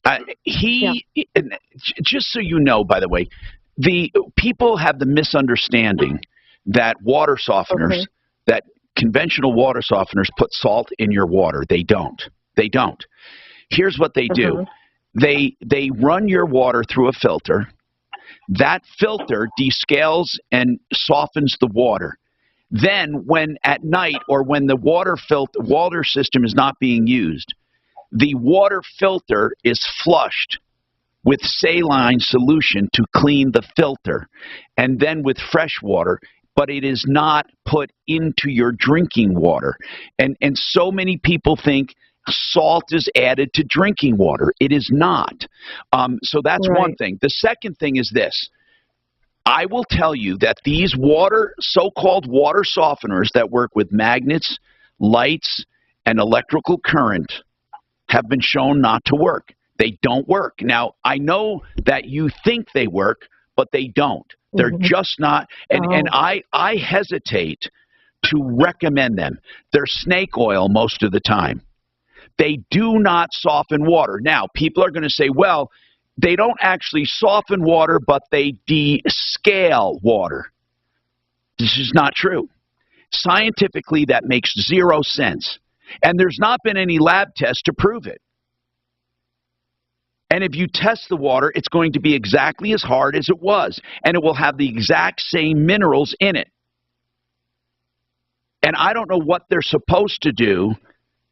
and just so you know, by the way, the people have the misunderstanding that water softeners, that conventional water softeners put salt in your water. They don't. They don't. Here's what they do. They run your water through a filter. That filter descales and softens the water. Then when at night or when the water system is not being used, the water filter is flushed with saline solution to clean the filter, and then with fresh water, but it is not put into your drinking water. And so many people think salt is added to drinking water. It is not. So that's one thing. The second thing is this. I will tell you that these so-called water softeners that work with magnets, lights, and electrical current have been shown not to work. They don't work. Now, I know that you think they work, but they don't. They're just not. And I hesitate to recommend them. They're snake oil most of the time. They do not soften water. Now, people are going to say, well, they don't actually soften water, but they descale water. This is not true. Scientifically, that makes 0 sense. And there's not been any lab tests to prove it. And if you test the water, it's going to be exactly as hard as it was. And it will have the exact same minerals in it. And I don't know what they're supposed to do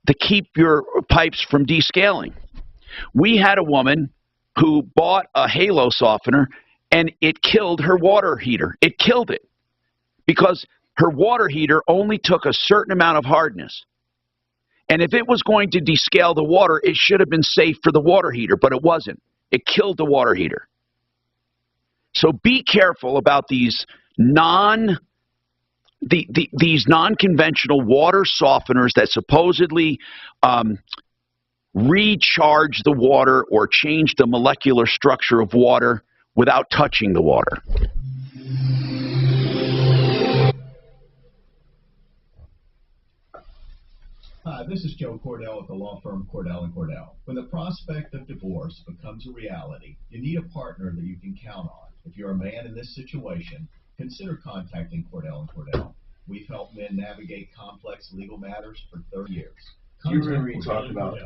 to keep your pipes from descaling. We had a woman who bought a halo softener, and it killed her water heater. It killed it because her water heater only took a certain amount of hardness. And if it was going to descale the water, it should have been safe for the water heater, but it wasn't. It killed the water heater. So be careful about these non-conventional water softeners that supposedly recharge the water or change the molecular structure of water without touching the water. Hi, this is Joe Cordell at the law firm Cordell & Cordell. When the prospect of divorce becomes a reality, you need a partner that you can count on. If you're a man in this situation, consider contacting Cordell & Cordell. We've helped men navigate complex legal matters for 30 years. You remember you talked about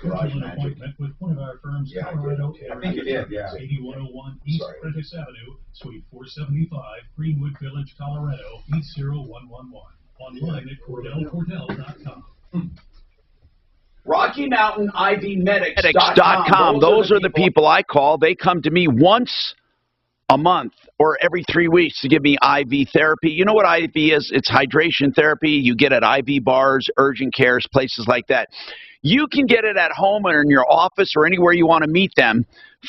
garage magic? With one of our firm's Colorado I think you did, yeah. 8101 East Prentice Avenue, Suite 475, Greenwood Village, Colorado, 80111. Online at CordellCordell.com. RockyMountainIVMedics.com. Those are the people I call. They come to me once a month or every 3 weeks to give me IV therapy. You know what IV is? It's hydration therapy. You get at IV bars, urgent cares, places like that. You can get it at home or in your office or anywhere you want to meet them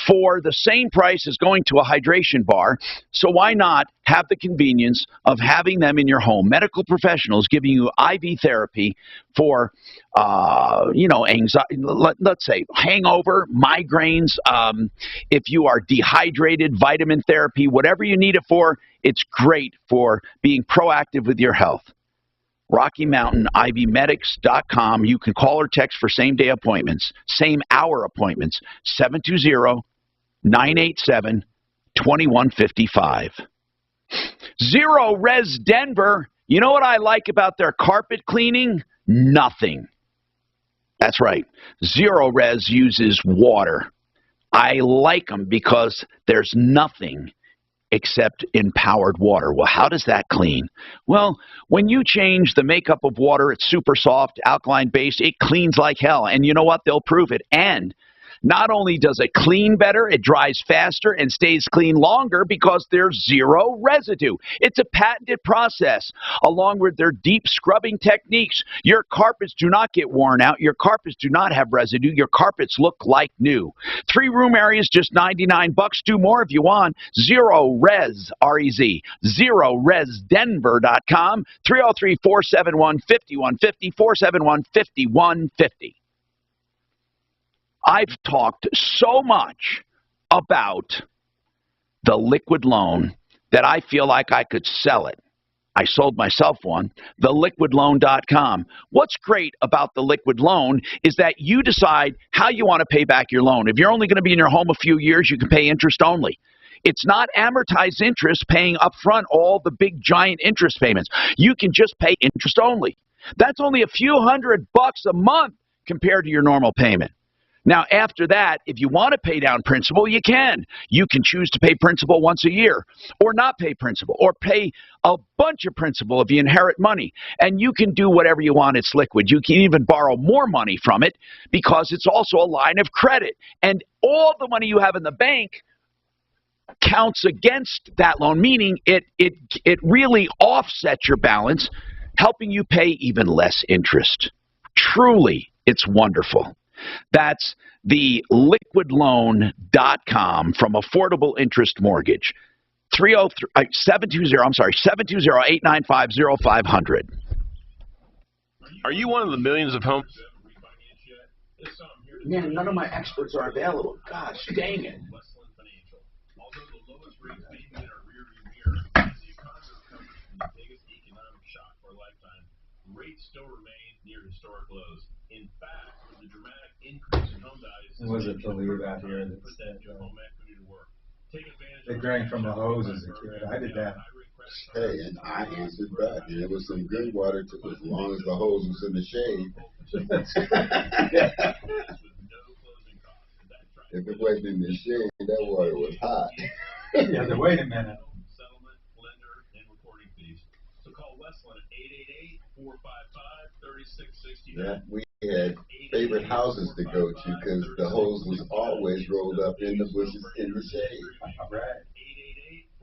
for the same price as going to a hydration bar. So why not have the convenience of having them in your home? Medical professionals giving you IV therapy for, anxiety, let's say hangover, migraines. If you are dehydrated, vitamin therapy, whatever you need it for, it's great for being proactive with your health. RockyMountainIVMedics.com. You can call or text for same-day appointments, same-hour appointments, 720-987-2155. Zero Res Denver. You know what I like about their carpet cleaning? Nothing. That's right. Zero Res uses water. I like them because there's nothing except in powered water. Well, how does that clean? Well, when you change the makeup of water, it's super soft, alkaline-based, it cleans like hell. And you know what? They'll prove it. And not only does it clean better, it dries faster and stays clean longer because there's zero residue. It's a patented process. Along with their deep scrubbing techniques, your carpets do not get worn out. Your carpets do not have residue. Your carpets look like new. 3-room areas, just $99. Do more if you want. Zero Res, R-E-Z. ZeroResDenver.com. 303-471-5150. 471-5150. I've talked so much about the liquid loan that I feel like I could sell it. I sold myself one, theliquidloan.com. What's great about the liquid loan is that you decide how you want to pay back your loan. If you're only going to be in your home a few years, you can pay interest only. It's not amortized interest paying upfront all the big giant interest payments. You can just pay interest only. That's only a few $100 a month compared to your normal payment. Now, after that, if you want to pay down principal, you can. You can choose to pay principal once a year, or not pay principal, or pay a bunch of principal if you inherit money. And you can do whatever you want. It's liquid. You can even borrow more money from it because it's also a line of credit. And all the money you have in the bank counts against that loan, meaning it really offsets your balance, helping you pay even less interest. Truly, it's wonderful. That's the liquidloan.com from Affordable Interest Mortgage. 720-895-0500. Are you one of the millions of homes? Man, none of my experts are available. Gosh, dang it. Although the lowest rates may be in our rearview mirror, as the economy recovers from the biggest economic shock of our lifetime, rates still remain near historic lows. In fact, with the dramatic increase in home values, Was it believe out here that said, they drank from the hose as a kid? I did that. Hey, and I answered back, and it was some good water too, as long as the hose was in the shade. If it wasn't in the shade, that water was hot. Yeah, but wait a minute. Settlement, lender, and recording fees. So call Westland at 888-455-3669. Yeah, we had favorite houses to go to because the hose was always rolled up in the bushes in the shade. Right.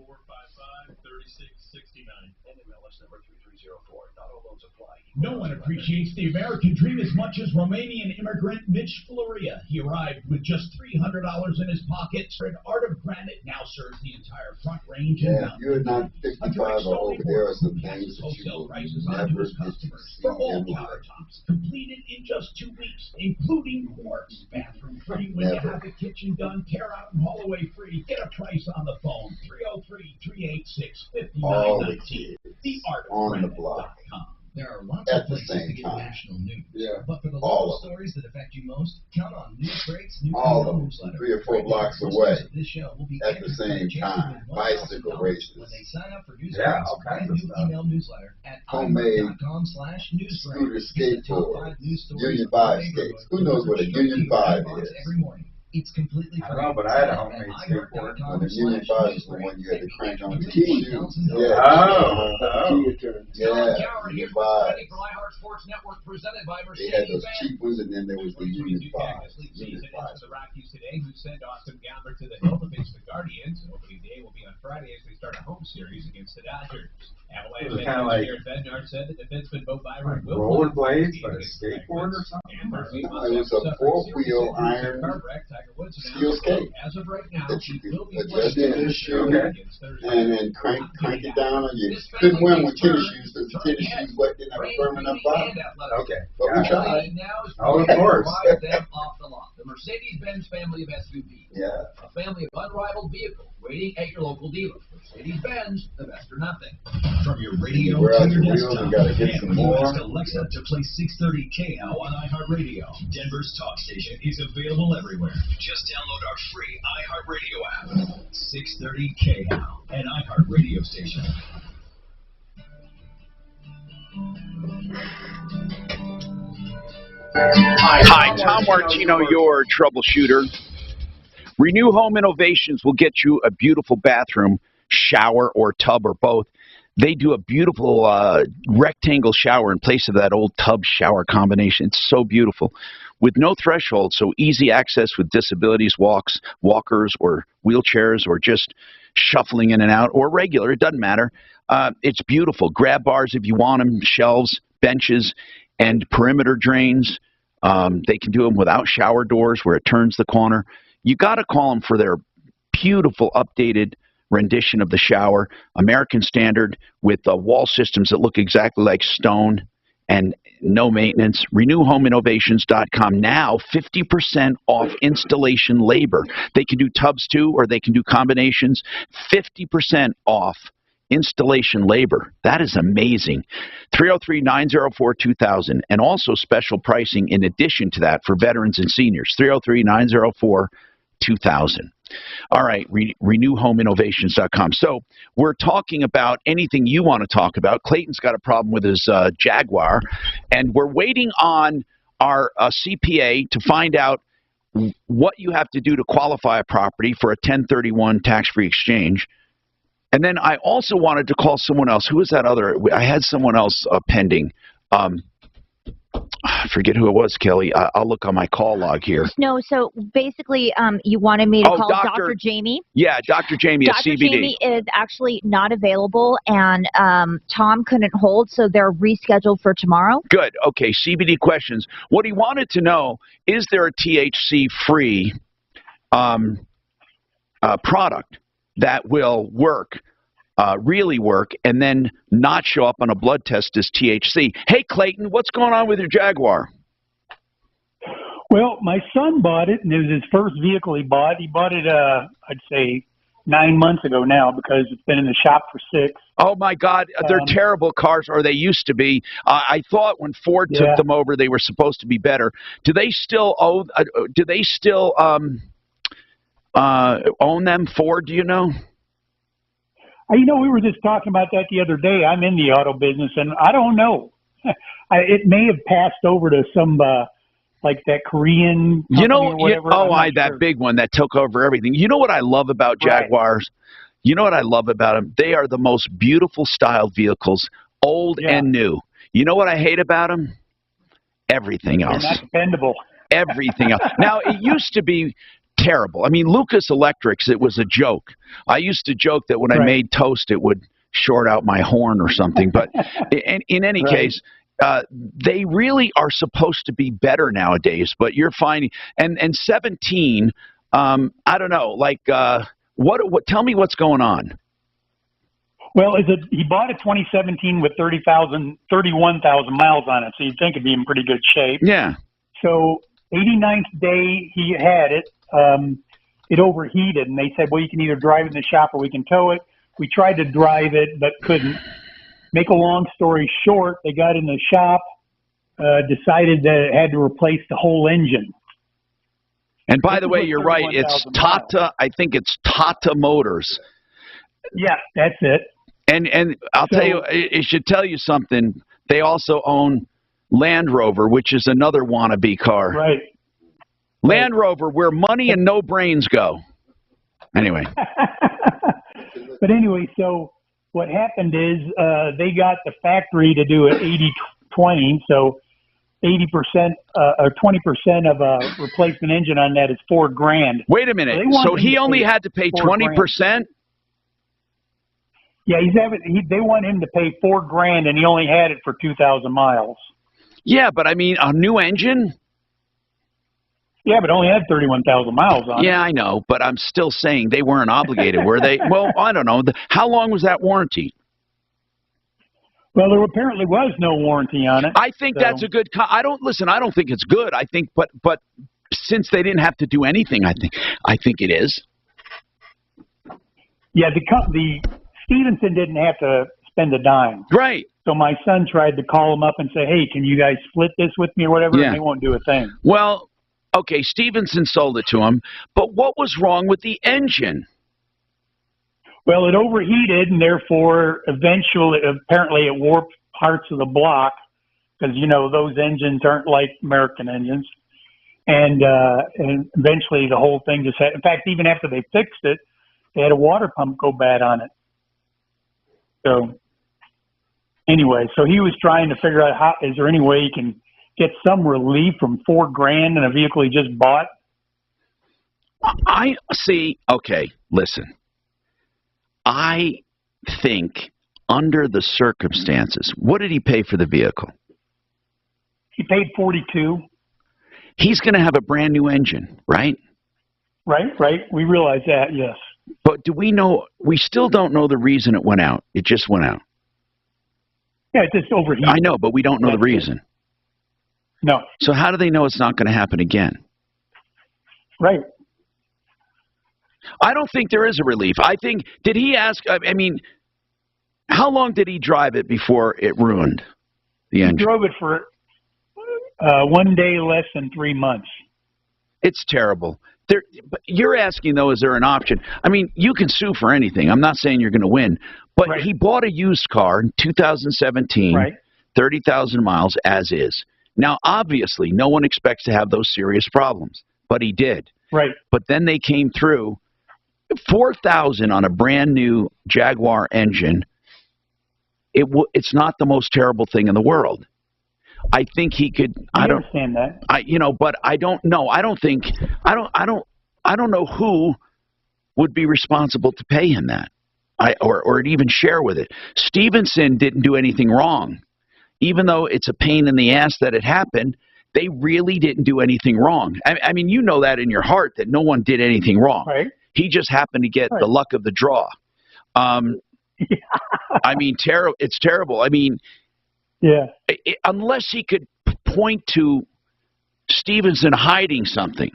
888-455-3669. NMLS number 3304. Not all loans apply. No one appreciates the American dream as much as Romanian immigrant Mitch Floria. He arrived with just $300 in his pocket. An Art of Granite now serves the entire Front Range. Yeah, if you're not 55 or over, there are some things that you will never get to see for all in life. countertops, completed in just 2 weeks, including quartz, bathroom free. When you have the kitchen done, tear out and haul away free. Get a price on the phone, 303-386-5919. All the kids The Art of on the Granite. block There are lots at of the places to same get time. national news. Yeah, But for the all local of them. stories that affect you most, count on News Break's new All email of them, newsletter. 3 or 4 blocks Listeners away of This show will be at the entered for same a chance to time. win Bicycle $1,000 races. when they sign up for News Yeah, Break's all kinds brand of new stuff. email newsletter at Homemade iHeart.com/newsbreak. scooter Get the top skateboard, 5 news stories Union from your 5 neighborhood skates. Who knows what a Union 5 inbox is? every morning. It's completely I free. don't know, but I had a Sign up homemade at skateboard. When the Union 5 is the one you had to crank on the Key. Yeah. Oh. Yeah, Union 5. Ready for iHeart Sports Network, presented by They had those Mercedes-Benz. cheap ones, and then there was the Union 5. Union 5. The Rockies today, who send Austin Gambler to the hill to face the Guardians. Opening day will be on Friday as they start a home series against the Dodgers. Avalanche It was kinda like- Jared Bednar said that defenseman Bo Byron Like will rollerblades, but a skateboard or something? No, it was a 4-wheel iron steel skate As of right now, that you he will could be adjust playing in the shoe against Thursday. and then crank it down on you. Couldn't win with tennis shoes because the tennis shoes didn't have a firm enough bottom. Okay. But we tried. Oh, of course. Drive them off the lot. The Mercedes-Benz family of SUVs. Yeah. A family of unrivaled vehicles waiting at your local dealer. Mercedes-Benz, the best or nothing. From your radio We're to out your the wheels, desktop. we gotta get some more. Ask Alexa to play 630 KO on iHeartRadio. Denver's talk station is available everywhere. Just download our free iHeartRadio app. 630 KO, an iHeartRadio station. Hi, Tom Martino, your troubleshooter. Renew Home Innovations will get you a beautiful bathroom, shower, or tub, or both. They do a beautiful rectangle shower in place of that old tub shower combination. It's so beautiful. With no threshold, so easy access with disabilities, walkers, or wheelchairs, or just shuffling in and out, or regular, it doesn't matter. It's beautiful. Grab bars if you want them, shelves, benches, and perimeter drains. They can do them without shower doors where it turns the corner. You got to call them for their beautiful updated rendition of the shower, American standard, with wall systems that look exactly like stone and no maintenance. RenewHomeInnovations.com now 50% off installation labor. They can do tubs too, or they can do combinations. 50% off installation labor. That is amazing. 303-904-2000, and also special pricing in addition to that for veterans and seniors. 303-904-2000. All right, RenewHomeInnovations.com. So we're talking about anything you want to talk about. Clayton's got a problem with his Jaguar, and we're waiting on our CPA to find out what you have to do to qualify a property for a 1031 tax-free exchange. And then I also wanted to call someone else. Who was that other? I had someone else pending. I forget who it was, Kelly. I'll look on my call log here. No, so basically, you wanted me to call Dr. Jamie. Yeah, Dr. Jamie at CBD. Dr. Jamie is actually not available, and Tom couldn't hold, so they're rescheduled for tomorrow. Good. Okay, CBD questions. What he wanted to know, is there a THC-free product that will work, really work, and then not show up on a blood test as THC? Hey, Clayton, what's going on with your Jaguar? Well, my son bought it, and it was his first vehicle he bought. He bought it, I'd say, 9 months ago now, because it's been in the shop for 6. Oh, my God. They're terrible cars, or they used to be. I thought when Ford took them over, they were supposed to be better. Do they still own them, Ford, do you know? You know, we were just talking about that the other day. I'm in the auto business, and I don't know. It may have passed over to some, like that Korean company or whatever. That big one that took over everything. You know what I love about Jaguars? You know what I love about them? They are the most beautiful styled vehicles, old and new. You know what I hate about them? Everything else. They're not dependable. Everything else. Now, it used to be terrible. I mean, Lucas Electrics, it was a joke. I used to joke that when I made toast, it would short out my horn or something. But in any case, they really are supposed to be better nowadays. But you're finding, and 17, I don't know, like, what? Tell me what's going on. Well, he bought a 2017 with 31,000 miles on it, so you'd think it'd be in pretty good shape. Yeah. So 89th day he had it. It overheated, and they said, well, you can either drive it in the shop or we can tow it. We tried to drive it, but couldn't. Make a long story short, they got in the shop, decided that it had to replace the whole engine. And by the way, you're right. It's Tata. I think it's Tata Motors. Yeah, that's it. And I'll tell you, it should tell you something. They also own Land Rover, which is another wannabe car. Right. Land Rover, where money and no brains go. Anyway. But anyway, so what happened is they got the factory to do an 80-20, so 80% or 20% of a replacement engine on that is $4,000. Wait a minute. So he only had to pay 20%? Yeah, they want him to pay $4,000, and he only had it for 2,000 miles. Yeah, but I mean, a new engine? Yeah, but only had 31,000 miles on it. Yeah, I know, but I'm still saying they weren't obligated, were they? Well, I don't know. How long was that warranty? Well, there apparently was no warranty on it. I think that's a good. I don't think it's good. I think, but since they didn't have to do anything, I think it is. Yeah, the Stevenson didn't have to spend a dime. Right. So my son tried to call them up and say, "Hey, can you guys split this with me or whatever?" Yeah. And they won't do a thing. Well, okay, Stevenson sold it to him, but what was wrong with the engine? Well, it overheated, and therefore, eventually, apparently, it warped parts of the block because, you know, those engines aren't like American engines. And eventually, the whole thing just had, in fact, even after they fixed it, they had a water pump go bad on it. So, anyway, so he was trying to figure out is there any way he can get some relief from $4,000 in a vehicle he just bought? I see. Okay, listen. I think under the circumstances, what did he pay for the vehicle? He paid $42,000. He's going to have a brand new engine, right? Right. We realize that, yes. But do we know? We still don't know the reason it went out. It just went out. Yeah, it just overheated. I know, but we don't know the reason. No. So how do they know it's not going to happen again? Right. I don't think there is a relief. I think, did he ask, I mean, how long did he drive it before it ruined the engine? He drove it for 1 day, less than 3 months. It's terrible. But you're asking, though, is there an option? I mean, you can sue for anything. I'm not saying you're going to win. But right. He bought a used car in 2017, right. 30,000 miles as is. Now, obviously, no one expects to have those serious problems, but he did. Right. But then they came through. 4,000 on a brand new Jaguar engine. It's not the most terrible thing in the world. I think he could. I don't understand that. But I don't know. I don't know who would be responsible to pay him that, or even share with it. Stevenson didn't do anything wrong, even though it's a pain in the ass that it happened. They really didn't do anything wrong. I mean, you know that in your heart that no one did anything wrong. Right. He just happened to get the luck of the draw. I mean, it's terrible. I mean, yeah. Unless he could point to Stevenson hiding something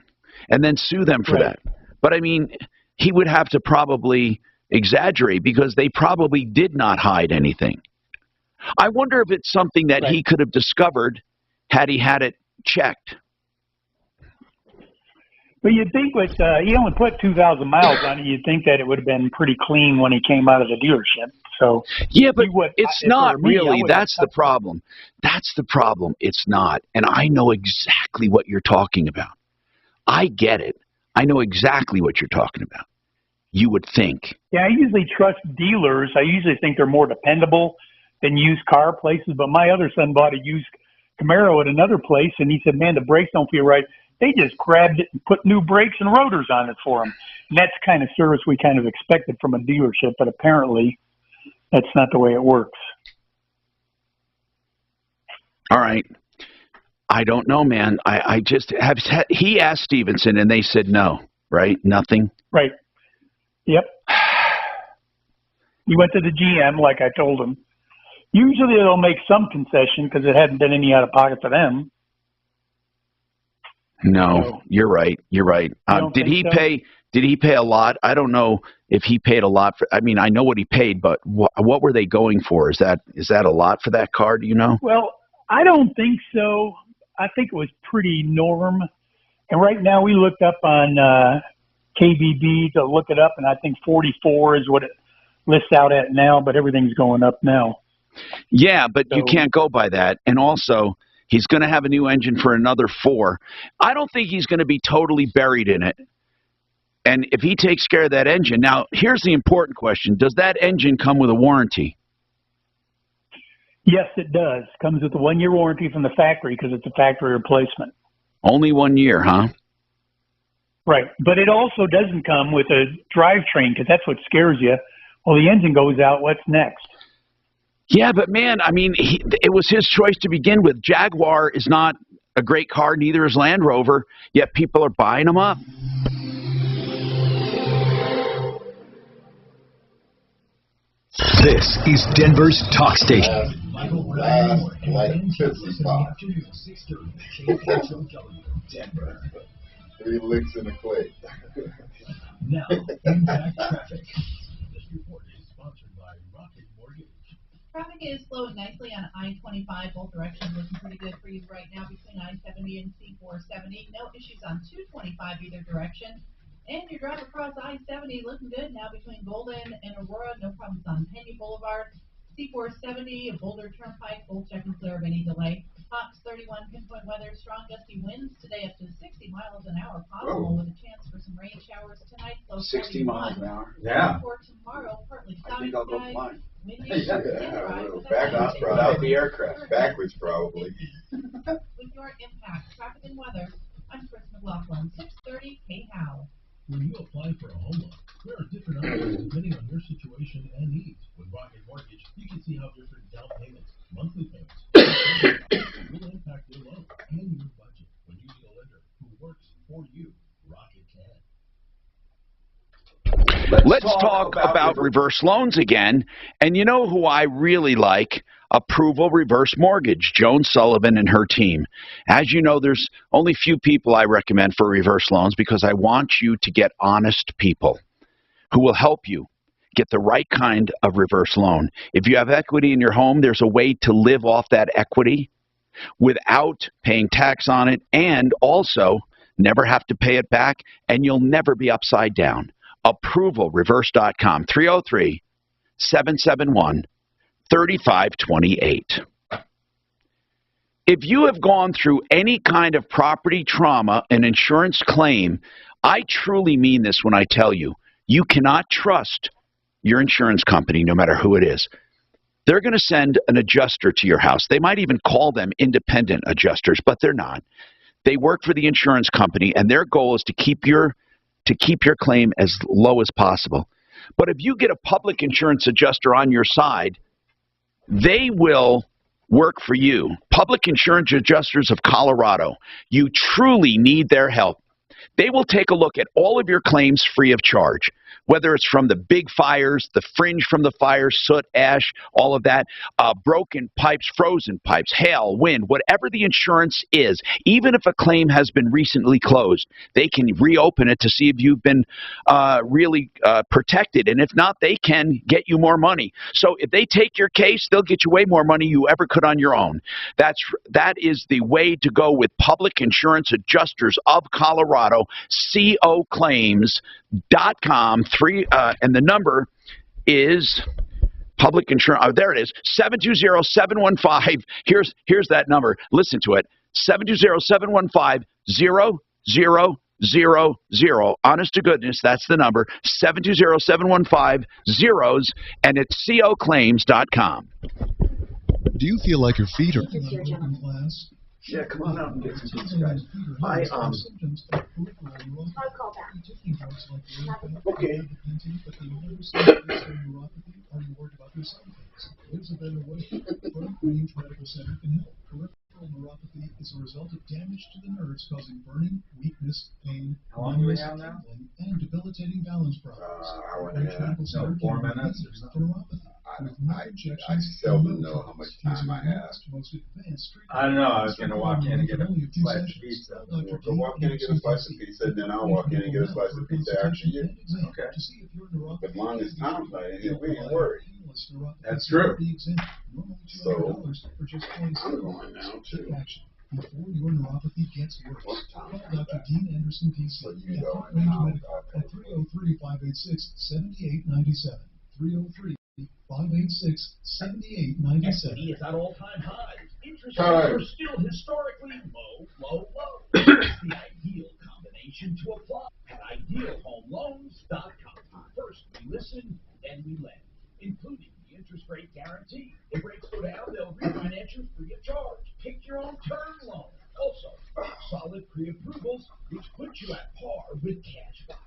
and then sue them for that. But I mean, he would have to probably exaggerate because they probably did not hide anything. I wonder if it's something that he could have discovered had he had it checked. But you'd think with he only put 2,000 miles on it, you'd think that it would have been pretty clean when he came out of the dealership. So yeah, but it's not really. That's the problem. That's the problem. It's not. And I know exactly what you're talking about. I get it. I know exactly what you're talking about. You would think. Yeah, I usually trust dealers. I usually think they're more dependable than used car places. But my other son bought a used Camaro at another place, and he said, man, the brakes don't feel right. They just grabbed it and put new brakes and rotors on it for him. And that's kind of service we kind of expected from a dealership, but apparently that's not the way it works. All right. I don't know, man. I just have. He asked Stevenson, and they said no, right? Nothing? Right. Yep. He went to the GM, like I told him. Usually they'll make some concession because it hadn't been any out of pocket for them. No, you're right. You're right. Did he pay? Did he pay a lot? I don't know if he paid a lot for. I mean, I know what he paid, but what were they going for? Is that a lot for that car? Do you know? Well, I don't think so. I think it was pretty norm. And right now we looked up on KBB to look it up, and I think 44 is what it lists out at now. But everything's going up now. Yeah, but you can't go by that. And also, he's going to have a new engine for another 4. I don't think he's going to be totally buried in it. And if he takes care of that engine, now here's the important question. Does that engine come with a warranty? Yes, it does. Comes with a 1-year warranty from the factory because it's a factory replacement. Only 1 year, huh? Right. But it also doesn't come with a drivetrain because that's what scares you. Well, the engine goes out. What's next? Yeah, but man, I mean, it was his choice to begin with. Jaguar is not a great car, neither is Land Rover, yet people are buying them up. This is Denver's talk station. Denver. 3 licks in a plate. Now, impact traffic. This report is sponsored by Rocket Mortgage. Traffic is flowing nicely on I-25. Both directions looking pretty good for you right now between I-70 and C-470. No issues on 225 either direction. And your drive across I-70 looking good now between Golden and Aurora. No problems on Penny Boulevard. C-470, Boulder Turnpike, both check and clear of any delay. Fox 31 pinpoint weather, strong gusty winds today up to 60 miles an hour possible with a chance for some rain showers tonight. Low 60 miles an hour. Yeah. For tomorrow, partly cloudy skies. Back off, without the aircraft. Backwards, probably. With your impact, traffic and weather, I'm Chris McLaughlin, 630 KHOW. When you apply for a home loan, there are different options depending on your situation and needs. With Rocket Mortgage, you can see how different down payments, monthly payments, will impact your loan and your budget. When you need a lender who works for you, Rocket can. Let's talk about reverse loans again. And you know who I really like? Approval Reverse Mortgage, Joan Sullivan and her team. As you know, there's only few people I recommend for reverse loans because I want you to get honest people who will help you get the right kind of reverse loan. If you have equity in your home, there's a way to live off that equity without paying tax on it and also never have to pay it back, and you'll never be upside down. ApprovalReverse.com, 303-771-3528. If you have gone through any kind of property trauma, an insurance claim, I truly mean this when I tell you, you cannot trust your insurance company, no matter who it is. They're going to send an adjuster to your house. They might even call them independent adjusters, but they're not. They work for the insurance company, and their goal is to keep your claim as low as possible. But if you get a public insurance adjuster on your side, they will work for you. Public Insurance Adjusters of Colorado, you truly need their help. They will take a look at all of your claims free of charge, whether it's from the big fires, the fringe from the fires, soot, ash, all of that, broken pipes, frozen pipes, hail, wind, whatever the insurance is. Even if a claim has been recently closed, they can reopen it to see if you've been really protected. And if not, they can get you more money. So if they take your case, they'll get you way more money you ever could on your own. That is the way to go with Public Insurance Adjusters of Colorado, COClaims.com. And the number is public insurance. Oh, there it is. 720-715. Here's that number. Listen to it. 720-715-0000. Honest to goodness, that's the number. 720-715-zeros, and it's COClaims.com. Do you feel like your feet are... Yeah, come on out and get some pizza, guys. I'll call back. Okay. There's a better way. Front Range Medical Center can help. Peripheral neuropathy is a result of damage to the nerves causing burning, weakness, pain, numbness, tingling, and debilitating balance problems. Hour and a half. No, 4 minutes. Neuropathy. I seldom know how much time I have. I don't know. I was going to walk in and get a slice of pizza. Go walk in and get a slice of pizza, then I'll walk in and get a slice of pizza after you. Okay. As long as Tom's not in here, we ain't worried. That's true. So, I'm going now, too. Before your neuropathy gets worse, call Dr. Dean Anderson, DC, at Front Range Medical at 303-586-7897. 303-586-7897. Is at all-time highs. Interest rates are still historically low. It's the ideal combination to apply at idealhomeloans.com. First, we listen, then we lend, including the interest rate guarantee. If rates go down, they'll refinance you free of charge. Pick your own term loan. Also, solid pre-approvals, which puts you at par with cash buyers.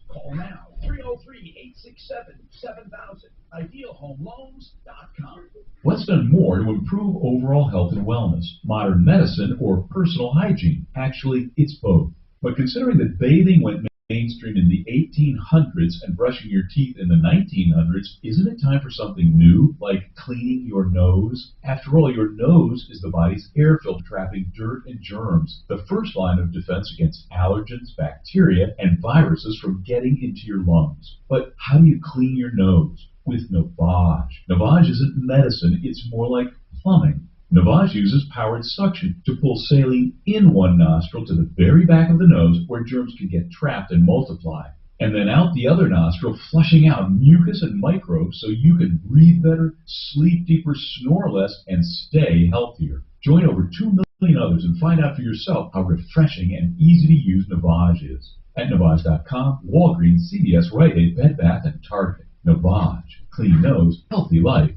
Call now, 303-867-7000, idealhomeloans.com. Let's done more to improve overall health and wellness, modern medicine or personal hygiene. Actually, it's both. But considering that bathing went mainstream in the 1800s and brushing your teeth in the 1900s, isn't it time for something new, like cleaning your nose? After all, your nose is the body's air filter trapping dirt and germs, the first line of defense against allergens, bacteria, and viruses from getting into your lungs. But how do you clean your nose? With Navage. Navage isn't medicine, it's more like plumbing. Navage uses powered suction to pull saline in one nostril to the very back of the nose where germs can get trapped and multiply, and then out the other nostril, flushing out mucus and microbes so you can breathe better, sleep deeper, snore less, and stay healthier. Join over 2 million others and find out for yourself how refreshing and easy to use Navage is. At Navage.com, Walgreens, CVS, Rite Aid, Bed Bath, and Target. Navage. Clean nose, healthy life.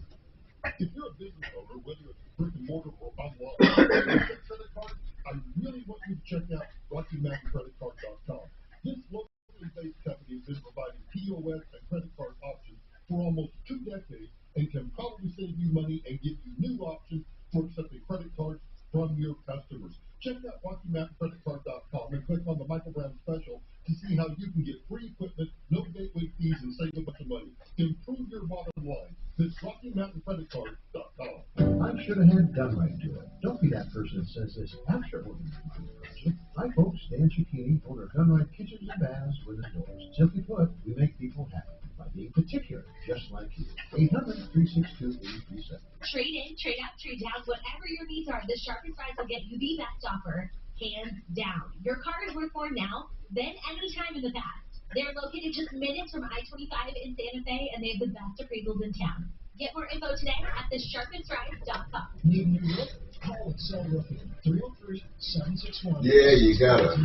If you're a business owner, whether it's brick and mortar or online, credit card, I really want you to check out RockyMountainCreditCard.com. This locally based company has been providing POS and credit card options for almost 2 decades and can probably save you money and give you new options for accepting credit cards from your customers. Check out RockyMountainCreditCard.com and click on the Michael Brown special to see how you can get free equipment, no gateway fees, and save about of money. Improve your bottom line. Visit RockyMountainCreditCard.com. I should have had done right to it. Don't be that person that says this extraordinary project. Hi, folks. Dan Cicchini, owner of Done Right Kitchens and Baths with Doors. Simply put, we make people happy by being particular, just like you. 800-362-8370. Trade in, trade out, trade down, whatever your needs are, the Sharpest Price will get you the best offer, hands down. Your car is worth more now than any time in the past. They're located just minutes from I-25 in Santa Fe, and they have the best appraisals in town. Get more info today at thesharpestprice.com. Need new look? Call Excel Roofing, 303-761. Yeah, you got it.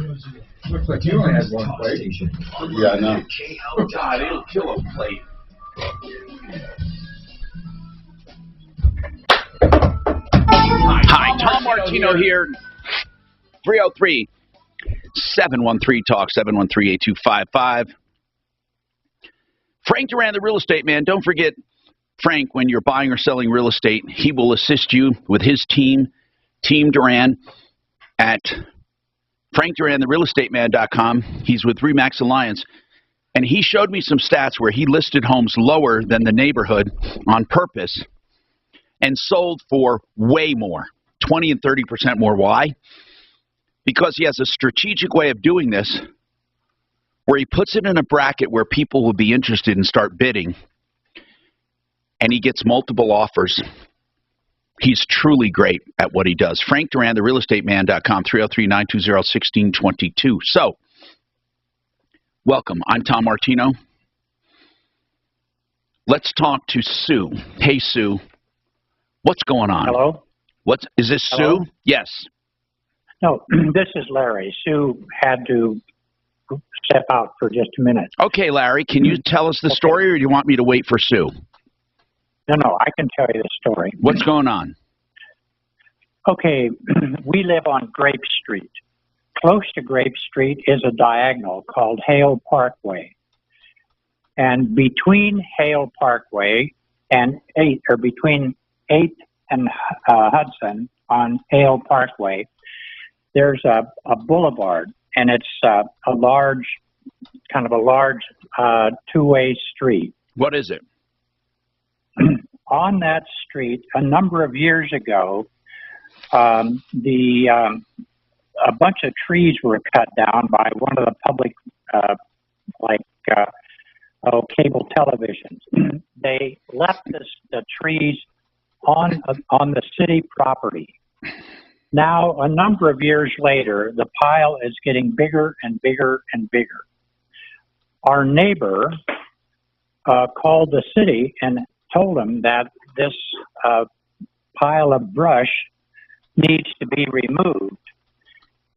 Looks like you only had one plate. Yeah, I know. Oh, God, it'll kill a plate. Hi, Tom Martino here. 303-713-TALK, 713-8255. Frank Duran, the real estate man. Don't forget, Frank, when you're buying or selling real estate, he will assist you with his team, Team Duran, at frankdurantherealestateman.com. He's with RE/MAX Alliance, and he showed me some stats where he listed homes lower than the neighborhood on purpose and sold for way more, 20 and 30% more. Why? Because he has a strategic way of doing this where he puts it in a bracket where people will be interested and start bidding, and he gets multiple offers. He's truly great at what he does. Frank Duran, therealestateman.com, 303-920-1622. So, welcome. I'm Tom Martino. Let's talk to Sue. Hey, Sue. What's going on? Hello? Is this Hello? Sue? Yes. No, this is Larry. Sue had to step out for just a minute. Okay, Larry, can you tell us the story, or do you want me to wait for Sue? No, I can tell you the story. What's going on? Okay, we live on Grape Street. Close to Grape Street is a diagonal called Hale Parkway. And between Hale Parkway and between 8th and Hudson on Hale Parkway, there's a boulevard, and it's a large two-way street. What is it? On that street, a number of years ago, a bunch of trees were cut down by one of the public, cable televisions. They left the trees on the city property. Now, a number of years later, the pile is getting bigger and bigger and bigger. Our neighbor called the city and told them that this pile of brush needs to be removed.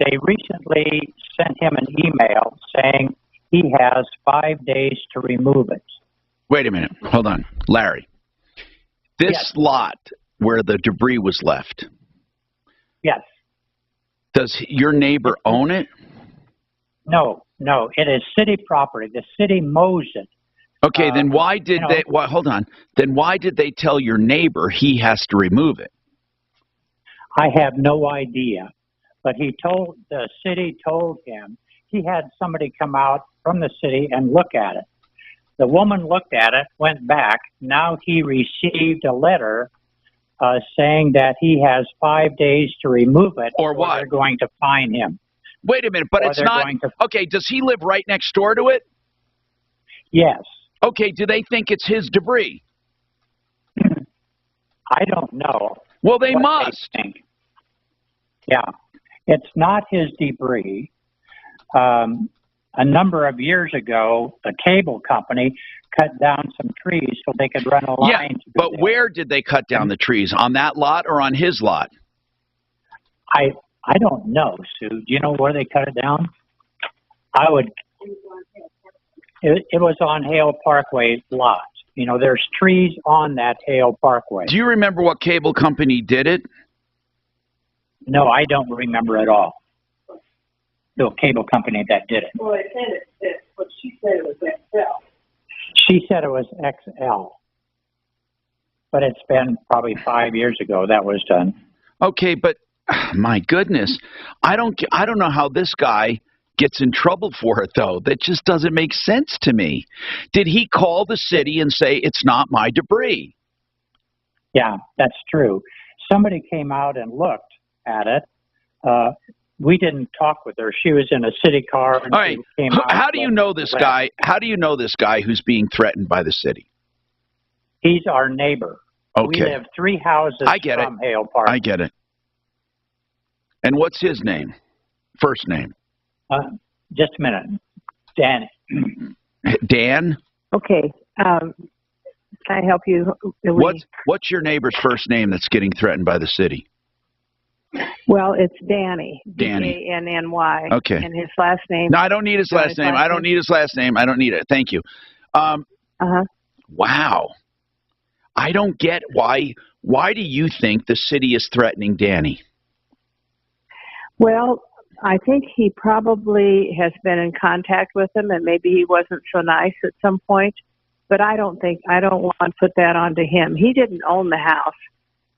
They recently sent him an email saying he has 5 days to remove it. Wait a minute. Hold on. Larry, this lot where the debris was left, yes. Does your neighbor own it? No, it is city property. The city mows it. Okay, then why did they? Well, hold on. Then why did they tell your neighbor he has to remove it? I have no idea, but the city told him he had somebody come out from the city and look at it. The woman looked at it, went back. Now he received a letter saying that he has 5 days to remove it, or what? They're going to fine him. Wait a minute, but it's not. Okay, does he live right next door to it? Yes. Okay, do they think it's his debris? I don't know. Well, they must. They think. Yeah, it's not his debris. A number of years ago, the cable company cut down some trees so they could run a line. Yeah, but where did they cut down the trees? On that lot or on his lot? I don't know, Sue. Do you know where they cut it down? It was on Hale Parkway lot. You know, there's trees on that Hale Parkway. Do you remember what cable company did it? No, I don't remember at all. The cable company that did it. Well, they said but she said it was XL. She said it was XL. But it's been probably 5 years ago that was done. Okay, but my goodness, I don't know how this guy gets in trouble for it, though. That just doesn't make sense to me. Did he call the city and say, it's not my debris? Yeah, that's true. Somebody came out and looked at it. We didn't talk with her. She was in a city car. And All right. came out How do you know this guy? How do you know this guy who's being threatened by the city? He's our neighbor. Okay. We live 3 houses from Hale Park. I get it. And what's his name? First name? Just a minute. Dan. Dan? Okay. Can I help you? What's your neighbor's first name that's getting threatened by the city? Well, it's Danny. Danny. D-A-N-N-Y. Okay. And his last name. No, I don't need his last name. I don't need his last name. I don't need it. Thank you. Wow. I don't get why. Why do you think the city is threatening Danny? Well, I think he probably has been in contact with him, and maybe he wasn't so nice at some point. But I don't want to put that onto him. He didn't own the house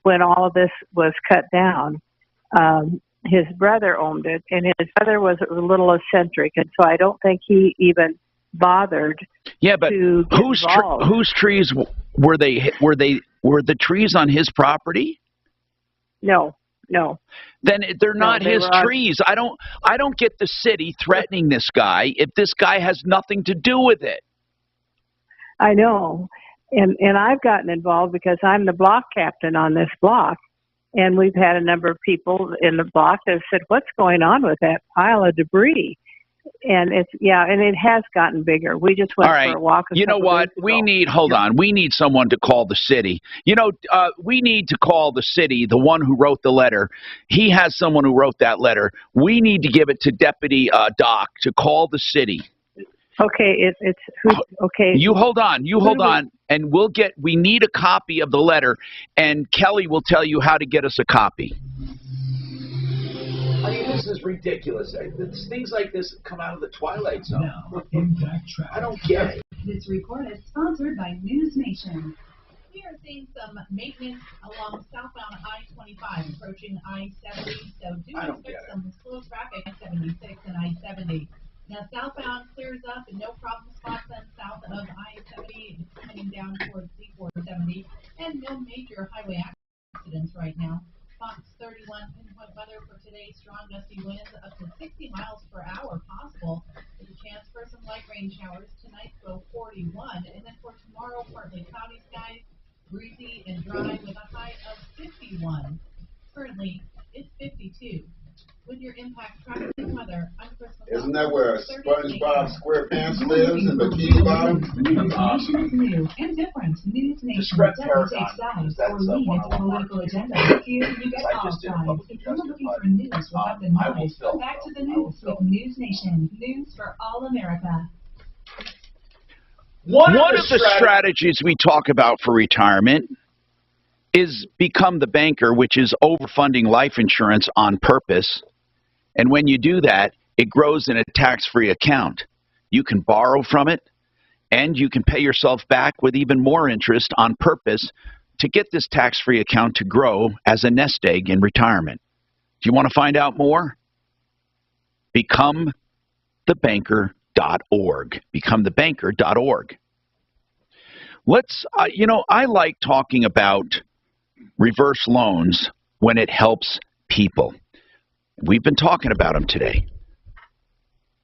when all of this was cut down. His brother owned it, and his brother was a little eccentric, and so I don't think he even bothered. Yeah, but to get involved. Whose trees were they? Were the trees on his property? No. Then they're not they his were on- trees. I don't get the city threatening this guy if this guy has nothing to do with it. I know. And I've gotten involved because I'm the block captain on this block. And we've had a number of people in the block that have said, what's going on with that pile of debris? And and it has gotten bigger. We just went for a walk. You know what? We need someone to call the city. We need to call the city, the one who wrote the letter. He has someone who wrote that letter. We need to give it to Deputy Doc to call the city. Okay, okay. You hold on, and we need a copy of the letter, and Kelly will tell you how to get us a copy. I mean, this is ridiculous. Things like this come out of the Twilight Zone. Now, Impact Traffic. I don't get it. This report is sponsored by News Nation. We are seeing some maintenance along southbound I-25 approaching I-70, so do expect some slow traffic at 76 and I-70. Now, southbound clears up and no problem spots then south of I-70. It's coming down towards C-470, and no major highway accidents right now. Fox 31 pinpoint weather for today, strong gusty winds up to 60 miles per hour possible. There's a chance for some light rain showers. Tonight, low 41, and then for tomorrow, partly cloudy skies, breezy and dry with a high of 51. Currently, it's 52. With your Impact Traffic and Weather, I'm Chris McCall. Isn't that where SpongeBob SquarePants lives in Bikini Bottom? News Nation is new and different. News Nation doesn't take sides or lean into political agenda. Here you get all sides. If you're looking for news without the noise, come back to the news with News Nation. News for all America. One of the strategies we talk about for retirement is become the banker, which is overfunding life insurance on purpose. And when you do that, it grows in a tax-free account. You can borrow from it, and you can pay yourself back with even more interest on purpose to get this tax-free account to grow as a nest egg in retirement. Do you want to find out more? BecomeTheBanker.org. BecomeTheBanker.org. I like talking about reverse loans when it helps people. We've been talking about them today.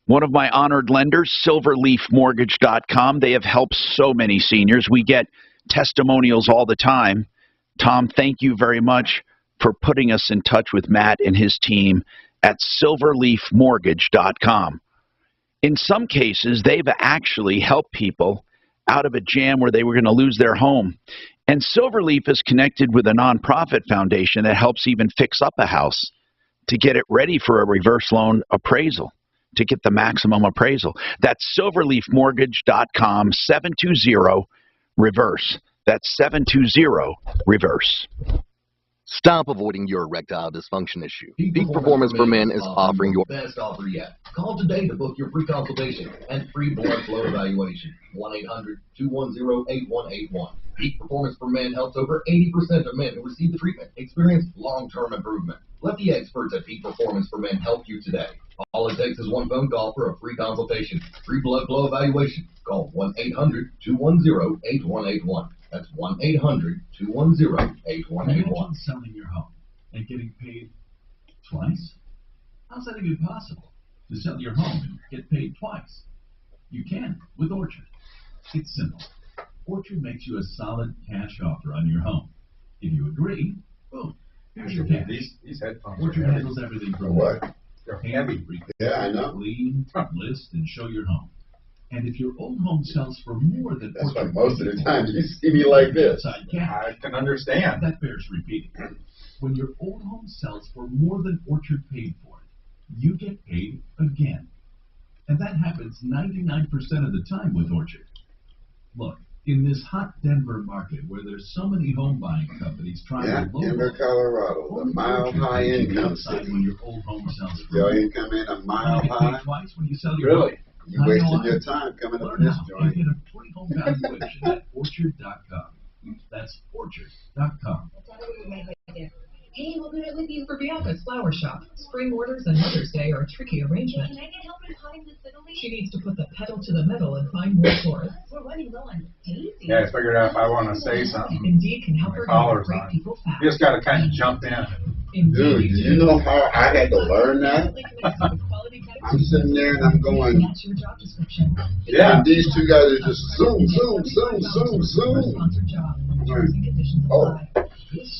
One of my honored lenders, SilverleafMortgage.com, they have helped so many seniors. We get testimonials all the time. Tom, thank you very much for putting us in touch with Matt and his team at SilverleafMortgage.com. In some cases, they've actually helped people out of a jam where they were going to lose their home. And Silverleaf is connected with a nonprofit foundation that helps even fix up a house to get it ready for a reverse loan appraisal, to get the maximum appraisal. That's SilverleafMortgage.com, 720-REVERSE. That's 720-REVERSE. Stop avoiding your erectile dysfunction issue. Peak Performance for Men is offering your best offer yet. Call today to book your free consultation and free blood flow evaluation. 1-800-210-8181. Peak Performance for Men helps over 80% of men who receive the treatment experience long-term improvement. Let the experts at Peak Performance for Men help you today. All it takes is one phone call for a free consultation. Free blood flow evaluation. Call 1-800-210-8181. That's 1-800-210-8181. Imagine selling your home and getting paid twice? How's that even possible? To sell your home and get paid twice? You can with Orchard. It's simple. Orchard makes you a solid cash offer on your home. If you agree, boom, here's your cash. These headphones Orchard handles everything from What? They're heavy. Yeah, I know. Clean, list, and show your home. And if your old home sells for more than That's why most of the time you see me like this. I can understand. That bears repeating. When your old home sells for more than Orchard paid for it, you get paid again. And that happens 99% of the time with Orchard. Look, in this hot Denver market where there's so many home buying companies trying to low Denver, Colorado, the mile-high income city. When your old home sells for Your income ain't a mile high. twice when you sell your Really? home. You wasting your time coming up in this joint. Get a free home valuation at Orchard.com. That's Orchard.com. Hey, we'll do it with you for Bianca's Flower Shop. Spring orders and Mother's Day are a tricky arrangement. Can I get help in potting the fiddly? She needs to put the pedal to the metal and find more florists. We're running low on daisies. Yeah, I figured out if I want to say something. Indeed can help her Collars great on. people fast. You just got to kind of jump in. Dude, do you know how I had to learn that? I'm sitting there and I'm going, That's your job description. Yeah. and these two guys are just zoom, zoom, zoom, zoom, zoom. Sponsored job. Right. Terms and conditions Oh, apply.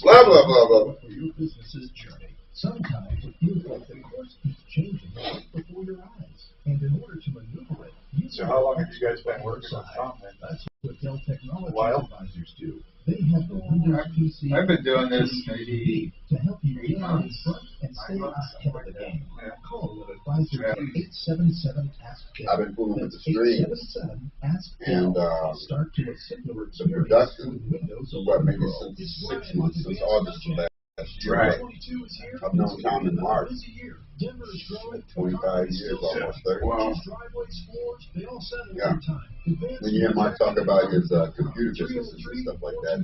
blah, blah, blah, blah. For your business's journey. Sometimes it feels like the course keeps changing right before your eyes. And in order to maneuver it, you So how long have you guys been working with Tom, man? That's what Dell Technology While? Advisors do. They have the Windows PC. I've been doing this maybe to help you get out in months. front and stay 9 months. ahead of the game. Yeah. Call an advisor Yeah. at 877-ASK-DELL. I've been fooling with the That's stream. 877-ASK-DELL. And, Start to a simpler The experience production, with Windows what, 11 maybe Pro. since 6 months, since August of last year. Right. I've known Tom in March. Denver is growing. 25 years, almost 30. Well, Driveways, floors, they all settle Yeah. over time. When you hear Mike talk about his computer businesses and stuff like that,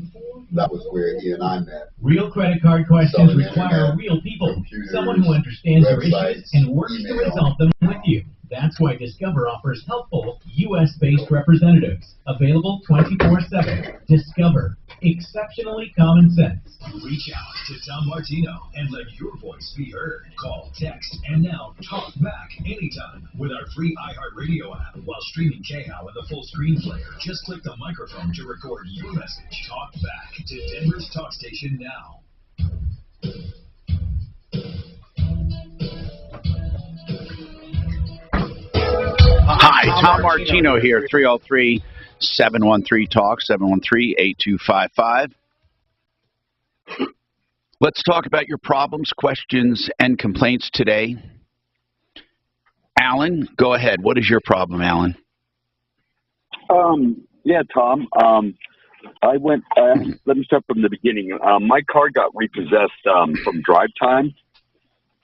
that was where he and I met. Real credit card questions Selling require internet, real people, computers, someone who understands your websites, issues and works to email. resolve them with you. That's why Discover offers helpful, U.S.-based representatives, available 24/7. Discover, exceptionally common sense. Reach out to Tom Martino and let your voice be heard. Call, text, and now talk back anytime with our free iHeartRadio app while streaming KHOW with a full screen player. Just click the microphone to record your message. Talk back to Denver's talk station now. Hi, Tom Martino here, 303-713-TALK, 713-8255. Let's talk about your problems, questions, and complaints today. Alan, go ahead. What is your problem, Alan? Yeah, Tom. I went, let me start from the beginning. My car got repossessed from drive time,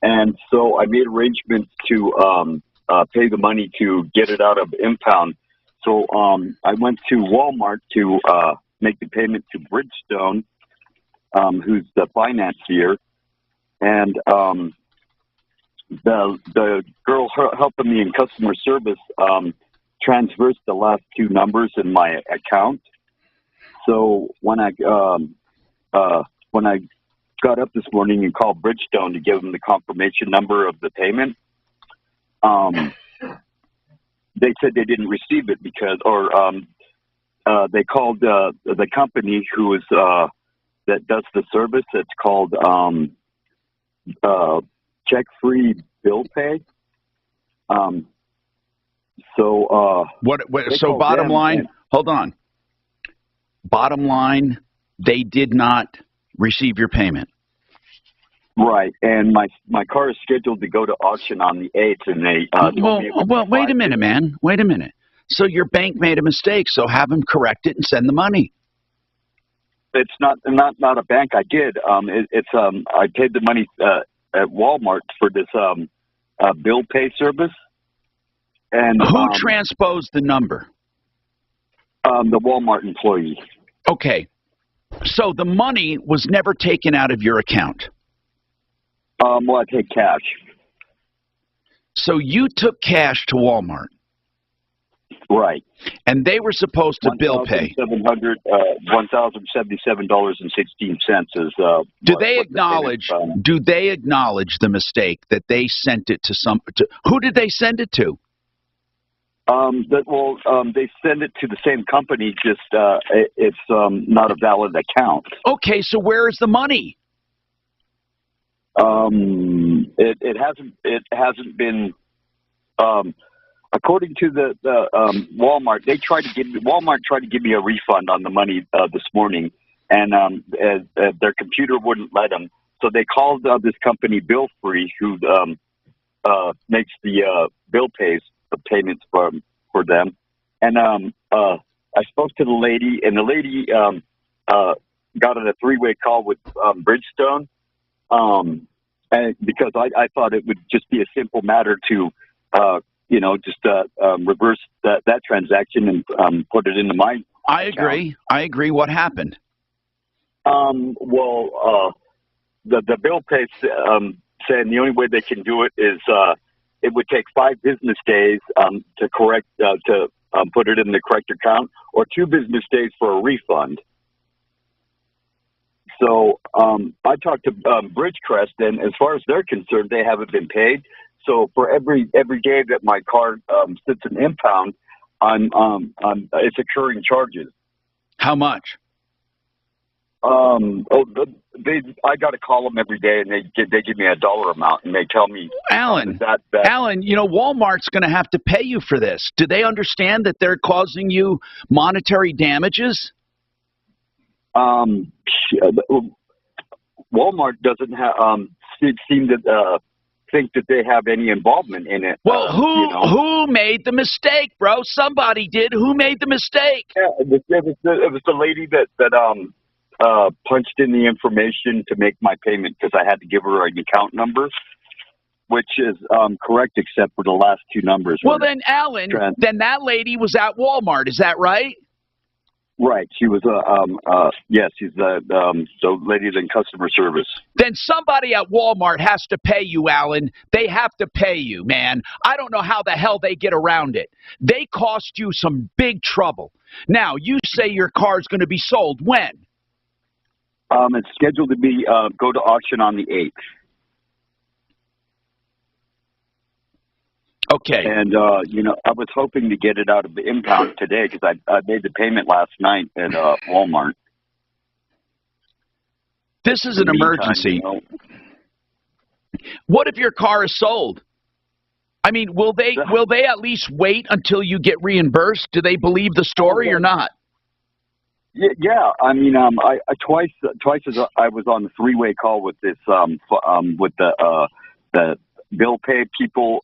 and so I made arrangements to pay the money to get it out of impound. So I went to Walmart to make the payment to Bridgestone, who's the financier, and the girl helping me in customer service transversed the last two numbers in my account. So when I got up this morning and called Bridgestone to give them the confirmation number of the payment, they said they didn't receive it because, or they called the company who is that does the service. It's called check-free bill pay. So bottom line, hold on. Bottom line, they did not receive your payment. Right, and my car is scheduled to go to auction on the 8th, and they Well, wait a minute, man. Wait a minute. So your bank made a mistake, so have them correct it and send the money. It's not a bank. I did. I paid the money at Walmart for this bill pay service. And who transposed the number? The Walmart employee. Okay, so the money was never taken out of your account. Well, I paid cash. So you took cash to Walmart. Right. And they were supposed to bill pay. $1,077.16 is. Do they acknowledge the mistake that they sent it to who did they send it to? They send it to the same company. Just it's not a valid account. Okay, so where is the money? It hasn't been. According to the Walmart, Walmart tried to give me a refund on the money this morning, and their computer wouldn't let them. So they called this company Bill Free, who makes the bill payments for them. And I spoke to the lady, and the lady got on a three-way call with Bridgestone, and because I thought it would just be a simple matter to reverse that transaction and put it into my I agree. What happened? The bill pay saying the only way they can do it is it would take 5 business days to correct to put it in the correct account, or 2 business days for a refund. So I talked to Bridgecrest, and as far as they're concerned, they haven't been paid. So for every day that my car sits in impound, it's accruing charges. How much? I got to call them every day, and they give me a dollar amount, and they tell me, Alan, Walmart's going to have to pay you for this. Do they understand that they're causing you monetary damages? Walmart doesn't seem to think that they have any involvement in it. Well, who made the mistake, bro? Somebody did. Who made the mistake? Yeah, it was the lady that punched in the information to make my payment, because I had to give her an account number, which is correct except for the last 2 numbers. Well, then, Alan, then that lady was at Walmart. Is that right? Right. She was yes, she's the lady in customer service. Then somebody at Walmart has to pay you, Alan. They have to pay you, man. I don't know how the hell they get around it. They cost you some big trouble. Now, you say your car's going to be sold. When? It's scheduled to be go to auction on the 8th. Okay. And, I was hoping to get it out of the impound today, because I made the payment last night at Walmart. This is an emergency. What if your car is sold? I mean, will they at least wait until you get reimbursed? Do they believe the story or not? Yeah. I mean, I twice as I was on the 3-way call with this with the bill pay people.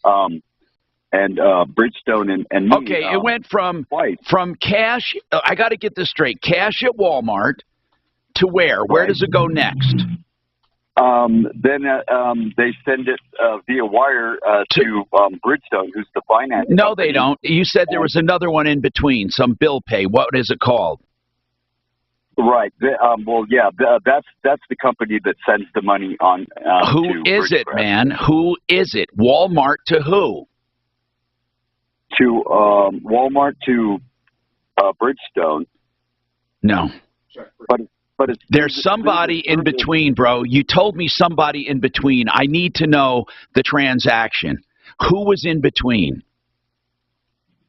And Bridgestone and me. Okay, it went from cash. I got to get this straight. Cash at Walmart to where? Right. Where does it go next? Then they send it via wire to Bridgestone, who's the finance. No, company. they don't. You said there was another one in between, some bill pay. What is it called? Right. That's the company that sends the money on. Who is it, man? Who is it? Walmart to who? To Walmart to Bridgestone. No. But there's somebody in between, bro. You told me somebody in between. I need to know the transaction. Who was in between?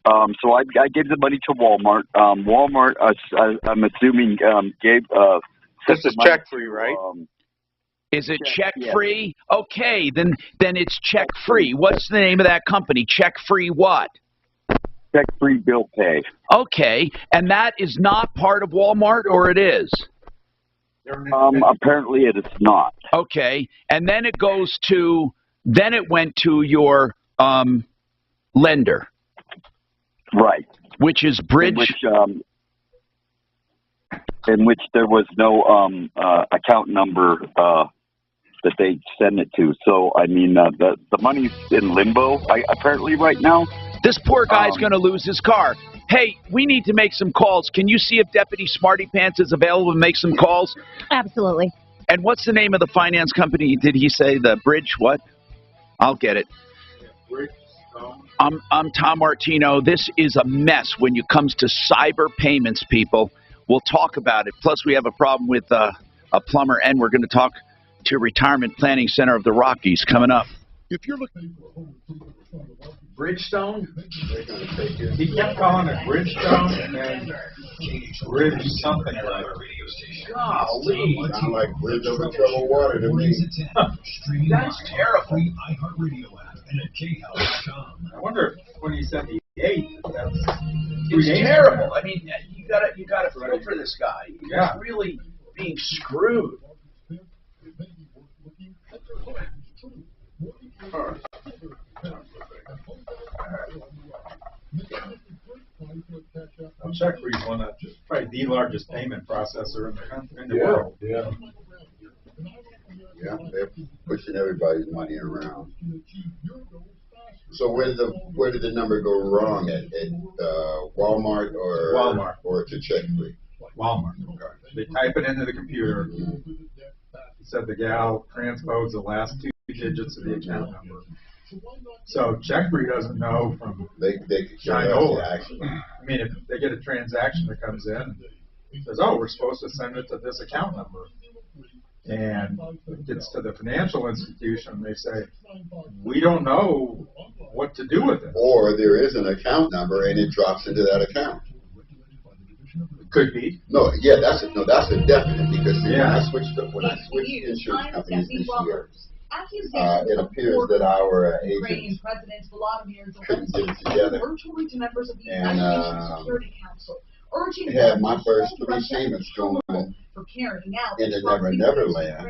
So I gave the money to Walmart. Walmart, I'm assuming, gave. This is check free, right? Is it check free? Okay, then it's check free. What's the name of that company? Check free what? Check free bill pay. Okay, and that is not part of Walmart, or it is? Apparently it is not. Okay, and then it went to your lender. Right. Which is Bridge. In which there was no account number that they send it to. So, I mean, the money's in limbo, apparently, right now. This poor guy's going to lose his car. Hey, we need to make some calls. Can you see if Deputy Smarty Pants is available to make some calls? Absolutely. And what's the name of the finance company? Did he say the Bridge what? I'll get it. I'm Tom Martino. This is a mess when it comes to cyber payments, people. We'll talk about it. Plus, we have a problem with a plumber, and we're going to talk to Retirement Planning Center of the Rockies coming up. If you're looking Bridgestone? He kept calling it Bridgestone and then Bridge something or other. Golly. Sound like bridge over troubled water to me. That's terrible. I wonder if when he said the 8th, that's It's terrible. I mean, you gotta feel for this guy. He's really being screwed. Well, CheckFree's one of probably the largest payment processor in the Yeah, world. yeah. Yeah, they're pushing everybody's money around. So where did the number go wrong at Walmart or to CheckFree? Walmart. They type it into the computer. Said the gal transposed the last 2 digits of the account number. So CheckFree doesn't know from they Shinola. I mean, if they get a transaction that comes in, it says, "Oh, we're supposed to send it to this account number," and it gets to the financial institution, and they say, "We don't know what to do with it." Or there is an account number and it drops into that account. Could be. No, yeah, that's a definite because when I switched insurance companies this year, it appears that our agents couldn't get it together, and had my first 3 payments going in the Never Land.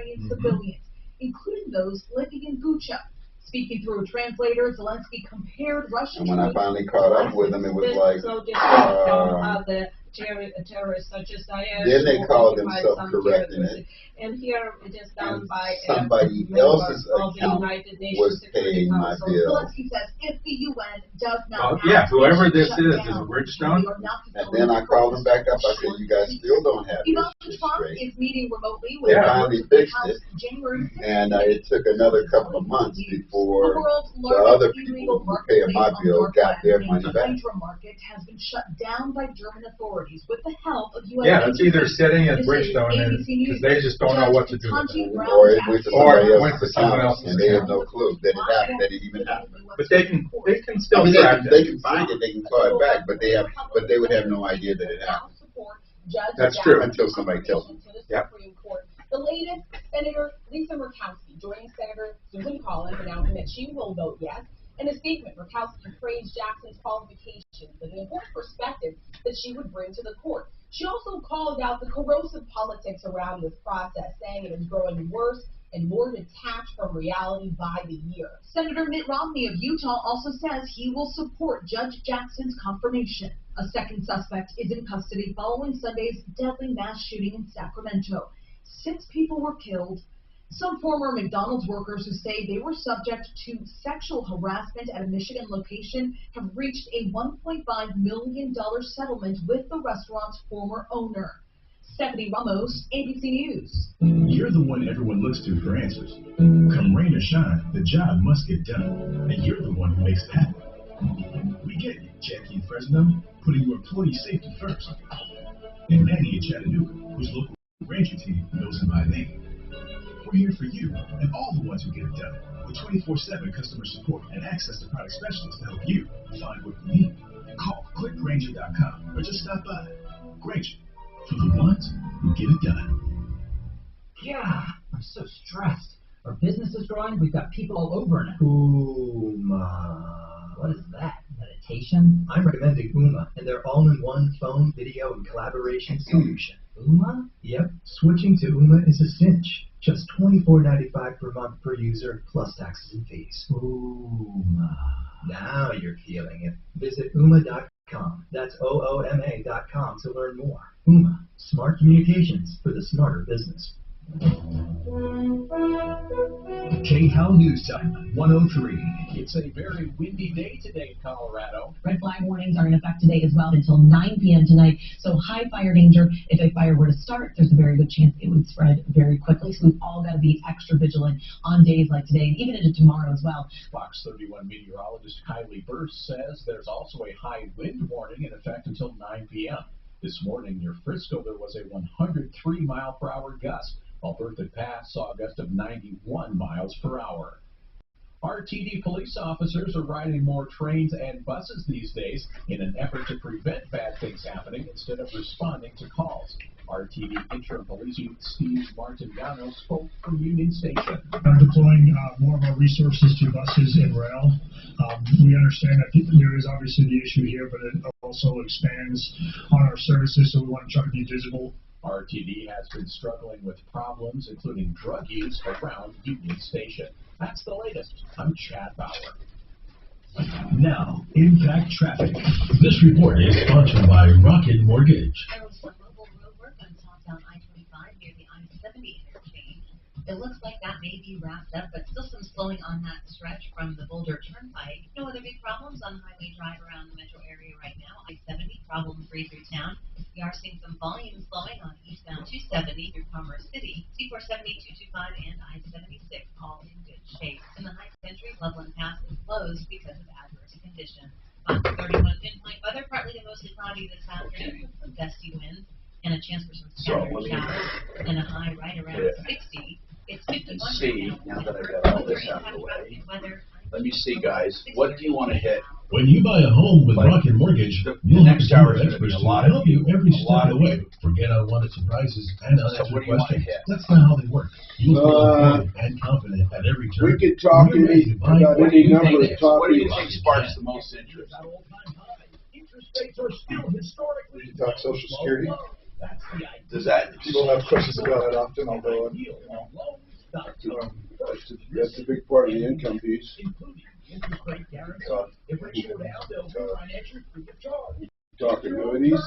Including those living in Bucha. Speaking through a translator, Zelensky compared Russian. And when I finally caught up with them, it was like, terrorists such as IS. then they called themselves correcting it. And here it is done by somebody else's account was paying my bill. Zelensky says if the UN does not whoever this is Bridgestone. And then I called them back up. I said, "You guys still don't have this straight." Is meeting remotely with They finally fixed it, January 6th. and it took another couple of months before the other people who were paying my bill got their money back. The market has been shut down by German authorities with the help of UN. Yeah, it's either sitting at Bridgestone because they just don't know what to do with it. Or it went to someone else and they have no clue that it happened, that it even happened. But they can still track it. They can find it, they can call it back, but they would have no idea that it happened. That's true. Until somebody tells them. Yep. The latest, Senator Lisa Murkowski joining Senator Susan Collins, announcing that she will vote yes. In a statement, Murkowski praised Jackson's qualifications and the important perspective that she would bring to the court. She also called out the corrosive politics around this process, saying it is growing worse and more detached from reality by the year. Senator Mitt Romney of Utah also says he will support Judge Jackson's confirmation. A second suspect is in custody following Sunday's deadly mass shooting in Sacramento. 6 people were killed. Some former McDonald's workers who say they were subject to sexual harassment at a Michigan location have reached a $1.5 million settlement with the restaurant's former owner. Stephanie Ramos, ABC News. You're the one everyone looks to for answers. Come rain or shine, the job must get done, and you're the one who makes it happen. We get you, Jackie in Fresno, putting your employee safety first. And Manny in Chattanooga, whose local Ranger team knows him by name. We're here for you and all the ones who get it done, with 24/7 customer support and access to product specialists to help you find what you need. Call clickgranger.com or just stop by. Granger, for the ones who get it done. Yeah, I'm so stressed. Our business is growing. We've got people all over now. What is that? Meditation? I'm recommending Uma and their all-in-one phone, video, and collaboration solution. Uma? Yep. Switching to Uma is a cinch. Just $24.95 per month per user, plus taxes and fees. Uma. Now you're feeling it. Visit Uma.com. That's OOMA.com to learn more. Uma. Smart communications for the smarter business. KHOW News Time, 103. It's a very windy day today in Colorado. Red flag warnings are in effect today as well until 9 p.m. tonight. So high fire danger. If a fire were to start, there's a very good chance it would spread very quickly. So we've all got to be extra vigilant on days like today and even into tomorrow as well. Fox 31 meteorologist Kylie Burst says there's also a high wind warning in effect until 9 p.m. This morning near Frisco, there was a 103-mile-per-hour gust, while Berthoud Pass saw a gust of 91 miles per hour. RTD police officers are riding more trains and buses these days in an effort to prevent bad things happening instead of responding to calls. RTD interim police chief Steve Martindano spoke from Union Station. I'm deploying more of our resources to buses and rail. We understand that there is obviously the issue here, but it also expands on our services, so we want to try to be visible. RTD has been struggling with problems, including drug use, around Union Station. That's the latest. I'm Chad Bauer. Now, Impact Traffic. This report is sponsored by Rocket Mortgage. There was some local road work on southbound I-25 near the I-70 interchange. It looks like that may be wrapped up, but still some slowing on that stretch from the Boulder Turnpike. No other big problems on Highway Drive around the metro area right now. I-70 problem-free through town. We are seeing some volume slowing on eastbound 270 through Commerce City. C470, 225, and I-76 all in good shape. In the high country, Loveland Pass is closed because of adverse conditions. Fox 31 pinpoint weather, partly to mostly cloudy this afternoon, some gusty winds, and a chance for some scattered showers, and a high right around 60. It's 51 now that I got all this out of the way. Let me see, guys. What do you want to hit? When you buy a home with Rocket Mortgage, you'll have next hour is going to experts be a to lot of help you every step of the way. you. Forget unwanted surprises and unanswered what do you want to questions. hit? That's not how they work. You'll feel informed and confident at every turn. We could talk When you're ready to buy about what any you number think of topics. What do you think sparks the most interest? Interest rates are still historically We talk Social Security. Does that? People have questions about it often, although, That's a big part of the income piece. Talk annuities.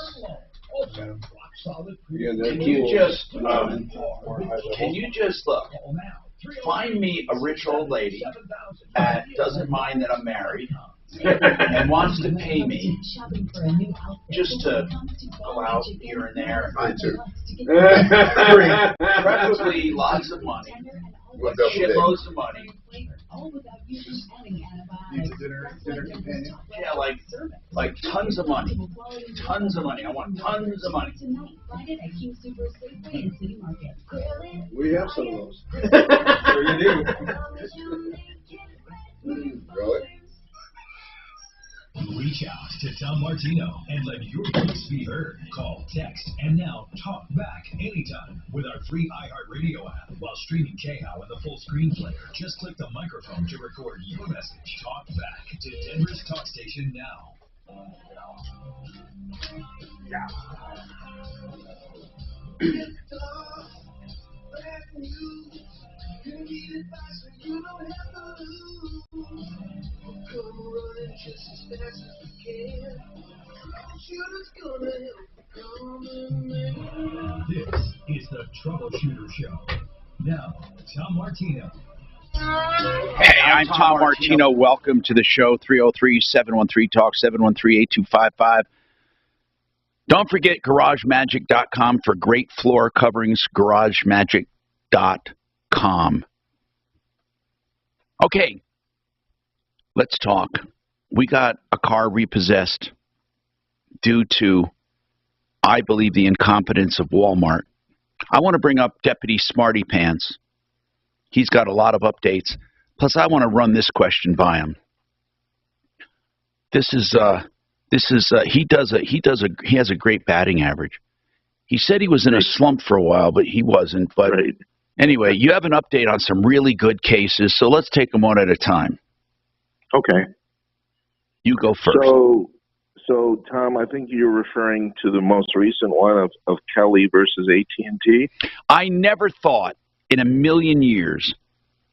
Can you just look? Find me a rich old lady that doesn't mind that I'm married and wants to pay me just to go out here and there. Preferably lots of money, shitloads of money. Dinner companion. Yeah, like tons of money. Tons of money. I want tons of money. We have some of those. Sure you do. Really? Reach out to Tom Martino and let your voice be heard. Call, text, and now talk back anytime with our free iHeartRadio app while streaming KHOW in the full screen player. Just click the microphone to record your message. Talk back to Denver's talk station now. This is the Troubleshooter Show. Now, Tom Martino. Hey, I'm Tom Martino. Welcome to the show, 303-713-TALK, 713-8255. Don't forget GarageMagic.com for great floor coverings, GarageMagic.com. Okay, let's talk. We got a car repossessed due to, I believe, the incompetence of Walmart. I want to bring up Deputy Smarty Pants. He's got a lot of updates. Plus, I want to run this question by him. He has a great batting average. He said he was in a slump for a while, but he wasn't. But anyway, you have an update on some really good cases, so let's take them one at a time. Okay. You go first. So Tom, I think you're referring to the most recent one of Kelly versus AT&T. I never thought in a million years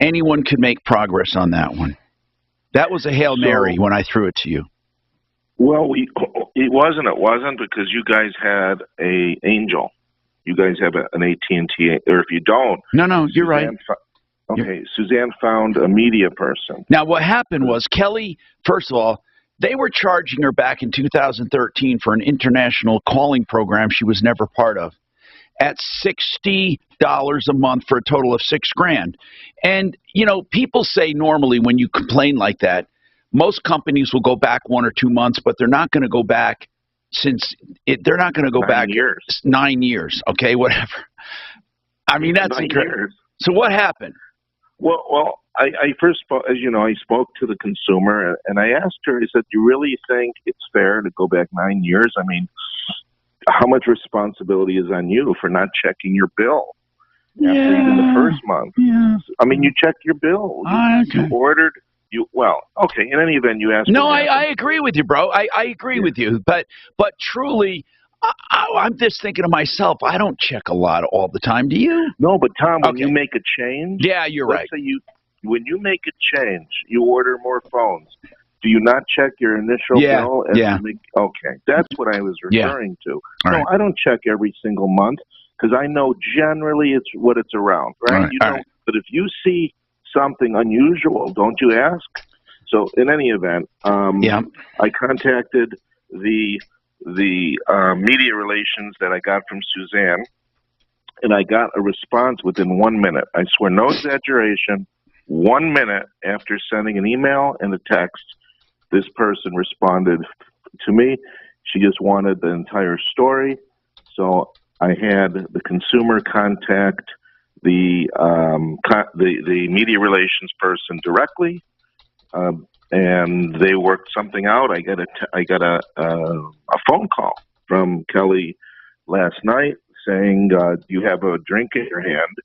anyone could make progress on that one. That was a Hail Mary when I threw it to you. Well, it wasn't because you guys had a angel. you guys have an AT&T, or if you don't. No, you're right. Okay, Suzanne found a media person. Now, what happened was Kelly, first of all, they were charging her back in 2013 for an international calling program she was never part of at $60 a month for a total of $6,000. And, you know, people say normally when you complain like that, most companies will go back 1 or 2 months, but they're not going to go back they're not going to go back 9 years. Okay, whatever. I mean, that's 9 incredible. years. So what happened? Well, I first spoke, as you know, I spoke to the consumer, and I asked her, I said, you really think it's fair to go back 9 years? I mean, how much responsibility is on you for not checking your bill after even the first month? Yeah. I mean, you checked your bill. You ordered. Okay. In any event, you asked. No, I agree with you, bro. I agree with you. But truly, I'm just thinking to myself, I don't check a lot all the time. Do you? No, but Tom, when you make a change. Yeah, you're right. Let's say when you make a change, you order more phones. Do you not check your initial bill? Okay, that's what I was referring to. All No, right. I don't check every single month because I know generally it's what it's around, right? But if you see something unusual, don't you ask? So in any event, I contacted the media relations that I got from Suzanne, and I got a response within 1 minute. I swear, no exaggeration. 1 minute after sending an email and a text, this person responded to me. She just wanted the entire story. So I had the consumer contact the media relations person directly, and they worked something out. I got a phone call from Kelly last night saying, "Do you have a drink in your hand?"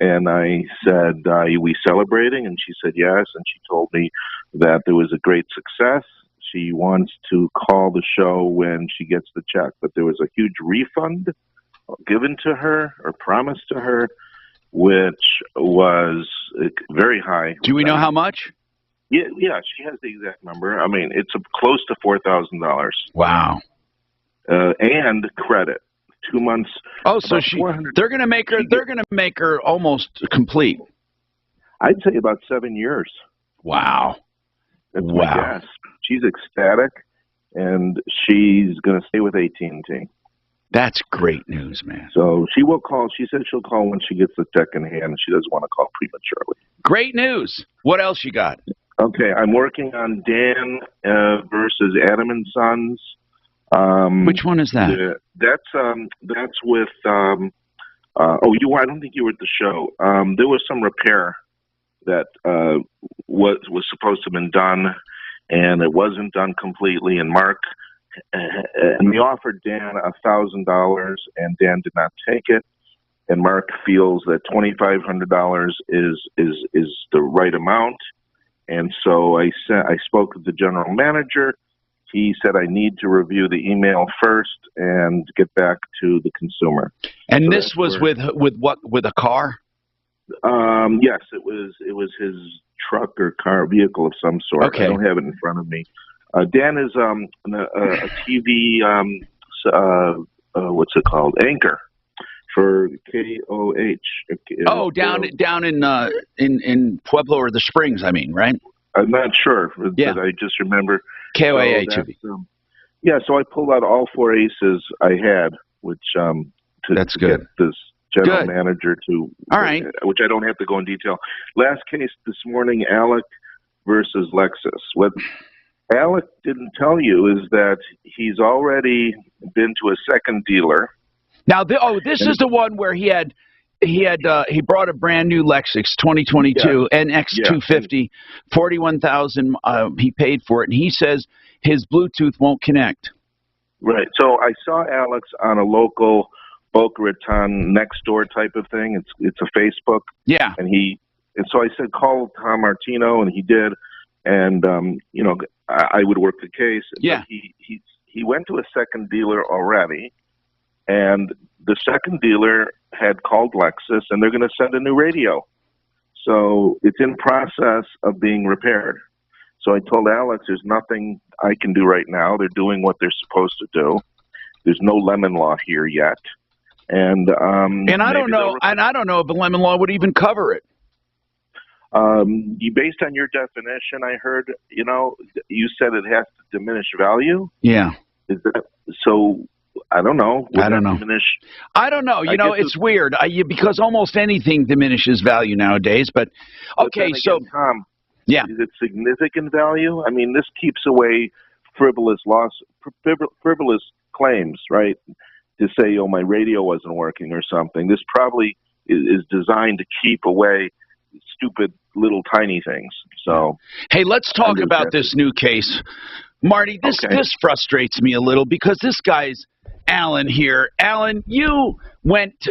And I said, "Are we celebrating?" And she said yes. And she told me that there was a great success. She wants to call the show when she gets the check, but there was a huge refund given to her or promised to her, which was very high. Do we know how much? Yeah, she has the exact number. I mean, it's close to $4,000. Wow. And credit. 2 months. Oh, so they're going to make her almost complete. I'd say about 7 years. Wow. That's my guess. She's ecstatic, and she's going to stay with AT&T. That's great news, man. So she will call. She said she'll call when she gets the check in hand, and she doesn't want to call prematurely. Great news. What else you got? Okay, I'm working on Dan versus Adam and Sons. Which one is that? That's with. I don't think you were at the show. There was some repair that was supposed to have been done, and it wasn't done completely. And Mark, and we offered Dan $1,000, and Dan did not take it. And Mark feels that $2,500 is the right amount. And so I spoke with the general manager. He said I need to review the email first and get back to the consumer. And so this was with what? With a car? Yes, it was his truck or car, vehicle of some sort. Okay. I don't have it in front of me. Dan is a TV what's it called? Anchor for KOH. Oh, down in Pueblo or the Springs, I mean, right? I'm not sure, but I just remember KOAH. So I pulled out all 4 aces I had, which to get this general manager to. All right. Which I don't have to go in detail. Last case this morning, Alec versus Lexus. What Alec didn't tell you is that he's already been to a second dealer. Now, this is the one where he brought a brand new Lexus 2022 NX 250, 41,000. He paid for it, and he says his Bluetooth won't connect. Right. So I saw Alex on a local Boca Raton next door type of thing. It's a Facebook. Yeah. And so I said call Tom Martino, and he did. And I would work the case. Yeah. But he went to a second dealer already. And the second dealer had called Lexus, and they're going to send a new radio. So it's in process of being repaired. So I told Alex, there's nothing I can do right now. They're doing what they're supposed to do. There's no lemon law here yet. And I don't know, if the lemon law would even cover it. Based on your definition, I heard, you said it has to diminish value. Yeah. Is that so? I don't know. I don't know. I don't know. It's weird because almost anything diminishes value nowadays. But okay, so Tom, yeah, is it significant value? I mean, this keeps away frivolous claims, right? To say, oh, my radio wasn't working or something. This probably is designed to keep away stupid little tiny things. So, hey, let's talk about this new case, Marty. This frustrates me a little because this guy's Alan here. Alan, you went.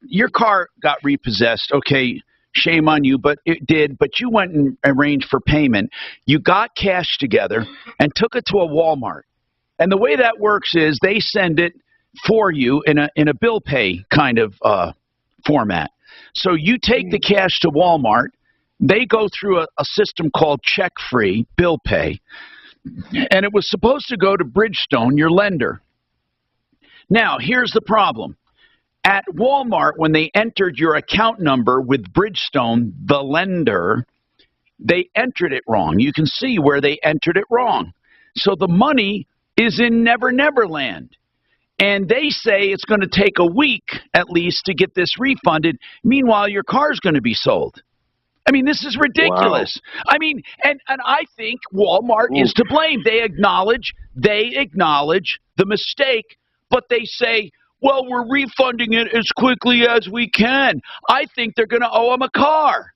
Your car got repossessed. Okay, shame on you, but it did. But you went and arranged for payment. You got cash together and took it to a Walmart. And the way that works is they send it for you in a bill pay kind of format. So you take the cash to Walmart. They go through a system called check-free bill pay, and it was supposed to go to Bridgestone, your lender. Now, here's the problem. At Walmart, when they entered your account number with Bridgestone, the lender, they entered it wrong. You can see where they entered it wrong. So the money is in Never Never Land. And they say it's going to take a week at least to get this refunded. Meanwhile, your car's going to be sold. I mean, this is ridiculous. Wow. I mean, and I think Walmart is to blame. They acknowledge the mistake, but they say, well, we're refunding it as quickly as we can. I think they're going to owe them a car.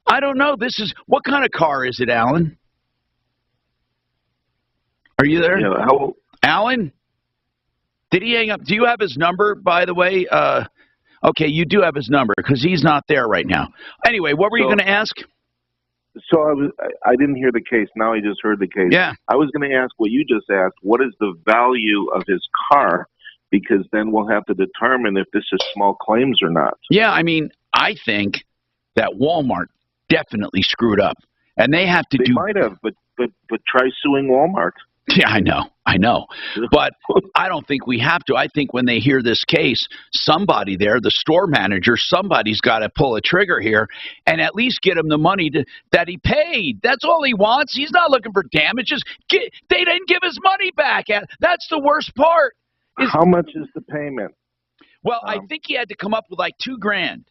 I don't know. What kind of car is it, Alan? Are you there? Yeah, Alan? Did he hang up? Do you have his number, by the way? Okay, you do have his number because he's not there right now. Anyway, what were you going to ask? So I didn't hear the case. Now I just heard the case. Yeah. I was going to ask what you just asked. What is the value of his car? Because then we'll have to determine if this is small claims or not. Yeah, I mean, I think that Walmart definitely screwed up, and they have to They might have, but try suing Walmart. Yeah, I know. But I don't think we have to. I think when they hear this case, somebody there, the store manager, somebody's got to pull a trigger here and at least get him the money that he paid. That's all he wants. He's not looking for damages. They didn't give his money back. That's the worst part. How much is the payment? Well, I think he had to come up with like $2,000,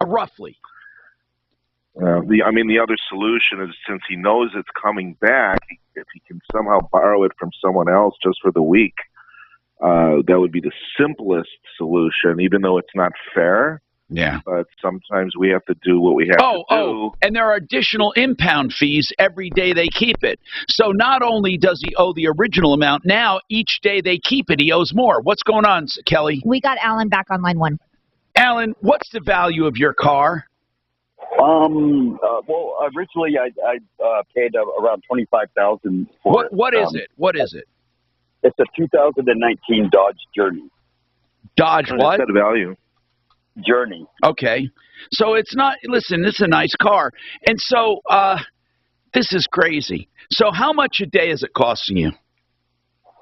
roughly. The other solution is, since he knows it's coming back, if he can somehow borrow it from someone else just for the week, that would be the simplest solution, even though it's not fair. Yeah. But sometimes we have to do what we have to do. And there are additional impound fees every day they keep it. So not only does he owe the original amount, now each day they keep it, he owes more. What's going on, Kelly? We got Alan back on line 1. Alan, what's the value of your car? Well, originally I paid around $25,000 for it. What is it? What is it? It's a 2019 Dodge Journey. Dodge what? What's that value? Journey. Okay. So it's not, listen, this is a nice car. And so this is crazy. So how much a day is it costing you?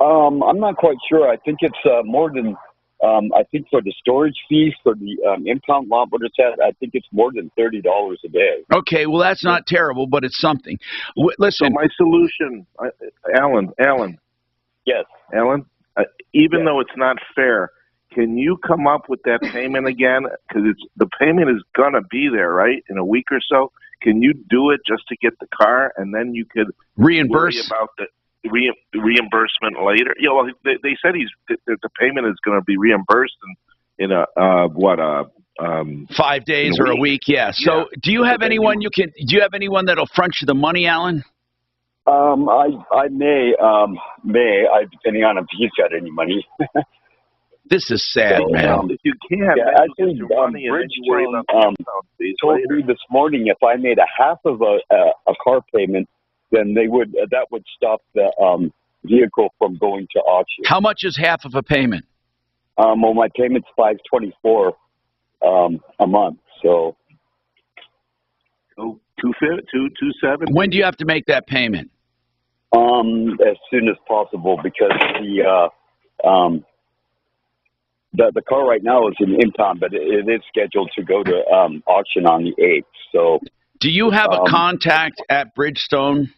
I'm not quite sure. I think it's more than... I think for the storage fees, for the impound lot, what it's at, I think it's more than $30 a day. Okay, well, that's not terrible, but it's something. Listen. So my solution, Alan. Yes. Alan, even though it's not fair, can you come up with that payment again? Because the payment is going to be there, right, in a week or so. Can you do it just to get the car, and then you could reimburse worry about the reimbursement later? Yeah, well, they said the payment is going to be reimbursed in 5 days or a week. Yeah. So, do you have anyone Do you have anyone that'll front you the money, Alan? I may, depending on if he's got any money. This is sad, man. If you can, yeah, actually, Bridgestone told me this morning if I made a half of a car payment, then that would stop the vehicle from going to auction. How much is half of a payment? Well, my payment's $524 a month. So, $270. When do you have to make that payment? As soon as possible, because the car right now is in impound, but it is scheduled to go to auction on the 8th. So, do you have a contact at Bridgestone?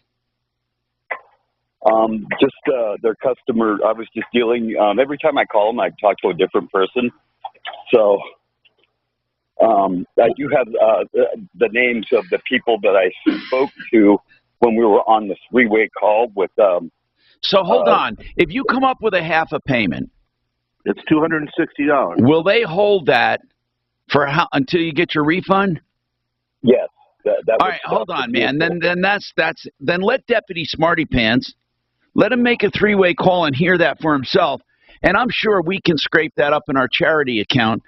Just their customer. I was just dealing. Every time I call them, I talk to a different person. So I do have the names of the people that I spoke to when we were on the three-way call with. So hold on. If you come up with a half a payment, it's $260. Will they hold that for until you get your refund? Yes. That all right, hold on, man. Then let Deputy Smarty Pants, let him make a three-way call and hear that for himself. And I'm sure we can scrape that up in our charity account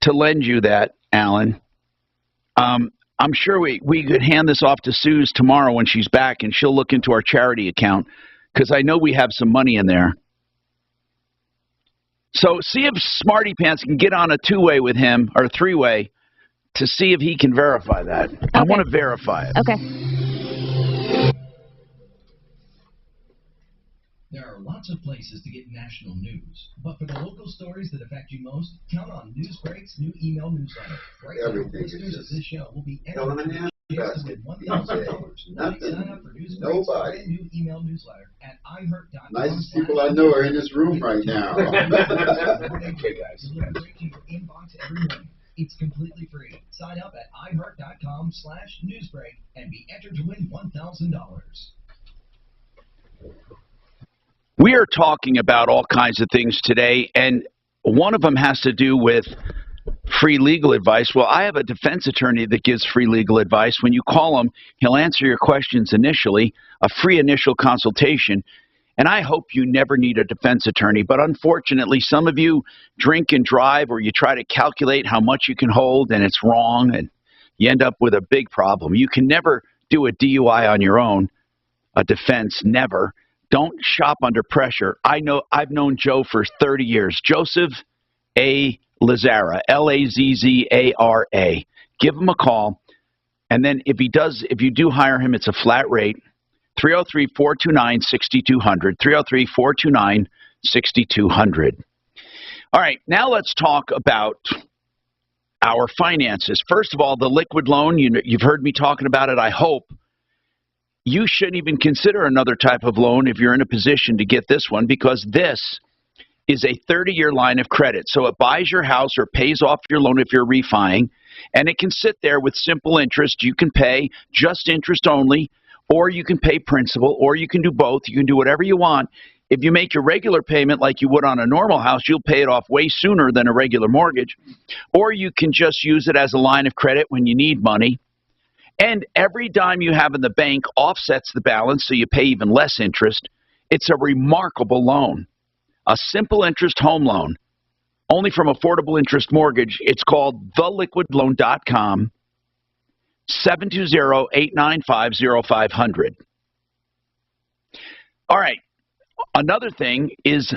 to lend you that, Alan. I'm sure we could hand this off to Suze tomorrow when she's back, and she'll look into our charity account because I know we have some money in there. So see if Smarty Pants can get on a two-way with him, or three-way, to see if he can verify that. Okay. I want to verify it. Okay. There are lots of places to get national news, but for the local stories that affect you most, count on Newsbreak's new email newsletter. Right now, listeners of this show will be entered to win $1,000. Sign up for Newsbreak's brand new email newsletter at iHeart.com. Nicest people I know are in this room right now. Okay, guys. Deliver straight to your inbox every morning. It's completely free. Sign up at iHeart.com/newsbreak and be entered to win $1,000. We are talking about all kinds of things today, and one of them has to do with free legal advice. Well, I have a defense attorney that gives free legal advice. When you call him, he'll answer your questions initially, a free initial consultation. And I hope you never need a defense attorney. But unfortunately, some of you drink and drive, or you try to calculate how much you can hold, and it's wrong, and you end up with a big problem. You can never do a DUI on your own, a defense, never. Don't shop under pressure. I've known Joe for 30 years. Joseph A. Lazzara, Lazzara. Give him a call, and then if you do hire him, it's a flat rate. 303-429-6200. 303-429-6200. All right, now let's talk about our finances. First of all, the liquid loan. You've heard me talking about it, I hope. You shouldn't even consider another type of loan if you're in a position to get this one, because this is a 30-year line of credit. So it buys your house or pays off your loan if you're refining, and it can sit there with simple interest. You can pay just interest only, or you can pay principal, or you can do both. You can do whatever you want. If you make your regular payment like you would on a normal house, you'll pay it off way sooner than a regular mortgage. Or you can just use it as a line of credit when you need money. And every dime you have in the bank offsets the balance, so you pay even less interest. It's a remarkable loan. A simple interest home loan, only from Affordable Interest Mortgage. It's called theliquidloan.com, 720-895-0500. All right. Another thing is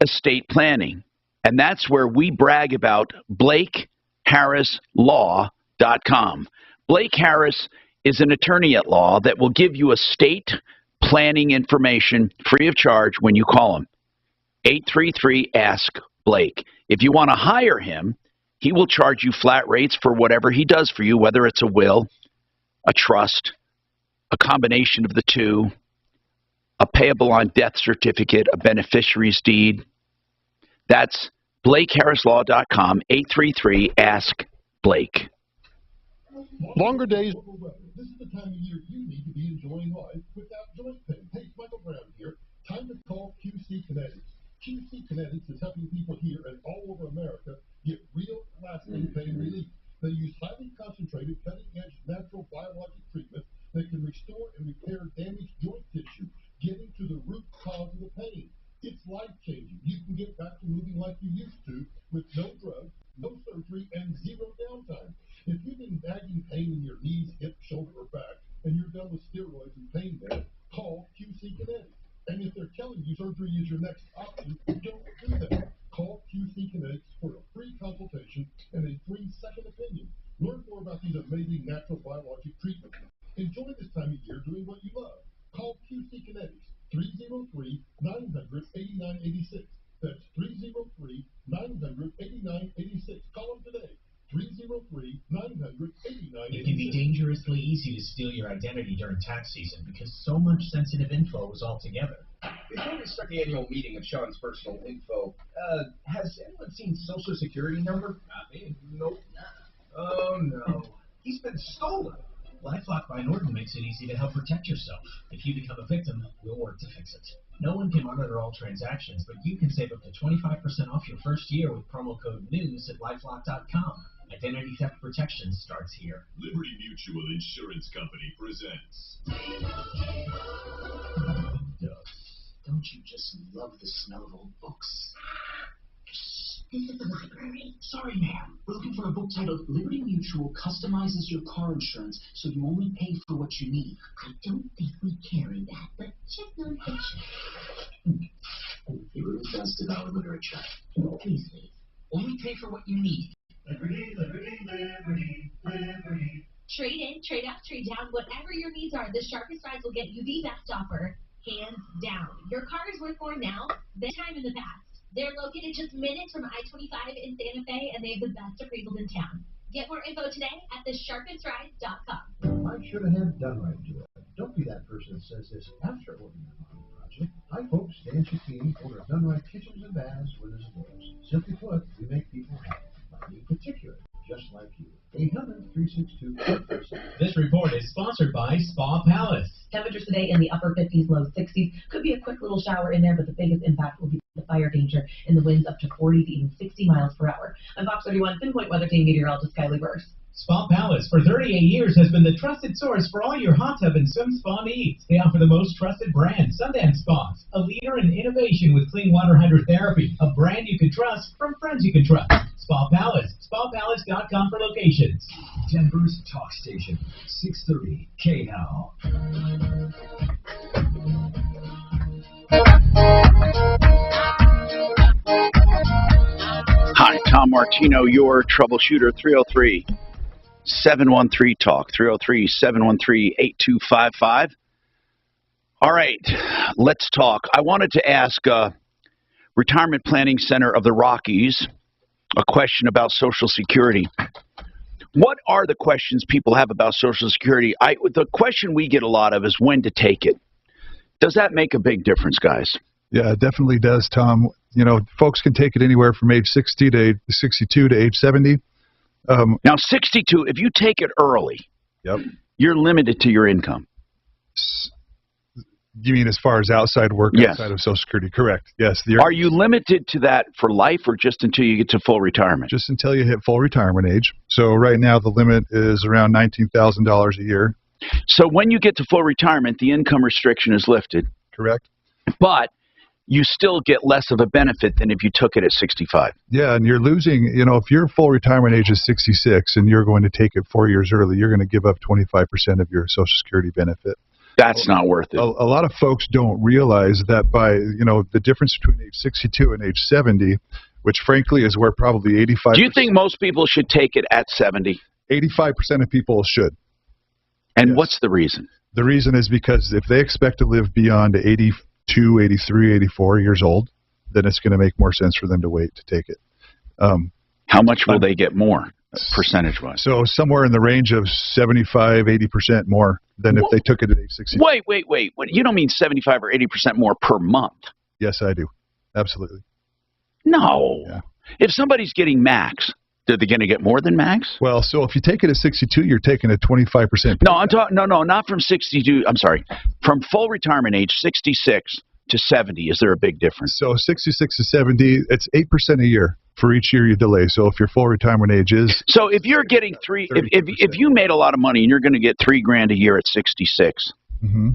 estate planning, and that's where we brag about BlakeHarrisLaw.com. Blake Harris is an attorney at law that will give you estate planning information free of charge when you call him. 833-ASK-BLAKE. If you want to hire him, he will charge you flat rates for whatever he does for you, whether it's a will, a trust, a combination of the two, a payable on death certificate, a beneficiary's deed. That's BlakeHarrisLaw.com, 833-ASK-BLAKE. Longer days. This is the time of year you need to be enjoying life without joint pain. Hey, it's Michael Brown here. Time to call QC Kinetics. QC Kinetics is helping people here and all over America get real, lasting pain relief. They use highly concentrated, cutting-edge natural biologic treatment that can restore and repair damaged joint tissue, getting to the root cause of the pain. It's life-changing. You can get back to moving like you used to with no drugs, no surgery, and zero downtime. If you've been nagging pain in your knees, hip, shoulder, or back, and you're done with steroids and pain meds, call QC Kinetics. And if they're telling you surgery is your next option, don't do that. Call QC Kinetics for a free consultation and a free second opinion. Learn more about these amazing natural biologic treatments. Enjoy this time of year doing what you love. Call QC Kinetics, 303-900-8986. That's 303-900-8986. 800-8986. Call them today. 303-900-8986. It can be dangerously easy to steal your identity during tax season because so much sensitive info is all together. Before we start the annual meeting of Sean's personal info, has anyone seen Social Security number? Not me. Nope. Oh, no. He's been stolen. LifeLock by Norton makes it easy to help protect yourself. If you become a victim, we'll work to fix it. No one can monitor all transactions, but you can save up to 25% off your first year with promo code NEWS at LifeLock.com. Identity theft protection starts here. Liberty Mutual Insurance Company presents. Don't you just love the smell of old books? This is the library. Sorry, ma'am. We're looking for a book titled Liberty Mutual Customizes Your Car Insurance so you only pay for what you need. I don't think we carry that, but check nonfiction. It really does devour literature. Please leave. Only pay for what you need. Liberty, liberty, liberty, liberty. Trade in, trade up, trade down, whatever your needs are, the Sharpest Rides will get you the best offer, hands down. Your car is worth more now than time in the past. They're located just minutes from I-25 in Santa Fe, and they have the best appraisals in town. Get more info today at thesharpestrides.com. I should have had done right to it. Don't be that person that says this after ordering a model project. Hi, folks. Dan Cicchini, owner of Done Right Kitchens and Baths, Windows and Doors. Simply put, we make people happy. By being particular, just like you. 800-362-836. This report is sponsored by Spa Palace. Temperatures today in the upper 50s, low 60s. Could be a quick little shower in there, but the biggest impact will be the fire danger and the winds up to 40 to even 60 miles per hour. I'm Fox 31 Pinpoint Weather Team meteorologist Kylie Burse. Spa Palace for 38 years has been the trusted source for all your hot tub and swim spa needs. They offer the most trusted brand, Sundance Spas, a leader in innovation with clean water hydrotherapy, a brand you can trust from friends you can trust. Spa Palace, spapalace.com for locations. Denver's talk station, 630 KHAL. Hi, Tom Martino, your troubleshooter, 303-713-TALK, 303-713-8255. All right, let's talk. I wanted to ask Retirement Planning Center of the Rockies a question about Social Security. What are the questions people have about Social Security? The question we get a lot of is when to take it. Does that make a big difference, guys? Yeah, it definitely does, Tom. You know, folks can take it anywhere from age 60 to age 62 to age 70. Now, 62, if you take it early, yep, you're limited to your income. You mean as far as outside work, yes, outside of Social Security? Correct. Yes. Are you limited to that for life or just until you get to full retirement? Just until you hit full retirement age. So right now the limit is around $19,000 a year. So when you get to full retirement, the income restriction is lifted. Correct. But you still get less of a benefit than if you took it at 65. Yeah, and you're losing, you know, if your full retirement age is 66 and you're going to take it 4 years early, you're going to give up 25% of your Social Security benefit. That's not worth it. A lot of folks don't realize that by, you know, the difference between age 62 and age 70, which frankly is where probably 85%. Do you think most people should take it at 70? 85% of people should. And yes. What's the reason? The reason is because if they expect to live beyond 82, 83, 84 years old, then it's going to make more sense for them to wait to take it. How much will they get more, percentage-wise? So somewhere in the range of 75, 80% more than if they took it at age 60. Wait. You don't mean 75 or 80% more per month? Yes, I do. Absolutely. No. Yeah. If somebody's getting max, are they going to get more than max? Well, so if you take it at 62, you're taking a 25%. No, I'm talking. No, not from 62. I'm sorry, from full retirement age, 66 to 70. Is there a big difference? So 66 to 70, it's 8% a year for each year you delay. So if your full retirement age is if you're getting if you made a lot of money and you're going to get $3,000 a year at 66, mm-hmm.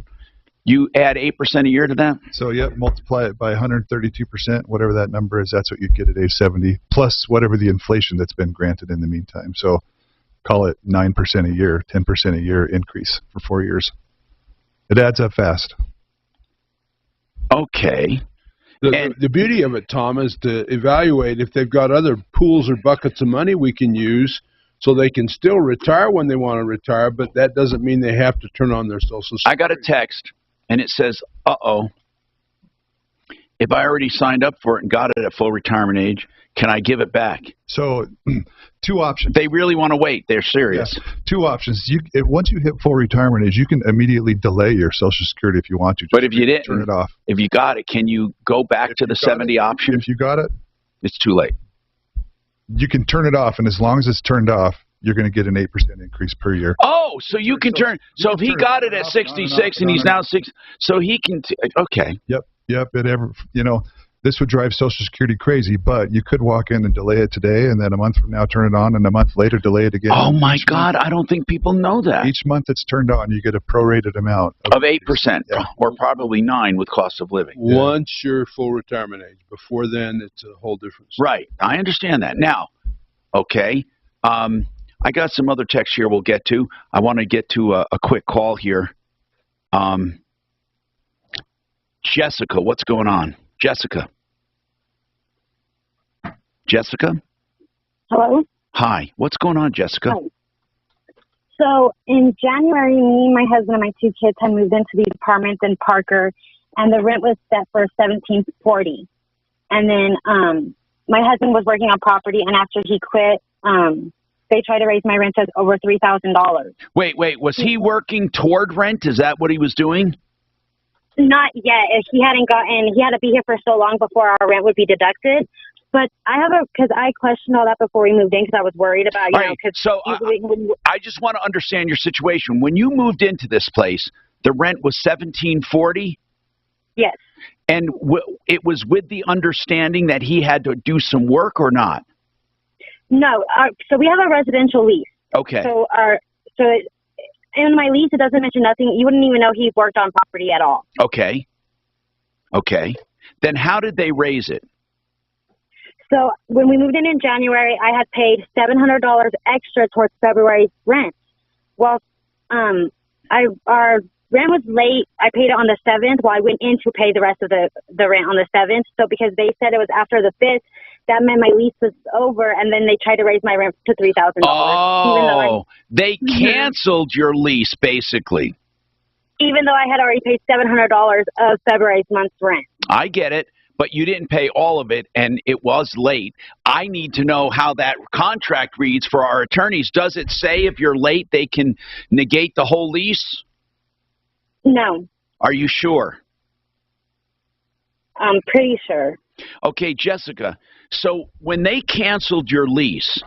You add 8% a year to that. So multiply it by 132%, whatever that number is. That's what you get at age 70, plus whatever the inflation that's been granted in the meantime. So call it 9% a year, 10% a year increase for 4 years. It adds up fast. Okay. The beauty of it, Tom, is to evaluate if they've got other pools or buckets of money we can use so they can still retire when they want to retire, but that doesn't mean they have to turn on their Social Security. I got a text, and it says, uh-oh, if I already signed up for it and got it at full retirement age, Can I give it back? So, two options. They really want to wait. They're serious. Yeah. Two options. Once you hit full retirement age, you can immediately delay your Social Security if you want to. But if you didn't, turn it off. If you got it, can you go back to the 70 option? If you got it, it's too late. You can turn it off, and as long as it's turned off, you're going to get an 8% increase per year. Oh, so you can turn. So if he got it at 66 and he's now 6, so he can. Okay. Yep. This would drive Social Security crazy, but you could walk in and delay it today, and then a month from now turn it on, and a month later delay it again. Oh my God! I don't think people know that. Each month it's turned on, you get a prorated amount of 8%, or probably 9 with cost of living. Once you're full retirement age. Before then, it's a whole different story. Right. I understand that. Now, okay. I got some other text here we'll get to. I want to get to a quick call here. Jessica, what's going on? Jessica? Hello? Hi. What's going on, Jessica? Hi. So in January, me, my husband, and my 2 kids had moved into these apartments in Parker, and the rent was set for $1,740. And then my husband was working on property, and after he quit, they tried to raise my rent to over $3,000. Wait. Was he working toward rent? Is that what he was doing? Not yet. He had to be here for so long before our rent would be deducted. But because I questioned all that before we moved in because I was worried about, So I just want to understand your situation. When you moved into this place, the rent was $1,740? Yes. And it was with the understanding that he had to do some work or not? No. So we have a residential lease. Okay. In my lease, it doesn't mention nothing. You wouldn't even know he worked on property at all. Okay. Then how did they raise it? So when we moved in January, I had paid $700 extra towards February's rent. Well, our rent was late. I paid it on the 7th. Well, I went in to pay the rest of the rent on the 7th. So because they said it was after the 5th, that meant my lease was over, and then they tried to raise my rent to $3,000. Oh, they canceled your lease, basically. Even though I had already paid $700 of February's month's rent. I get it, but you didn't pay all of it, and it was late. I need to know how that contract reads for our attorneys. Does it say if you're late, they can negate the whole lease? No. Are you sure? I'm pretty sure. Okay, Jessica, so when they canceled your lease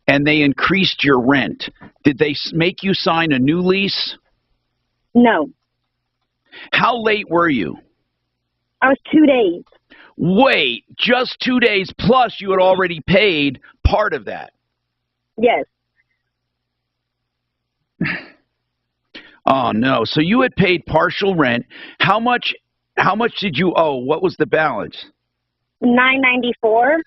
and they increased your rent, did they make you sign a new lease? No. How late were you? I was 2 days. Wait, just 2 days plus you had already paid part of that? Yes. Oh, no. So you had paid partial rent. How much did you owe? What was the balance? $994.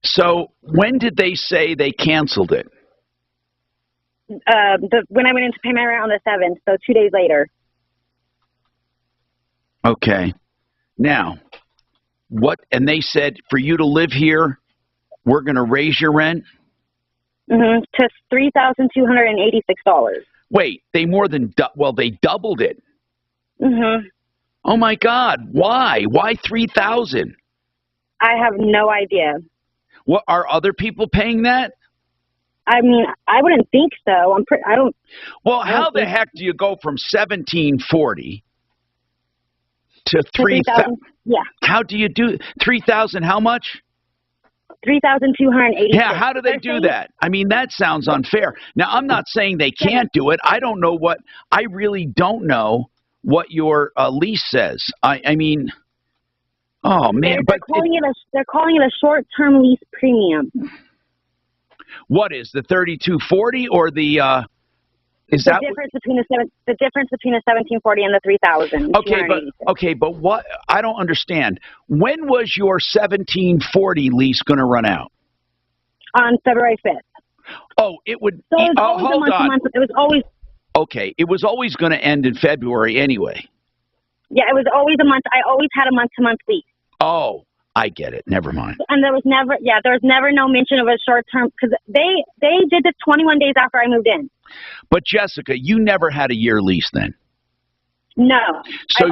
So when did they say they canceled it? When I went in to pay my rent on the 7th, so 2 days later. Okay. Now, and they said for you to live here, we're going to raise your rent? To $3,286. Wait, they they doubled it. Oh my God, why? Why $3,000? I have no idea. What, are other people paying that? I mean, I wouldn't think so. Well, how the heck do you go from $1,740 to $3,000? Yeah. How do you do $3,000? How much? $3,286. Yeah, how do they do that? I mean, that sounds unfair. Now, I'm not saying they can't do it. I really don't know what your lease says. I mean, oh man, they're calling it a short-term lease premium. What is the 3240 or the? The difference between the 1740 and the 3000. Okay, but what? I don't understand. When was your 1740 lease going to run out? On February 5th. Oh, it would. So it was always hold on. It was always. Okay, it was always going to end in February anyway. Yeah, it was always a month. I always had a month-to-month lease. Oh, I get it. Never mind. And there was never no mention of a short term because they did this 21 days after I moved in. But Jessica, you never had a year lease then. No. So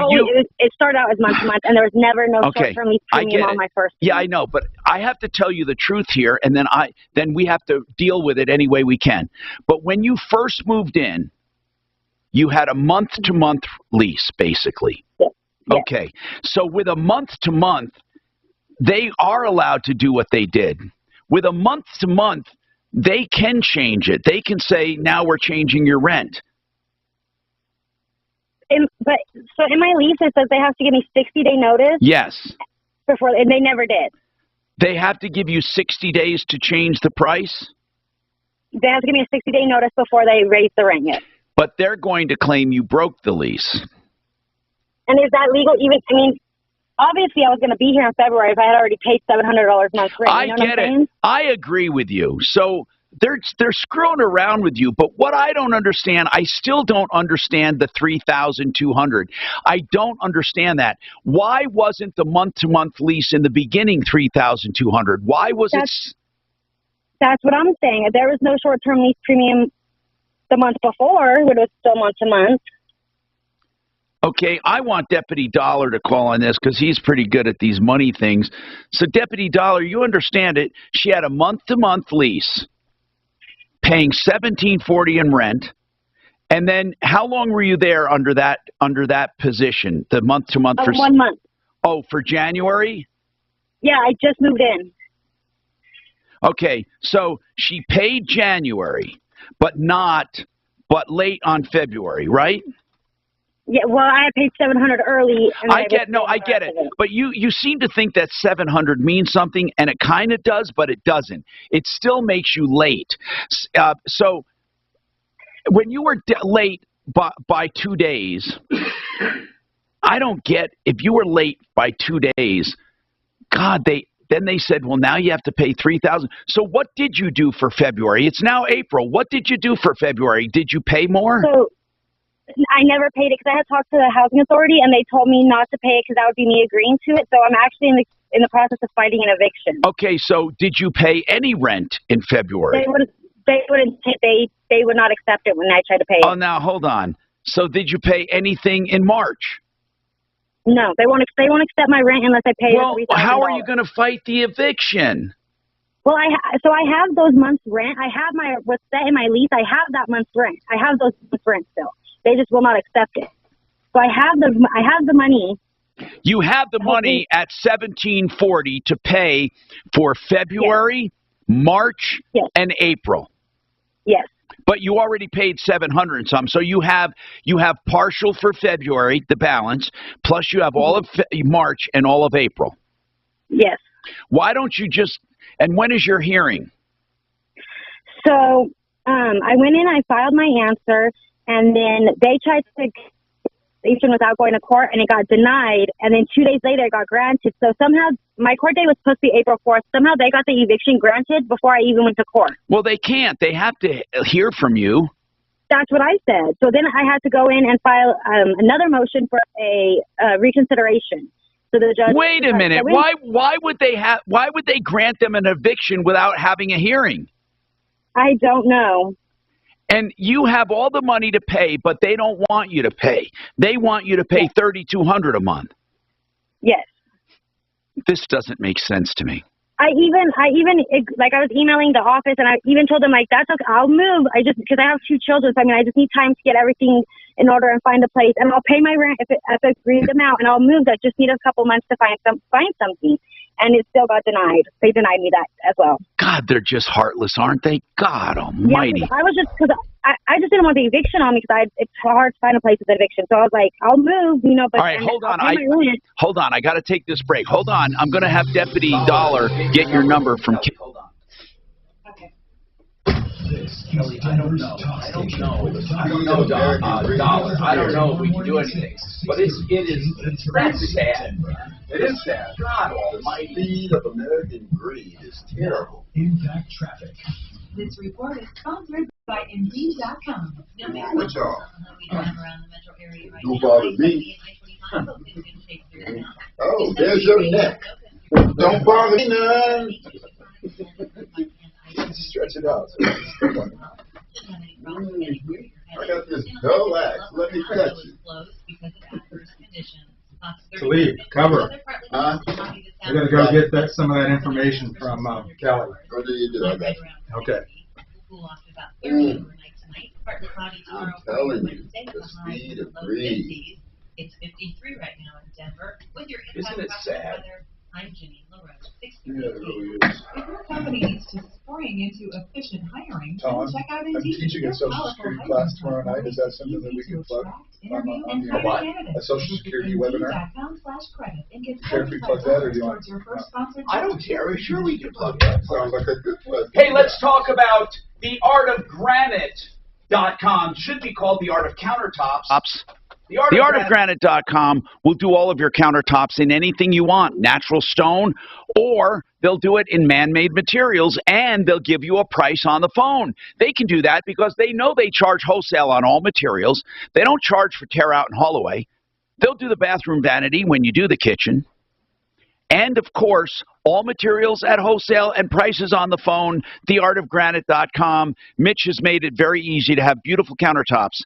it started out as month to month, and there was never no short-term lease premium on my first. Yeah, I know, but I have to tell you the truth here, and then we have to deal with it any way we can. But when you first moved in, you had a month-to-month lease, basically. Yeah. Okay. So with a month-to-month, they are allowed to do what they did. With a month-to-month, they can change it. They can say, now we're changing your rent. But in my lease, it says they have to give me 60-day notice. Yes. And they never did. They have to give you 60 days to change the price? They have to give me a 60-day notice before they raise the rent, yes. But they're going to claim you broke the lease. And is that legal? Even, I mean, obviously I was going to be here in February if I had already paid $700 a month rent. I get it. I agree with you. So they're screwing around with you. But what I don't understand, I still don't understand the $3,200. I don't understand that. Why wasn't the month-to-month lease in the beginning $3,200? Why was it? That's what I'm saying. There was no short-term lease premium the month before, when it was still month-to-month. Okay, I want Deputy Dollar to call on this because he's pretty good at these money things. So, Deputy Dollar, you understand it. She had a month-to-month lease, paying $1,740 in rent, and then how long were you there under that position? The month-to-month for 1 month. Oh, for January? Yeah, I just moved in. Okay, so she paid January, but late on February, right? Yeah, well, I had paid $700 early. And I get it. But you seem to think that $700 means something, and it kind of does, but it doesn't. It still makes you late. So when you were late by 2 days, I don't get, if you were late by 2 days, God, then they said, well, now you have to pay $3,000. So what did you do for February? It's now April. What did you do for February? Did you pay more? So I never paid it because I had talked to the housing authority, and they told me not to pay it because that would be me agreeing to it. So I'm actually in the process of fighting an eviction. Okay, so did you pay any rent in February? They would not accept it when I tried to pay it. Oh, now hold on. So did you pay anything in March? No, they won't accept my rent unless I pay. Well, how are you going to fight the eviction? Well, I have those months' rent. I have what's set in my lease. I have that month's rent. I have those months' rent still. They just will not accept it. So I have the money. You have the money at $1,740 to pay for February, March, and April. Yes. But you already paid $700 and some, so you have partial for February, the balance, plus you have all of March and all of April. Yes. Why don't you just? And when is your hearing? So I went in, I filed my answer, and then they tried to eviction without going to court, and it got denied. And then 2 days later, it got granted. So somehow my court date was supposed to be April 4th. Somehow they got the eviction granted before I even went to court. Well, they can't. They have to hear from you. That's what I said. So then I had to go in and file another motion for a reconsideration. So the judge. Wait a minute. Why would they grant them an eviction without having a hearing? I don't know. And you have all the money to pay, but they don't want you to pay. They want you to pay $3,200 a month. Yes. This doesn't make sense to me. I was emailing the office, and I even told them, like, that's okay, I'll move. Because I have 2 children, so I just need time to get everything in order and find a place, and I'll pay my rent if I agreed them out, and I'll move. I just need a couple months to find something, and it still got denied. They denied me that as well. God, they're just heartless, aren't they? God Almighty. Yeah, I just didn't want the eviction on me because it's hard to find a place with eviction. So I was like, I'll move, But all right, hold on. Hold on. I got to take this break. Hold on. I'm going to have Deputy Dollar get your number from. Hold on. Kelly, I don't know, Dollar. I don't know if we can do anything. But that's sad. It is sad. God Almighty. The speed of American greed is terrible. Impact traffic. This report is sponsored by Indeed.com. What's y'all? Don't bother me. Oh, there's your neck. Don't bother me none. Stretch it out. I got this dull axe. Let me cut you. leave. Cover. I gotta go get some of that information from Kelly. What do you do? I got you. Okay. I'm telling you, the speed of breeze. It's 53 right now in Denver. With your Isn't it sad? weather, I'm Jimmy LaRose. Yeah, it really is. If your company needs to spring into efficient hiring, Tom, then check out I'm Indeed. teaching a Their social powerful security hiring class tomorrow night. Is that platform something that we can plug? interview On and the hire what? candidates. A social security webinar? Indeed.com/credit and get Care if we plug that, or do you want? towards your first sponsored I don't care. Sure, we can plug that. Sounds like a good plug. Hey, let's talk about theartofgranite.com. Should be called The Art of Countertops. Theartofgranite.com will do all of your countertops in anything you want, natural stone, or they'll do it in man-made materials, and they'll give you a price on the phone. They can do that because they know they charge wholesale on all materials. They don't charge for tear out and haul away. They'll do the bathroom vanity when you do the kitchen. And, of course, all materials at wholesale and prices on the phone, theartofgranite.com. Mitch has made it very easy to have beautiful countertops.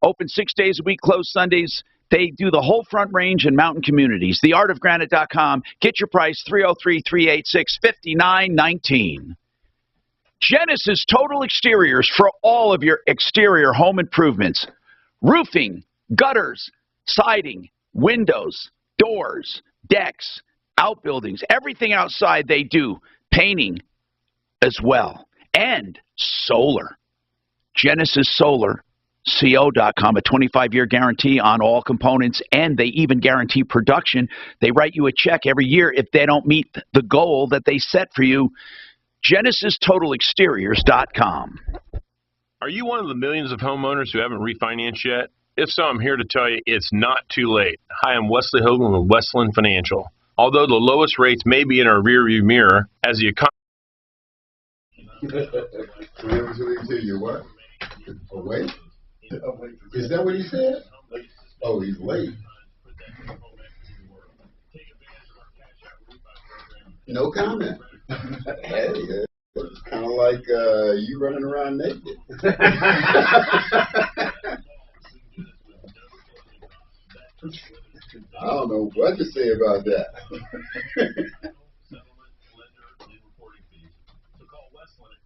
Open 6 days a week, closed Sundays. They do the whole Front Range and mountain communities. Theartofgranite.com. Get your price, 303-386-5919. Genesis Total Exteriors for all of your exterior home improvements. Roofing, gutters, siding, windows, doors, decks, outbuildings, everything outside they do, painting as well, and solar. GenesisSolarCO.com, a 25-year guarantee on all components, and they even guarantee production. They write you a check every year if they don't meet the goal that they set for you. GenesisTotalExteriors.com. Are you one of the millions of homeowners who haven't refinanced yet? If so, I'm here to tell you it's not too late. Hi, I'm Wesley Hogan with Westland Financial. Although the lowest rates may be in our rearview mirror, as the economy... You're what? Away? Is that what he said? Oh, he's late. No comment. Hey, it's kind of like you running around naked. I don't know what to say about that. So call Westland at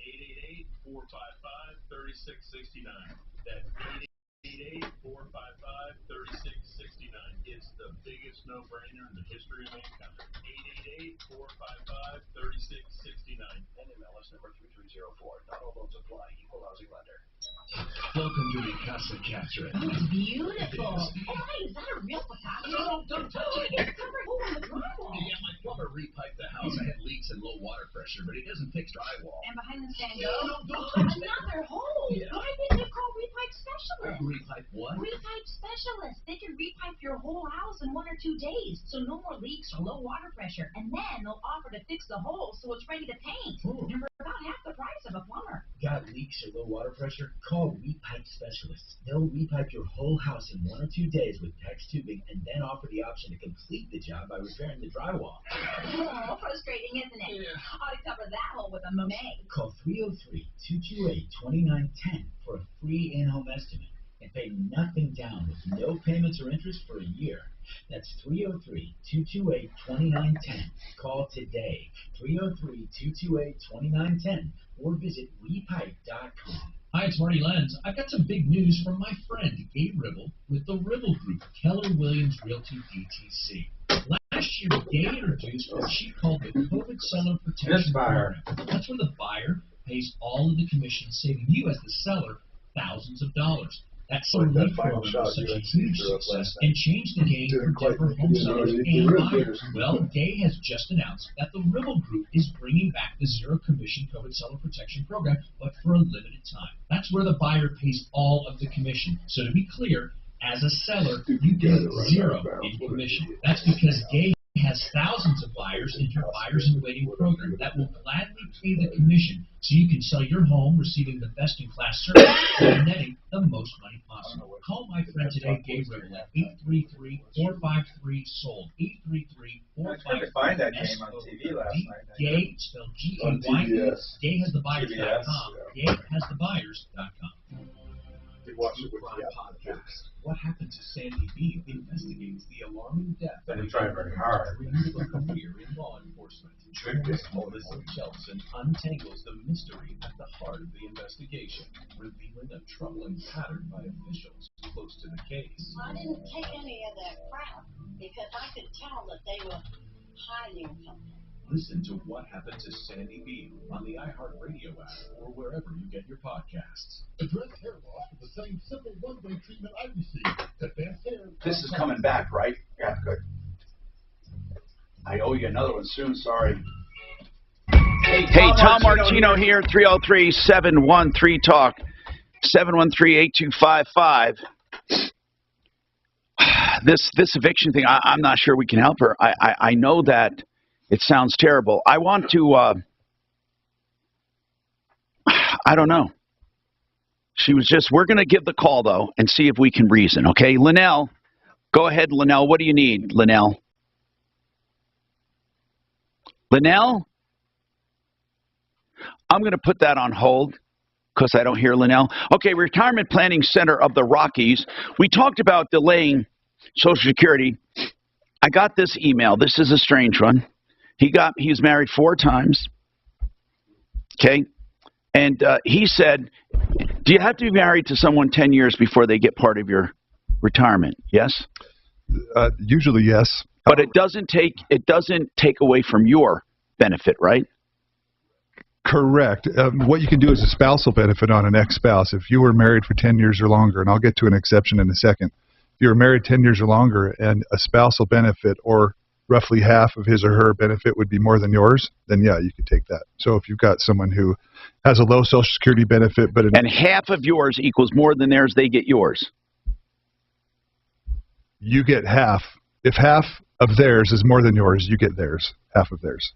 888-455-3669. That's 888-455-3669. It's the biggest no-brainer in the history of mankind. 888-455-3669. NMLS number 3304. Not all loans apply. Equal housing lender. Welcome to the Casa Catherine. Oh, it's beautiful. Oh, hey, is that a real Picasso? No, don't touch it. It's covered in the drywall. Yeah, my plumber repiped the house. I had leaks and low water pressure, but he doesn't fix drywall. And behind the stand No, don't touch that. another hole. Yeah. Why didn't you call Repipe Specialist? Repipe what? Repipe Specialist. They can repipe your whole house in 1 or 2 days, so no more leaks or low water pressure. And then they'll offer to fix the hole so it's ready to paint. And for about half the price of a plumber. Got leaks or low water pressure? Call Repipe Specialists. They'll repipe your whole house in 1 or 2 days with PEX tubing and then offer the option to complete the job by repairing the drywall. Oh, frustrating, isn't it? Yeah. Ought to cover that hole with a Monet. Call 303-228-2910 for a free in-home estimate and pay nothing down with no payments or interest for a year. That's 303-228-2910. Call today, 303-228-2910, or visit repipe.com. Hi, it's Marty Lenz. I've got some big news from my friend Gabe Ribble with the Ribble Group, Keller Williams Realty DTC. Last year, Gabe introduced what she called the COVID Seller Protection Program. That's where the buyer pays all of the commission, saving you as the seller thousands of dollars. That sort of lead program was such a huge success and changed the game for Denver home sellers and buyers. Well, Gay has just announced that the Ribble Group is bringing back the zero commission COVID seller protection program, but for a limited time. That's where the buyer pays all of the commission. So to be clear, as a seller, you get zero in commission. That's because Gay has thousands of buyers in her Buyers in Waiting program that will gladly pay the commission so you can sell your home receiving the best-in-class service and netting the most money possible. Call my friend today, Gabe Ribble, at 833-453-SOLD, 833-453-SOLD. Gay, spelled G-A-Y. Gay has the buyers.com. Gay has the buyers.com. We watched it with the podcast. What Happened to Sandy Bean investigates the alarming death They didn't try very hard. renewable career in law enforcement. Journalist Melissa Jelson untangles the mystery at the heart of the investigation, revealing a troubling pattern by officials close to the case. I didn't take any of that crap because I could tell that they were hiding something. Listen to What Happened to Sandy Bean on the iHeartRadio app or wherever you get your podcasts. Address hair loss with the same simple one-day treatment I received. Advanced hair. This is coming back, right? Yeah, good. I owe you another one soon, sorry. Hey, Tom Martino here, 303-713-TALK, 713-8255. This eviction thing, I'm not sure we can help her. I know that it sounds terrible. I want to, I don't know. She was just, we're going to give the call, though, and see if we can reason, okay? Linnell, go ahead, Linnell. What do you need, Linnell? Linnell? I'm going to put that on hold because I don't hear Linnell. Okay, Retirement Planning Center of the Rockies. We talked about delaying Social Security. I got this email. This is a strange one. He was married 4 times. Okay? And he said, do you have to be married to someone 10 years before they get part of your retirement? Yes? Usually, yes. But it doesn't take away from your benefit, right? Correct. What you can do is a spousal benefit on an ex-spouse. If you were married for 10 years or longer, and I'll get to an exception in a second. If you were married 10 years or longer and a spousal benefit or roughly half of his or her benefit would be more than yours, then yeah, you could take that. So if you've got someone who has a low Social Security benefit, but and half of yours equals more than theirs, they get yours. You get half. If half of theirs is more than yours, you get theirs, half of theirs.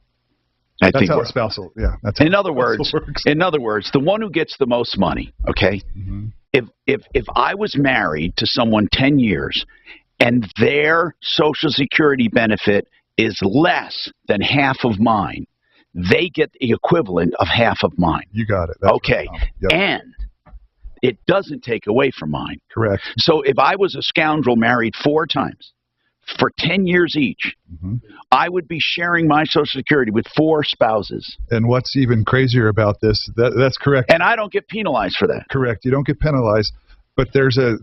I that's think how spousal. Yeah. That's how in other words, the one who gets the most money. Okay. Mm-hmm. If I was married to someone 10 years and their Social Security benefit is less than half of mine, they get the equivalent of half of mine. You got it. That's okay. Yep. And it doesn't take away from mine. Correct. So if I was a scoundrel married 4 times for 10 years each, mm-hmm. I would be sharing my Social Security with 4 spouses. And what's even crazier about this, that's correct. And I don't get penalized for that. Correct. You don't get penalized, but there's a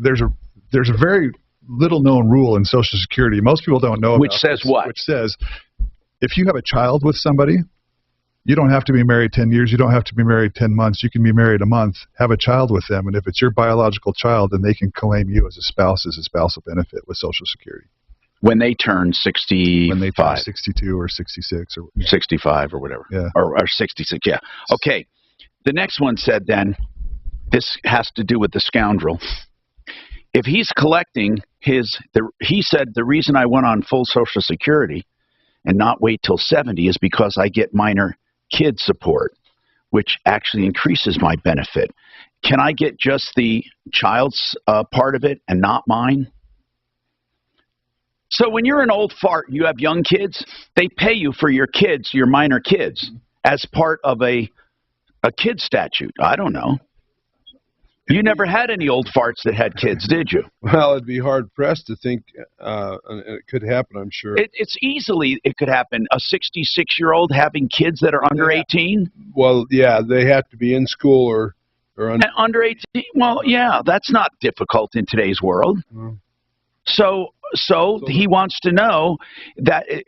very little known rule in Social Security. Most people don't know about which says this, what? Which says if you have a child with somebody, you don't have to be married 10 years. You don't have to be married 10 months. You can be married a month, have a child with them, and if it's your biological child, then they can claim you as a spouse as a spousal benefit with Social Security. When they turn 65. When they turn 62 or 66 or 65 or whatever. Yeah. Or 66, yeah. Okay. The next one said then, this has to do with the scoundrel. If he's collecting he said the reason I went on full Social Security and not wait till 70 is because I get minor kid support, which actually increases my benefit. Can I get just the child's part of it and not mine? So when you're an old fart and you have young kids, they pay you for your kids, your minor kids, as part of a kid statute. I don't know. You never had any old farts that had kids, did you? Well, it'd be hard-pressed to think it could happen, I'm sure. It could happen. A 66-year-old having kids that are under 18? Well, yeah, they have to be in school or under 18? Well, yeah, that's not difficult in today's world. Mm. So he wants to know that he's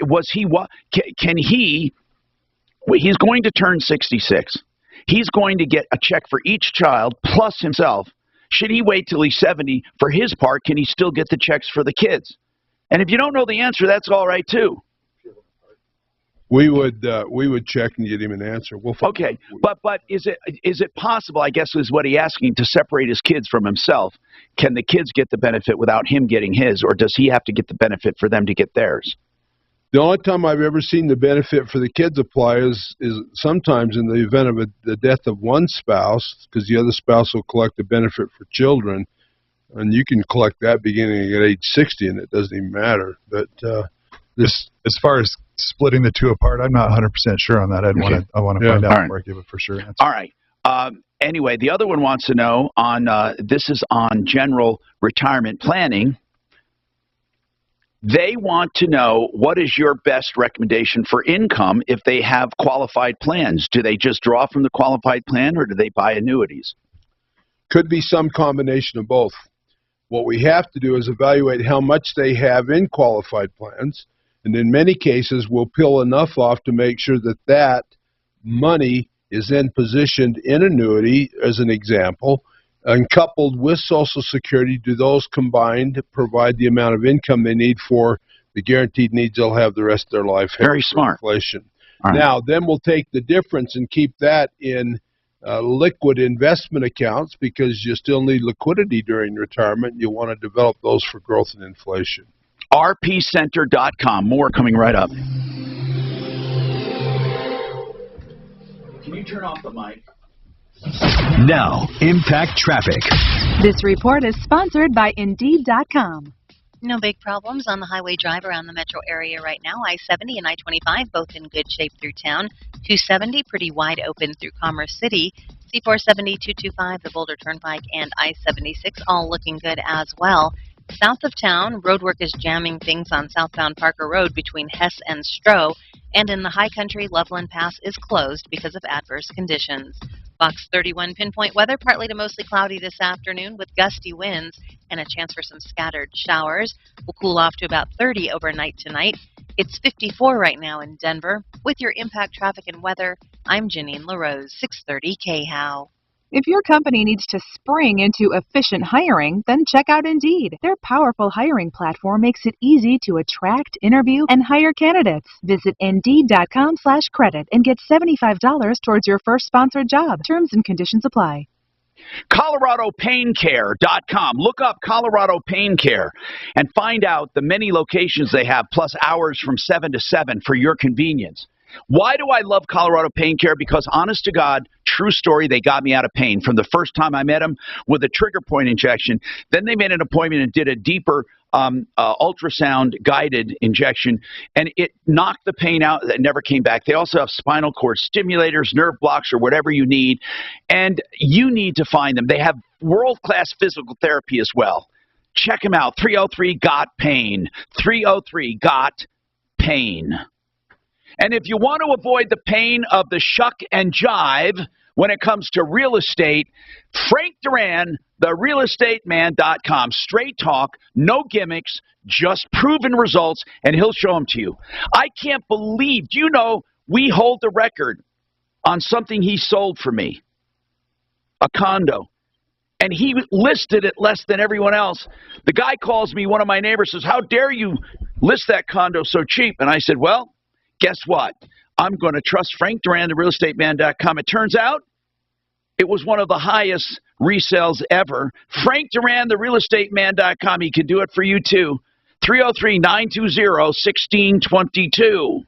going to turn 66. He's going to get a check for each child plus himself. Should he wait till he's 70 for his part? Can he still get the checks for the kids? And if you don't know the answer, that's all right too. We would check and get him an answer. Okay, but is it possible, I guess is what he's asking, to separate his kids from himself? Can the kids get the benefit without him getting his, or does he have to get the benefit for them to get theirs? The only time I've ever seen the benefit for the kids apply is sometimes in the event of the death of one spouse, because the other spouse will collect the benefit for children, and you can collect that beginning at age 60, and it doesn't even matter. But as far as splitting the two apart, I'm not 100% sure on that. I want to find out before I give a for sure answer. All right. Anyway, the other one wants to know on this is on general retirement planning. They want to know, what is your best recommendation for income if they have qualified plans? Do they just draw from the qualified plan, or do they buy annuities? Could be some combination of both. What we have to do is evaluate how much they have in qualified plans, and in many cases we'll peel enough off to make sure that that money is then positioned in annuity, as an example, and coupled with Social Security. Do those combined provide the amount of income they need for the guaranteed needs they'll have the rest of their life? Very smart. Inflation. All right. Now, then we'll take the difference and keep that in liquid investment accounts, because you still need liquidity during retirement. You want to develop those for growth and inflation. rpcenter.com. More coming right up. Can you turn off the mic? Now, Impact Traffic. This report is sponsored by Indeed.com. No big problems on the highway drive around the metro area right now. I-70 and I-25 both in good shape through town. 270 pretty wide open through Commerce City. C-470, 225, the Boulder Turnpike, and I-76 all looking good as well. South of town, roadwork is jamming things on southbound Parker Road between Hess and Stroh. And in the high country, Loveland Pass is closed because of adverse conditions. Box 31 pinpoint weather, partly to mostly cloudy this afternoon with gusty winds and a chance for some scattered showers. We'll cool off to about 30 overnight tonight. It's 54 right now in Denver. With your Impact Traffic and Weather, I'm Janine LaRose, 630 KHOW. If your company needs to spring into efficient hiring, then check out Indeed. Their powerful hiring platform makes it easy to attract, interview, and hire candidates. Visit Indeed.com/credit and get $75 towards your first sponsored job. Terms and conditions apply. ColoradoPainCare.com. Look up Colorado Pain Care and find out the many locations they have, plus hours from 7 to 7 for your convenience. Why do I love Colorado Pain Care? Because, honest to God, true story, they got me out of pain from the first time I met them with a trigger point injection. Then they made an appointment and did a deeper ultrasound-guided injection, and it knocked the pain out. That never came back. They also have spinal cord stimulators, nerve blocks, or whatever you need, and you need to find them. They have world-class physical therapy as well. Check them out, 303-GOT-PAIN, 303-GOT-PAIN. And if you want to avoid the pain of the shuck and jive when it comes to real estate, Frank Duran, therealestateman.com. Straight talk, no gimmicks, just proven results, and he'll show them to you. I can't believe, do you know, we hold the record on something he sold for me, a condo. And he listed it less than everyone else. The guy calls me, one of my neighbors says, "How dare you list that condo so cheap?" And I said, well, guess what? I'm going to trust Frank Duran, therealestateman.com. It turns out it was one of the highest resales ever. Frank Duran, therealestateman.com. He can do it for you, too. 303-920-1622.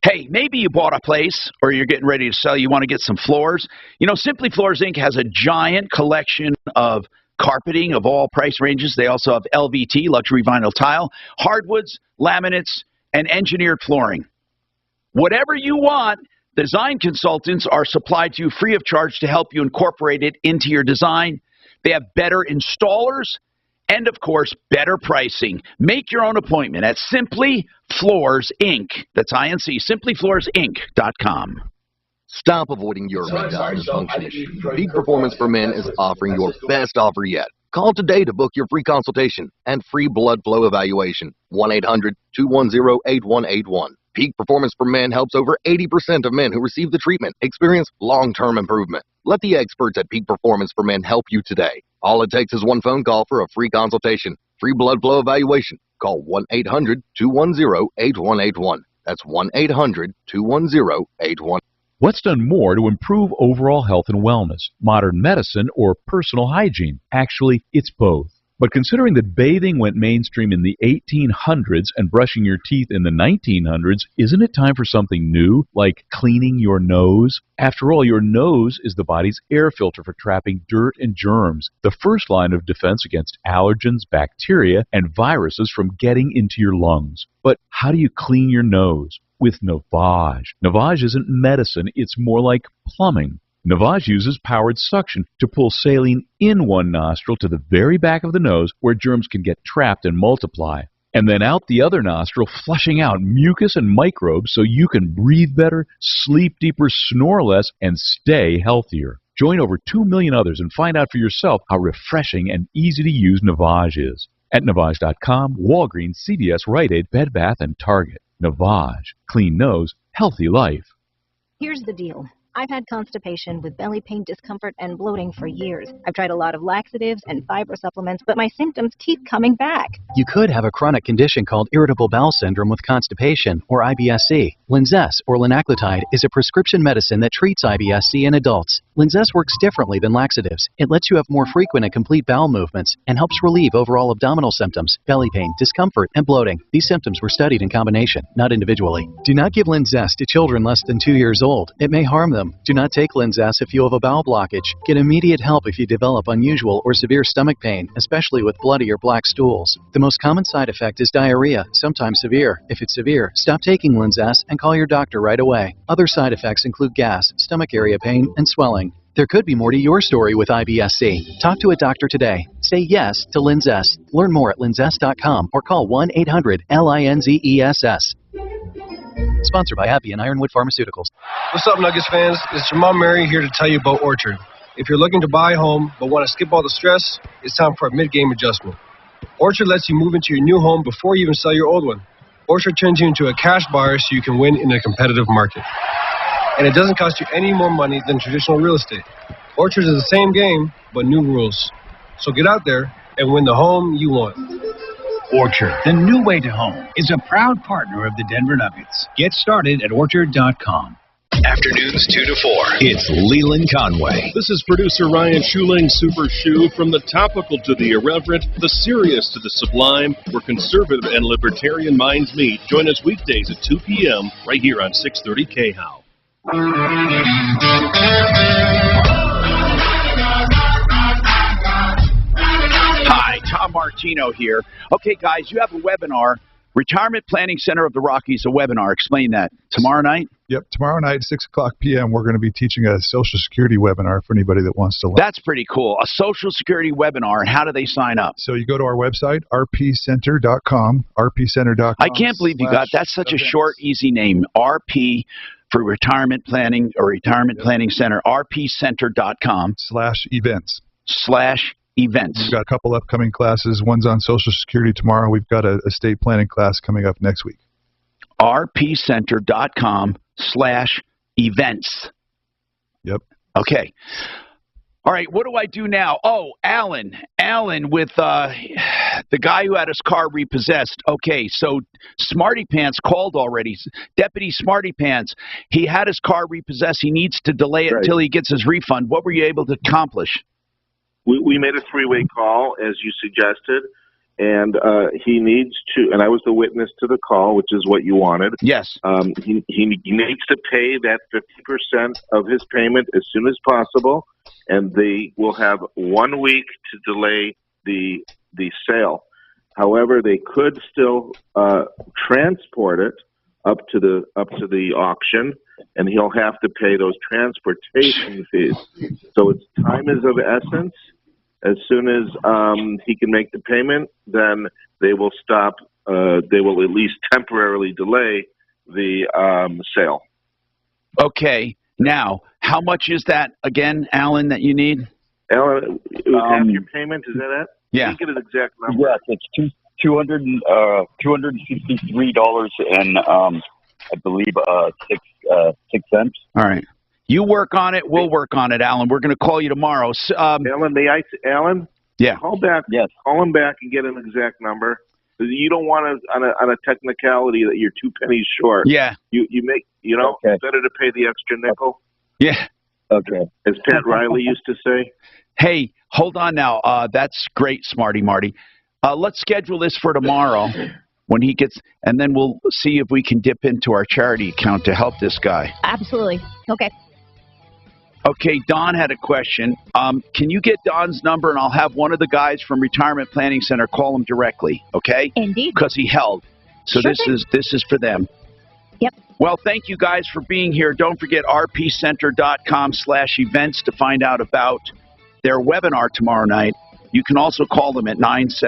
Hey, maybe you bought a place or you're getting ready to sell. You want to get some floors. You know, Simply Floors, Inc. has a giant collection of carpeting of all price ranges. They also have LVT, luxury vinyl tile, hardwoods, laminates, and engineered flooring. Whatever you want, design consultants are supplied to you free of charge to help you incorporate it into your design. They have better installers and, of course, better pricing. Make your own appointment at Simply Floors, Inc. That's INC, simplyfloorsinc.com. Stop avoiding your erectile dysfunction issue. Peak Performance for Men is offering your best offer yet. Call today to book your free consultation and free blood flow evaluation. 1-800-210-8181. Peak Performance for Men helps over 80% of men who receive the treatment experience long-term improvement. Let the experts at Peak Performance for Men help you today. All it takes is one phone call for a free consultation, free blood flow evaluation. Call 1-800-210-8181. That's 1-800-210-8181. What's done more to improve overall health and wellness, modern medicine or personal hygiene? Actually, it's both. But considering that bathing went mainstream in the 1800s and brushing your teeth in the 1900s, isn't it time for something new, like cleaning your nose? After all, your nose is the body's air filter for trapping dirt and germs, the first line of defense against allergens, bacteria, and viruses from getting into your lungs. But how do you clean your nose? With Navage. Navage isn't medicine, it's more like plumbing. Navage uses powered suction to pull saline in one nostril to the very back of the nose where germs can get trapped and multiply, and then out the other nostril, flushing out mucus and microbes so you can breathe better, sleep deeper, snore less, and stay healthier. Join over 2 million others and find out for yourself how refreshing and easy to use Navage is. At Navage.com, Walgreens, CVS, Rite Aid, Bed Bath, and Target. Navage. Clean nose, healthy life. Here's the deal. I've had constipation with belly pain, discomfort, and bloating for years. I've tried a lot of laxatives and fiber supplements, but my symptoms keep coming back. You could have a chronic condition called irritable bowel syndrome with constipation, or IBS-C. Linzess, or linaclotide, is a prescription medicine that treats IBS-C in adults. Linzess works differently than laxatives. It lets you have more frequent and complete bowel movements and helps relieve overall abdominal symptoms, belly pain, discomfort, and bloating. These symptoms were studied in combination, not individually. Do not give Linzess to children less than 2 years old. It may harm them. Do not take Linzess if you have a bowel blockage. Get immediate help if you develop unusual or severe stomach pain, especially with bloody or black stools. The most common side effect is diarrhea, sometimes severe. If it's severe, stop taking Linzess and call your doctor right away. Other side effects include gas, stomach area pain, and swelling. There could be more to your story with IBS-C. Talk to a doctor today. Say yes to Linzess. Learn more at linzess.com or call 1-800-LINZESS. Sponsored by AbbVie and Ironwood Pharmaceuticals. What's up, Nuggets fans? It's your mom Mary here to tell you about Orchard. If you're looking to buy a home but want to skip all the stress, it's time for a mid-game adjustment. Orchard lets you move into your new home before you even sell your old one. Orchard turns you into a cash buyer so you can win in a competitive market. And it doesn't cost you any more money than traditional real estate. Orchard is the same game, but new rules. So get out there and win the home you want. Orchard, the new way to home, is a proud partner of the Denver Nuggets. Get started at Orchard.com. Afternoons 2 to 4. It's Leland Conway. This is producer Ryan Schuling, Super Shoe. From the topical to the irreverent, the serious to the sublime, where conservative and libertarian minds meet. Join us weekdays at 2 p.m. right here on 630 KHOW. Hi, Tom Martino here. Okay, guys, you have a webinar. Retirement Planning Center of the Rockies, a webinar. Explain that. Tomorrow night? Yep, tomorrow night, 6 o'clock p.m., we're going to be teaching a Social Security webinar for anybody that wants to learn. That's pretty cool. A Social Security webinar, and how do they sign up? So you go to our website, rpcenter.com, rpcenter.com. I can't believe you got that's such a short, easy name. RP for Retirement Planning or Retirement Planning Center, rpcenter.com. /events. /events. We've got a couple upcoming classes. One's on Social Security tomorrow. We've got a estate planning class coming up next week. rpcenter.com/events. Yep. Okay. All right, what do I do now? Oh, Alan with the guy who had his car repossessed. Okay, so Smarty Pants called already. Deputy Smarty Pants, he had his car repossessed. He needs to delay it until he gets his refund. What were you able to accomplish? We made a three-way call, as you suggested, and he needs to, and I was the witness to the call, which is what you wanted. Yes. He needs to pay that 50% of his payment as soon as possible, and they will have 1 week to delay the sale. However, they could still transport it up to the auction, and he'll have to pay those transportation fees. So it's time is of essence. As soon as he can make the payment, then they will stop. They will at least temporarily delay the sale. Okay. Now, how much is that again, Alan, that you need? Alan, it was half your payment. Is that it? Yeah. I didn't get an exact number. Yes, it's $263 and I believe 6 cents. All right. You work on it. We'll work on it, Alan. We're going to call you tomorrow. Alan, Alan? Yeah. Call back. Yes. Call him back and get an exact number. You don't want to on a technicality that you're 2 pennies short. Yeah. You make it's better to pay the extra nickel. Yeah. Okay. As Pat Riley used to say. Hey, hold on now. That's great, Smarty Marty. Let's schedule this for tomorrow when he gets, and then we'll see if we can dip into our charity account to help this guy. Absolutely. Okay. Okay, Don had a question. Can you get Don's number, and I'll have one of the guys from Retirement Planning Center call him directly, okay? Indeed. Because he held. So Sure this is for them. Yep. Well, thank you guys for being here. Don't forget rpcenter.com/events to find out about their webinar tomorrow night. You can also call them at 970